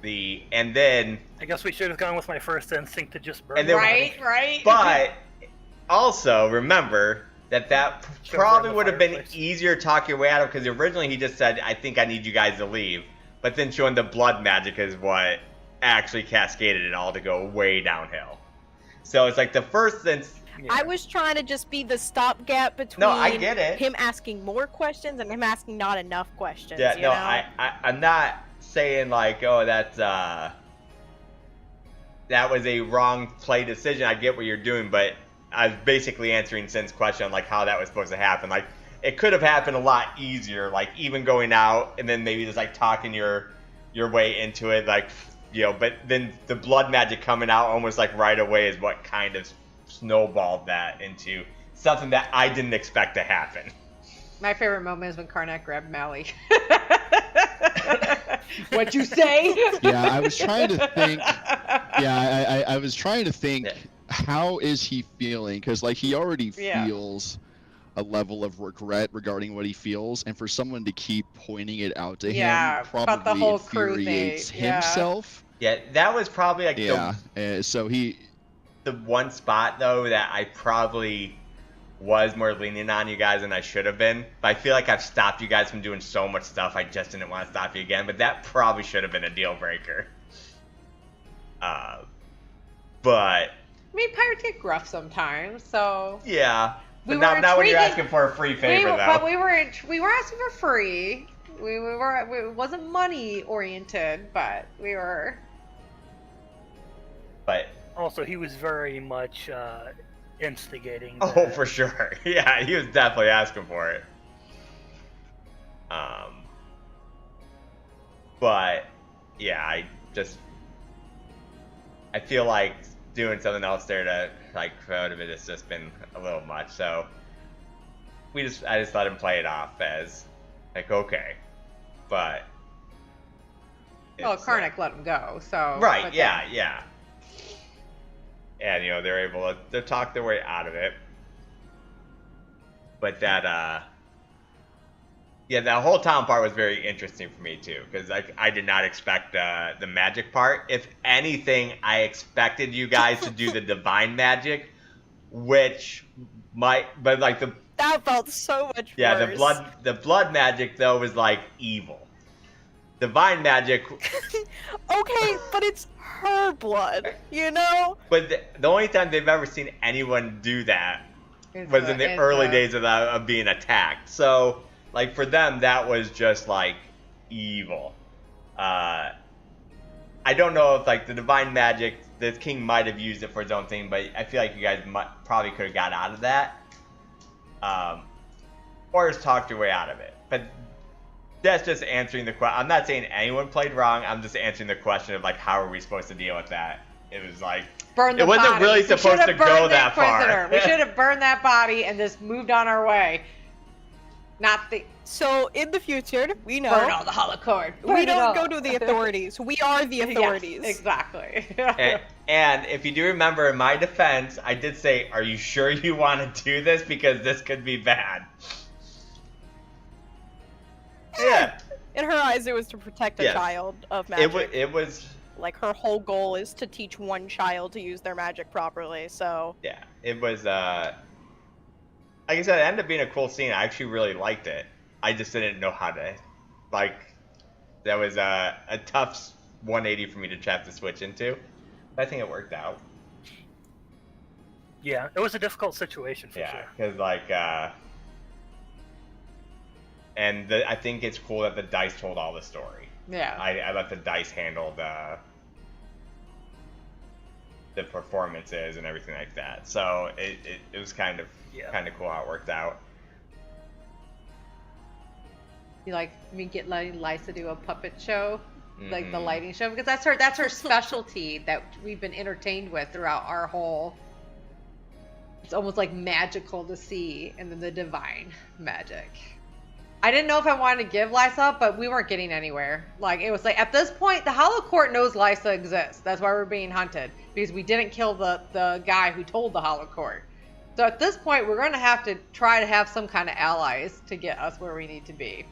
Speaker 1: And then,
Speaker 5: I guess we should have gone with my first instinct to just burn.
Speaker 1: And then-
Speaker 2: Right.
Speaker 1: but also remember that
Speaker 5: Shove
Speaker 1: probably
Speaker 5: her in the
Speaker 1: would have been
Speaker 5: fireplace.
Speaker 1: easier to talk your way out of, because originally he just said, I think I need you guys to leave. But then showing the blood magic is what actually cascaded it all to go way downhill. So it's like the first instance.
Speaker 5: Yeah.
Speaker 3: I was trying to just be the stopgap between
Speaker 1: No, I get it.
Speaker 3: him asking more questions and him asking not enough questions.
Speaker 1: Yeah,
Speaker 3: you
Speaker 1: no,
Speaker 3: know?
Speaker 1: I'm not saying like, oh, that was a wrong play decision. I get what you're doing, but I was basically answering Sin's question on like how that was supposed to happen. Like, it could have happened a lot easier, like even going out and then maybe just like talking your way into it, like, you know, but then the blood magic coming out almost like right away is what kind of snowballed that into something that I didn't expect to happen.
Speaker 2: My favorite moment is when Karnak grabbed Mally. What'd you say?
Speaker 4: Yeah, I was trying to think. Yeah, I was trying to think.
Speaker 1: Yeah.
Speaker 4: How is he feeling? Because like he already
Speaker 2: Yeah.
Speaker 4: feels a level of regret regarding what he feels, and for someone to keep pointing it out to
Speaker 2: Yeah,
Speaker 4: him
Speaker 2: about the
Speaker 4: probably
Speaker 2: whole crew thing,
Speaker 4: infuriates
Speaker 2: yeah.
Speaker 4: himself.
Speaker 1: Yeah, that was probably like
Speaker 4: Yeah, so he.
Speaker 1: the one spot though that I probably was more lenient on you guys than I should have been. But I feel like I've stopped you guys from doing so much stuff. I just didn't want to stop you again. But that probably should have been a deal breaker. But
Speaker 2: I mean, pirates get gruff sometimes, so
Speaker 1: yeah.
Speaker 2: We
Speaker 1: But
Speaker 2: were
Speaker 1: now when you're
Speaker 2: intriguing-
Speaker 1: asking for a free favor though.
Speaker 2: but we were asking for free. It wasn't money oriented, but we were.
Speaker 1: But
Speaker 5: Also, he was very much instigating.
Speaker 1: oh,
Speaker 5: that.
Speaker 1: for sure. Yeah, he was definitely asking for it. But yeah, I feel like doing something else there to like promote it has just been a little much. So I just let him play it off as like, okay, but
Speaker 2: Well,
Speaker 1: it's,
Speaker 2: Karnak let him go, so.
Speaker 1: right,
Speaker 2: but
Speaker 1: yeah. And you know they're able to talk their way out of it. But that yeah, that whole town part was very interesting for me too, because I did not expect the magic part. If anything, I expected you guys to do the divine magic, which but like
Speaker 3: That felt so much
Speaker 1: yeah,
Speaker 3: worse.
Speaker 1: the blood magic though was like evil. Divine magic,
Speaker 3: Okay, but it's her blood, you know?
Speaker 1: but the only time they've ever seen anyone do that was in the early days of being attacked. So, like, for them, that was just, like, evil. I don't know if, like, the divine magic, the king might have used it for his own thing, but I feel like you guys probably could have got out of that. Or just talked your way out of it. But that's just answering the question. I'm not saying anyone played wrong. I'm just answering the question of, like, how are we supposed to deal with that? It was like,
Speaker 2: Burn the
Speaker 1: it wasn't
Speaker 2: body.
Speaker 1: really supposed to go that far.
Speaker 2: We should have burned that body and just moved on our way. Not the...
Speaker 3: So, in the future, we know...
Speaker 2: Burn all the hollow cord.
Speaker 3: We don't go to the authorities. We are the authorities.
Speaker 2: Yes, exactly.
Speaker 1: And if you do remember, in my defense, I did say, are you sure you want to do this? Because this could be bad. Yeah.
Speaker 3: In her eyes, it was to protect a child of magic.
Speaker 1: It was...
Speaker 3: Like, her whole goal is to teach one child to use their magic properly, so...
Speaker 1: Yeah, it was, like I said, it ended up being a cool scene. I actually really liked it. I just didn't know how to, like, that was a tough 180 for me to have to switch into. But I think it worked out.
Speaker 5: Yeah, it was a difficult situation for sure.
Speaker 1: Yeah, because, like, and I think it's cool that the dice told all the story.
Speaker 2: Yeah.
Speaker 1: I let the dice handle the performances and everything like that. So it was kind of cool how it worked out.
Speaker 2: You like me letting Lysa do a puppet show, like the lighting show, because that's her specialty that we've been entertained with throughout our whole. It's almost like magical to see, and then the divine magic. I didn't know if I wanted to give Lysa, but we weren't getting anywhere. Like, it was like, at this point, the Hollow Court knows Lysa exists. That's why we're being hunted, because we didn't kill the guy who told the Hollow Court. So at this point, we're going to have to try to have some kind of allies to get us where we need to be.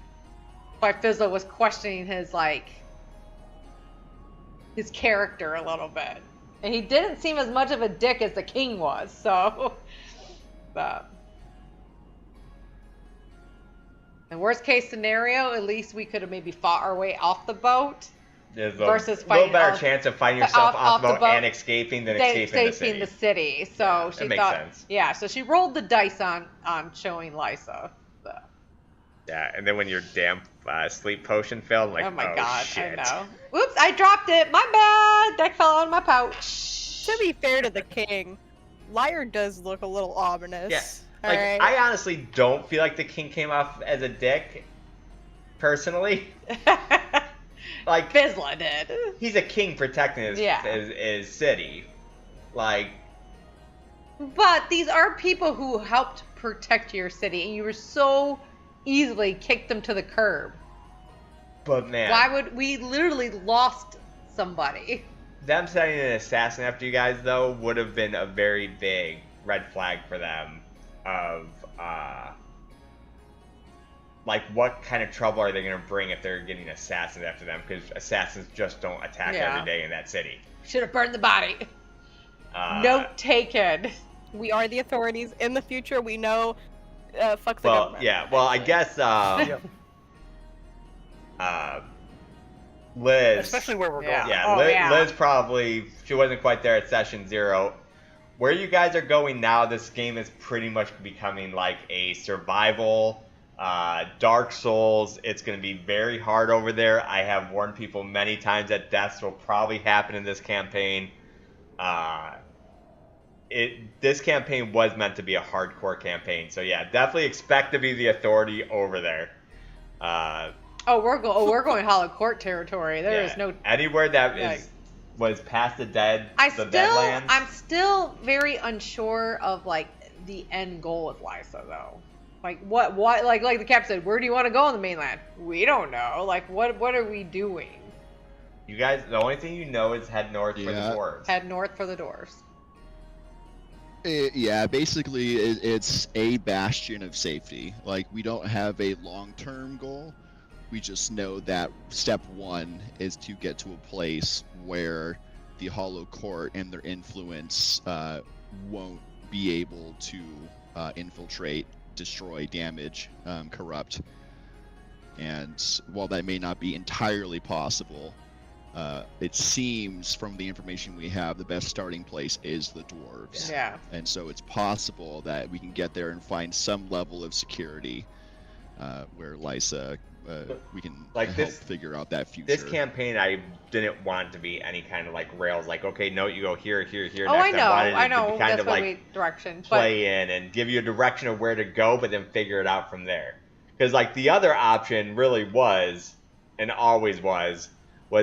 Speaker 2: Why Fizzle was questioning his character a little bit. And he didn't seem as much of a dick as the king was, so... In worst case scenario, at least we could have maybe fought our way off the boat.
Speaker 1: There's
Speaker 2: versus
Speaker 1: a
Speaker 2: fighting
Speaker 1: little better chance of finding yourself off the boat and escaping than escaping
Speaker 2: the city. So she
Speaker 1: makes
Speaker 2: thought,
Speaker 1: sense.
Speaker 2: Yeah, so she rolled the dice on showing Lysa. So.
Speaker 1: Yeah, and then when your damn sleep potion fell, I'm like,
Speaker 2: oh my god,
Speaker 1: shit.
Speaker 2: I know. Whoops, I dropped it. My bad. That fell out of my pouch.
Speaker 3: To be fair to the king, Lyre does look a little ominous.
Speaker 1: Yeah. Like,
Speaker 3: right?
Speaker 1: I honestly don't feel like the king came off as a dick, personally. Like,
Speaker 2: Vizsla did.
Speaker 1: He's a king protecting his city. Like...
Speaker 2: But these are people who helped protect your city, and you were so easily kicked them to the curb.
Speaker 1: But man...
Speaker 2: Why would... We literally lost somebody.
Speaker 1: Them sending an assassin after you guys, though, would have been a very big red flag for them. Of like, what kind of trouble are they going to bring if they're getting assassins after them? Because assassins just don't attack every day in that city.
Speaker 2: Should have burned the body. Note taken.
Speaker 3: We are the authorities. In the future, we know. Fuck the government.
Speaker 1: Yeah. Well, I guess. Liz.
Speaker 5: Especially where we're going.
Speaker 1: Yeah. Liz probably. She wasn't quite there at session 0. Where you guys are going now, this game is pretty much becoming like a survival, Dark Souls. It's going to be very hard over there. I have warned people many times that deaths will probably happen in this campaign. This campaign was meant to be a hardcore campaign, so yeah, definitely expect to be the authority over there.
Speaker 2: We're going Hollow Court territory. There is no
Speaker 1: anywhere that was past the Deadlands.
Speaker 2: I'm still very unsure of like the end goal with Lysa though. Like what like the cap said, where do you want to go on the mainland? We don't know. Like what are we doing?
Speaker 1: You guys, the only thing you know is head north for the dwarves.
Speaker 2: Head north for the dwarves.
Speaker 4: Basically it's a bastion of safety. Like, we don't have a long-term goal. We just know that step 1 is to get to a place where the Hollow Court and their influence won't be able to infiltrate, destroy, damage, corrupt. And while that may not be entirely possible, It seems from the information we have, the best starting place is the dwarves.
Speaker 2: Yeah.
Speaker 4: And so it's possible that we can get there and find some level of security where Lysa, we can help figure out that future.
Speaker 1: This campaign, I didn't want to be any kind of like rails, like, okay, no, you go here, here, here.
Speaker 2: Oh,
Speaker 1: next.
Speaker 2: I know.
Speaker 1: To be kind
Speaker 2: That's
Speaker 1: of
Speaker 2: what
Speaker 1: like
Speaker 2: direction.
Speaker 1: Play in and give you a direction of where to go, but then figure it out from there. Because like the other option really was, and always was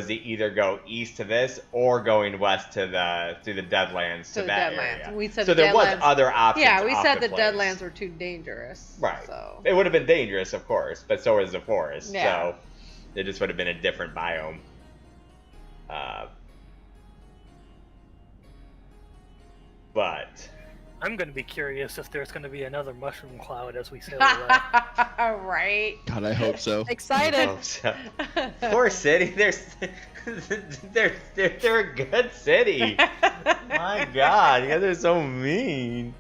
Speaker 1: to either go east to this or going west to the Deadlands to that area.
Speaker 2: We said
Speaker 1: so there was other options.
Speaker 2: Yeah, we said the
Speaker 1: place.
Speaker 2: Deadlands were too dangerous.
Speaker 1: Right.
Speaker 2: So
Speaker 1: it would have been dangerous, of course, but so is the forest.
Speaker 2: Yeah.
Speaker 1: So it just would have been a different biome. But
Speaker 5: I'm going to be curious if there's going to be another mushroom cloud as we sail away.
Speaker 2: Right.
Speaker 4: God, I hope so.
Speaker 3: Excited.
Speaker 1: I hope so. Poor city. They're a good city. My God, you guys are so mean.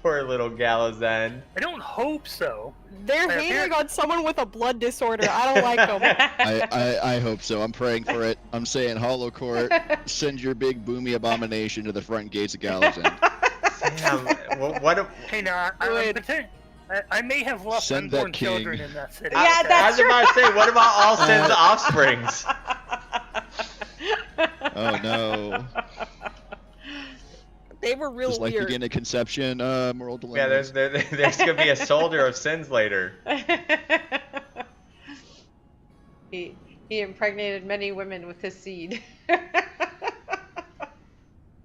Speaker 1: Poor little Gallows End.
Speaker 5: I don't hope so.
Speaker 3: They're hating on someone with a blood disorder. I don't like them.
Speaker 4: I hope so. I'm praying for it. I'm saying, Hollow Court, send your big boomy abomination to the front gates of Gallows End.
Speaker 1: Damn,
Speaker 5: Hey, now, I may have lost
Speaker 4: Send
Speaker 5: unborn
Speaker 4: that king.
Speaker 5: children in that city.
Speaker 2: Yeah, that's
Speaker 1: I was about to say, what about all Sin's offsprings?
Speaker 4: Oh no.
Speaker 3: They were real
Speaker 4: Just like
Speaker 3: weird.
Speaker 4: beginning of conception, moral
Speaker 1: Yeah,
Speaker 4: dilemmas.
Speaker 1: there's gonna be a soldier of sins later.
Speaker 2: He impregnated many women with his seed.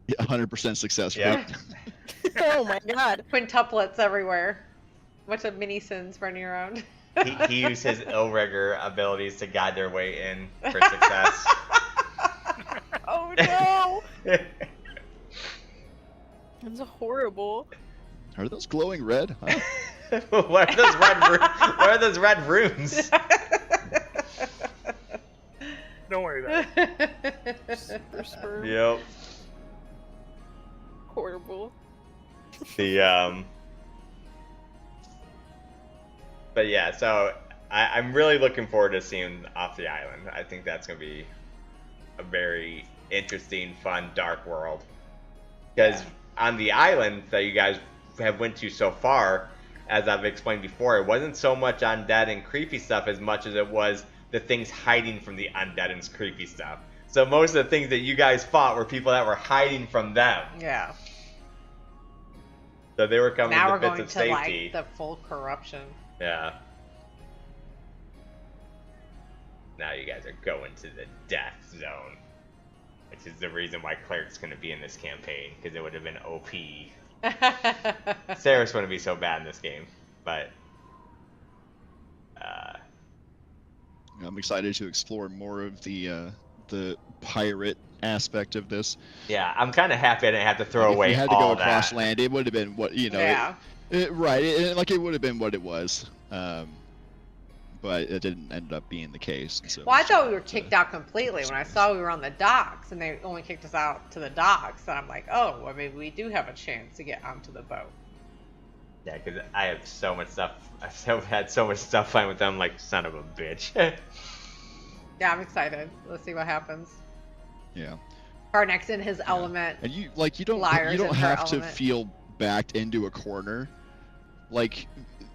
Speaker 4: 100% success rate.
Speaker 1: Yeah.
Speaker 3: Oh my god.
Speaker 2: Quintuplets everywhere. Bunch of mini sins running around.
Speaker 1: He used his Illrigger abilities to guide their way in for success.
Speaker 2: Oh no!
Speaker 3: That's horrible.
Speaker 4: Are those glowing red? Huh?
Speaker 1: What are those red runes?
Speaker 5: Don't worry about it.
Speaker 3: Super sperm.
Speaker 1: Yep.
Speaker 3: Horrible.
Speaker 1: But yeah, so I'm really looking forward to seeing off the island. I think that's gonna be a very interesting, fun, dark world. Because on the island that you guys have went to so far, as I've explained before, it wasn't so much undead and creepy stuff as much as it was the things hiding from the undead and creepy stuff. So most of the things that you guys fought were people that were hiding from them.
Speaker 2: Yeah.
Speaker 1: So they were coming
Speaker 2: Now
Speaker 1: to
Speaker 2: we're
Speaker 1: bits
Speaker 2: going
Speaker 1: of
Speaker 2: to
Speaker 1: safety.
Speaker 2: like the full corruption.
Speaker 1: Yeah. Now you guys are going to the death zone. Which is the reason why Cleric's going to be in this campaign, because it would have been OP. Ceres wouldn't be so bad in this game, but...
Speaker 4: I'm excited to explore more of the pirate aspect of this.
Speaker 1: Yeah, I'm kind of happy I didn't have to throw
Speaker 4: If
Speaker 1: away
Speaker 4: we had to
Speaker 1: all
Speaker 4: go across
Speaker 1: that.
Speaker 4: land, it would have been what, you know,
Speaker 2: Yeah.
Speaker 4: it would have been what it was. But it didn't end up being the case. So
Speaker 2: Well, I thought we were kicked out completely when I saw we were on the docks, and they only kicked us out to the docks. And I'm like, oh, well, maybe we do have a chance to get onto the boat.
Speaker 1: Yeah, because I have so much stuff. I've had so much stuff playing with them, like, son of a bitch.
Speaker 2: Yeah, I'm excited. Let's see what happens.
Speaker 4: Yeah.
Speaker 2: Karnak's in his element.
Speaker 4: And you don't
Speaker 2: Liars in her
Speaker 4: have to
Speaker 2: element.
Speaker 4: feel backed into a corner. Like,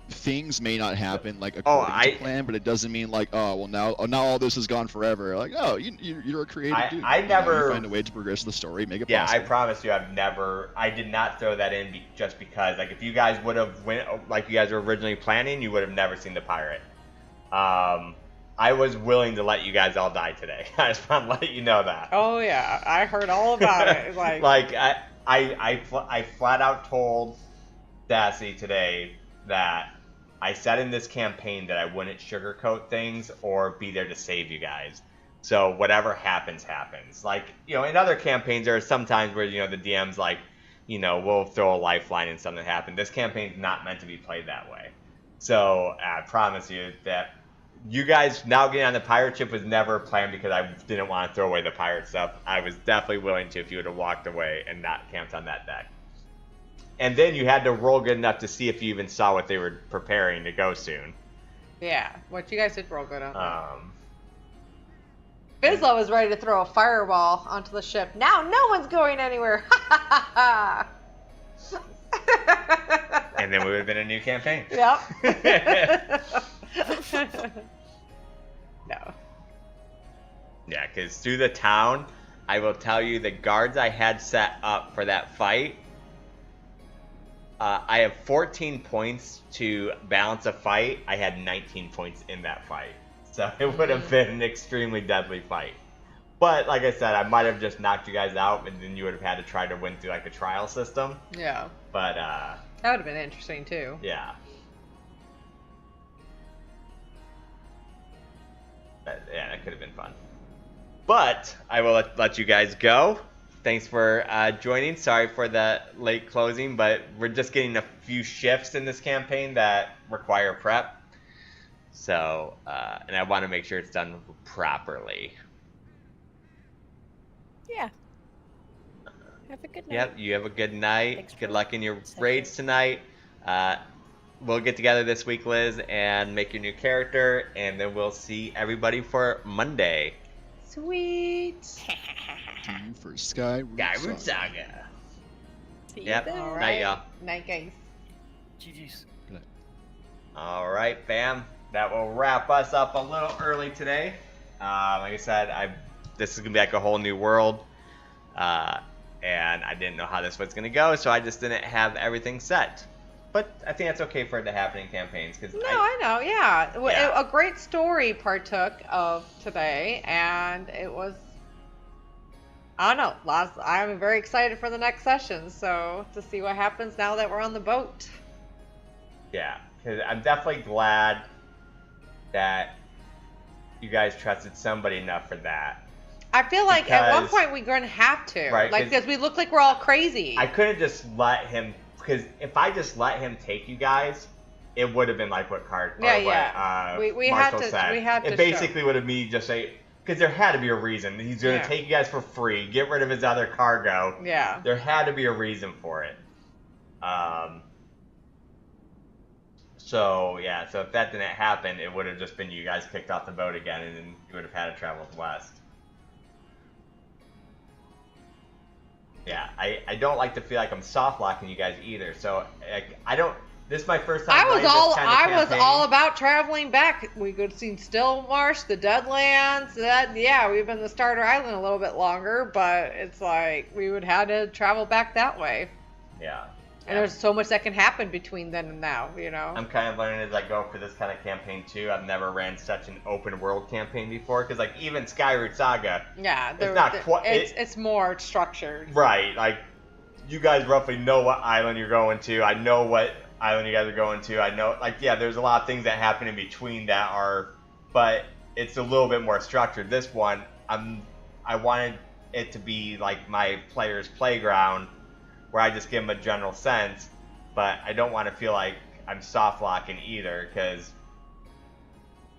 Speaker 4: things may not happen like
Speaker 1: Oh,
Speaker 4: according to plan, but it doesn't mean like, oh well, now all this has gone forever. Like, oh, you're a creative dude.
Speaker 1: I never-
Speaker 4: you find a way to progress the story, make it
Speaker 1: Yeah, I
Speaker 4: possible.
Speaker 1: promise you, I did not throw that in just because, like, if you guys would have went like you guys were originally planning, you would have never seen the pirate. I was willing to let you guys all die today. I just want to let you know that.
Speaker 2: Oh yeah, I heard all about it. Like,
Speaker 1: Like, I flat out told Sassy today that I said in this campaign that I wouldn't sugarcoat things or be there to save you guys. So whatever happens, happens. Like, you know, in other campaigns, there are some times where, you know, the DM's like, you know, we'll throw a lifeline and something happens. This campaign's not meant to be played that way. So I promise you that you guys now getting on the pirate ship was never planned because I didn't want to throw away the pirate stuff. I was definitely willing to if you would have walked away and not camped on that deck. And then you had to roll good enough to see if you even saw what they were preparing to go soon.
Speaker 2: yeah, what you guys did roll good on. Bizlo is ready to throw a fireball onto the ship. Now no one's going anywhere.
Speaker 1: And then we would have been a new campaign.
Speaker 2: Yep. No.
Speaker 1: Yeah, because through the town, I will tell you the guards I had set up for that fight, I have 14 points to balance a fight. I had 19 points in that fight. So it would have been an extremely deadly fight. But like I said, I might have just knocked you guys out, and then you would have had to try to win through like a trial system.
Speaker 2: Yeah.
Speaker 1: But
Speaker 2: that would have been interesting too.
Speaker 1: yeah. Yeah, that could have been fun. But I will let you guys go. Thanks for joining. Sorry for the late closing, but we're just getting a few shifts in this campaign that require prep. So, and I want to make sure it's done properly.
Speaker 3: Yeah. Have a good night.
Speaker 1: Yep, you have a good night.
Speaker 3: Thanks
Speaker 1: Good
Speaker 3: for
Speaker 1: luck in your
Speaker 3: session.
Speaker 1: raids tonight. We'll get together this week, Liz, and make your new character, and then we'll see everybody for Monday.
Speaker 2: Sweet.
Speaker 4: To you for Skyroot
Speaker 1: Skyroot
Speaker 4: Saga.
Speaker 1: Saga.
Speaker 3: See you
Speaker 1: Yep.
Speaker 3: then.
Speaker 2: All
Speaker 1: Night,
Speaker 2: right.
Speaker 1: y'all.
Speaker 2: Night, guys.
Speaker 5: GG's.
Speaker 1: All right, fam. That will wrap us up a little early today. Like I said, this is gonna be like a whole new world, and I didn't know how this was gonna go, so I just didn't have everything set. But I think that's okay for it to happen in campaigns, because
Speaker 2: I know, yeah.
Speaker 1: Yeah.
Speaker 2: A great story partook of today, and it was, I don't know, I'm very excited for the next session, so to see what happens now that we're on the boat.
Speaker 1: yeah, because I'm definitely glad that you guys trusted somebody enough for that.
Speaker 2: I feel like at one
Speaker 1: Because-
Speaker 2: point we're going to have to,
Speaker 1: Right,
Speaker 2: like,
Speaker 1: 'cause
Speaker 2: because we look like we're all crazy.
Speaker 1: I couldn't just let him, because if I just let him take you guys, it would have been like what
Speaker 2: We
Speaker 1: Marshall
Speaker 2: had to-
Speaker 1: said.
Speaker 2: we had to
Speaker 1: It basically would have me just say, because there had to be a reason. He's going to
Speaker 2: Yeah.
Speaker 1: take you guys for free, get rid of his other cargo.
Speaker 2: Yeah.
Speaker 1: There had to be a reason for it. So if that didn't happen, it would have just been you guys kicked off the boat again, and then you would have had to travel west. Yeah, I don't like to feel like I'm soft locking you guys either. So I don't. This is my first time.
Speaker 2: I was
Speaker 1: playing this kind of
Speaker 2: I was
Speaker 1: campaign.
Speaker 2: all about traveling back. We could have seen Stillmarsh, the Deadlands. We've been the Starter Island a little bit longer, but it's like we would have had to travel back that way.
Speaker 1: Yeah.
Speaker 2: And there's so much that can happen between then and now, you know.
Speaker 1: I'm kind of learning as I go for this kind of campaign too. I've never ran such an open world campaign before, because like even Skyroot Saga,
Speaker 2: Yeah, it's more structured.
Speaker 1: right? Like you guys roughly know what island you're going to. I know what island you guys are going to. I know, like, yeah, there's a lot of things that happen in between that are, but it's a little bit more structured. This one, I wanted it to be like my player's playground, where I just give them a general sense, but I don't want to feel like I'm soft locking either, because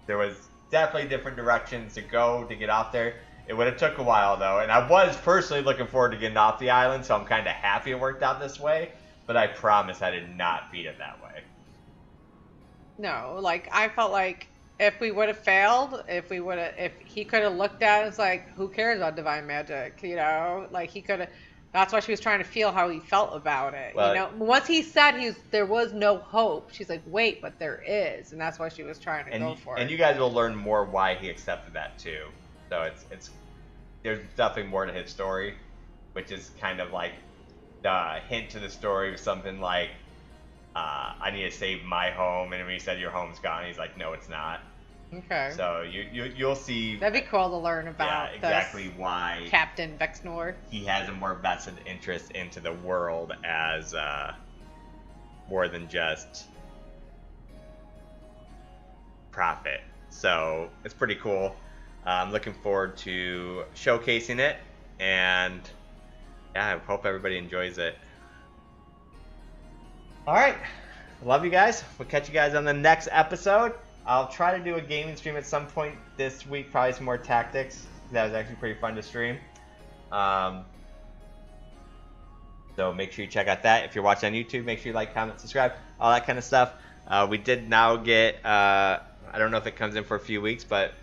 Speaker 1: there was definitely different directions to go to get off there. It would have took a while though, and I was personally looking forward to getting off the island, so I'm kind of happy it worked out this way, but I promise I did not beat it that way.
Speaker 2: No, like I felt like if we would have failed, if he could have looked at it, it's like, who cares about divine magic, you know? Like he could have. That's why she was trying to feel how he felt about it.
Speaker 1: Well,
Speaker 2: you know, once he said there was no hope, she's like, wait, but there is, and that's why she was trying to go for it.
Speaker 1: And you guys will learn more why he accepted that too. So it's there's definitely more to his story, which is kind of like the hint to the story of something like, I need to save my home, and when he said your home's gone, he's like, no, it's not.
Speaker 2: Okay.
Speaker 1: So you'll see.
Speaker 2: That'd be cool to learn about.
Speaker 1: Yeah, exactly why
Speaker 2: Captain Vexnor.
Speaker 1: he has a more vested interest into the world as more than just profit. So it's pretty cool. I'm looking forward to showcasing it, and yeah, I hope everybody enjoys it. All right, love you guys. We'll catch you guys on the next episode. I'll try to do a gaming stream at some point this week, probably some more tactics. That was actually pretty fun to stream. So make sure you check out that. If you're watching on YouTube, make sure you like, comment, subscribe, all that kind of stuff. We did now get, I don't know if it comes in for a few weeks, but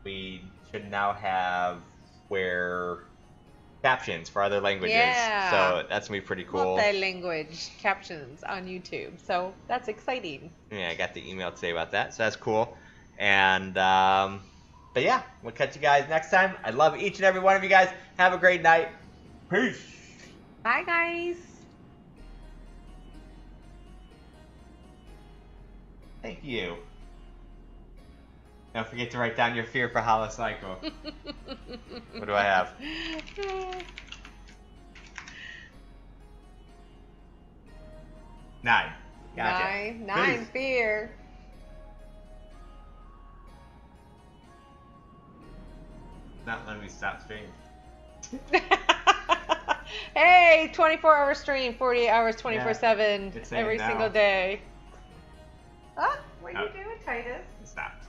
Speaker 1: we should now have where captions for other languages.
Speaker 2: Yeah.
Speaker 1: So that's gonna be pretty cool.
Speaker 2: Multi-language captions on YouTube. So that's exciting.
Speaker 1: Yeah, I got the email today about that, so that's cool. And but yeah, we'll catch you guys next time. I love each and every one of you guys. Have a great night. Peace.
Speaker 2: Bye, guys.
Speaker 1: Thank you. Don't forget to write down your fear for Hollow Cycle. What do I have? 9. Gotcha.
Speaker 2: 9
Speaker 1: Peace.
Speaker 2: fear.
Speaker 1: Not letting me stop streaming.
Speaker 2: Hey, 24-hour stream, 48 hours, 24/7,
Speaker 1: it's saying
Speaker 2: every
Speaker 1: now.
Speaker 2: single day. Ah, what are you
Speaker 1: Oh.
Speaker 2: doing, Titus?
Speaker 1: It stopped.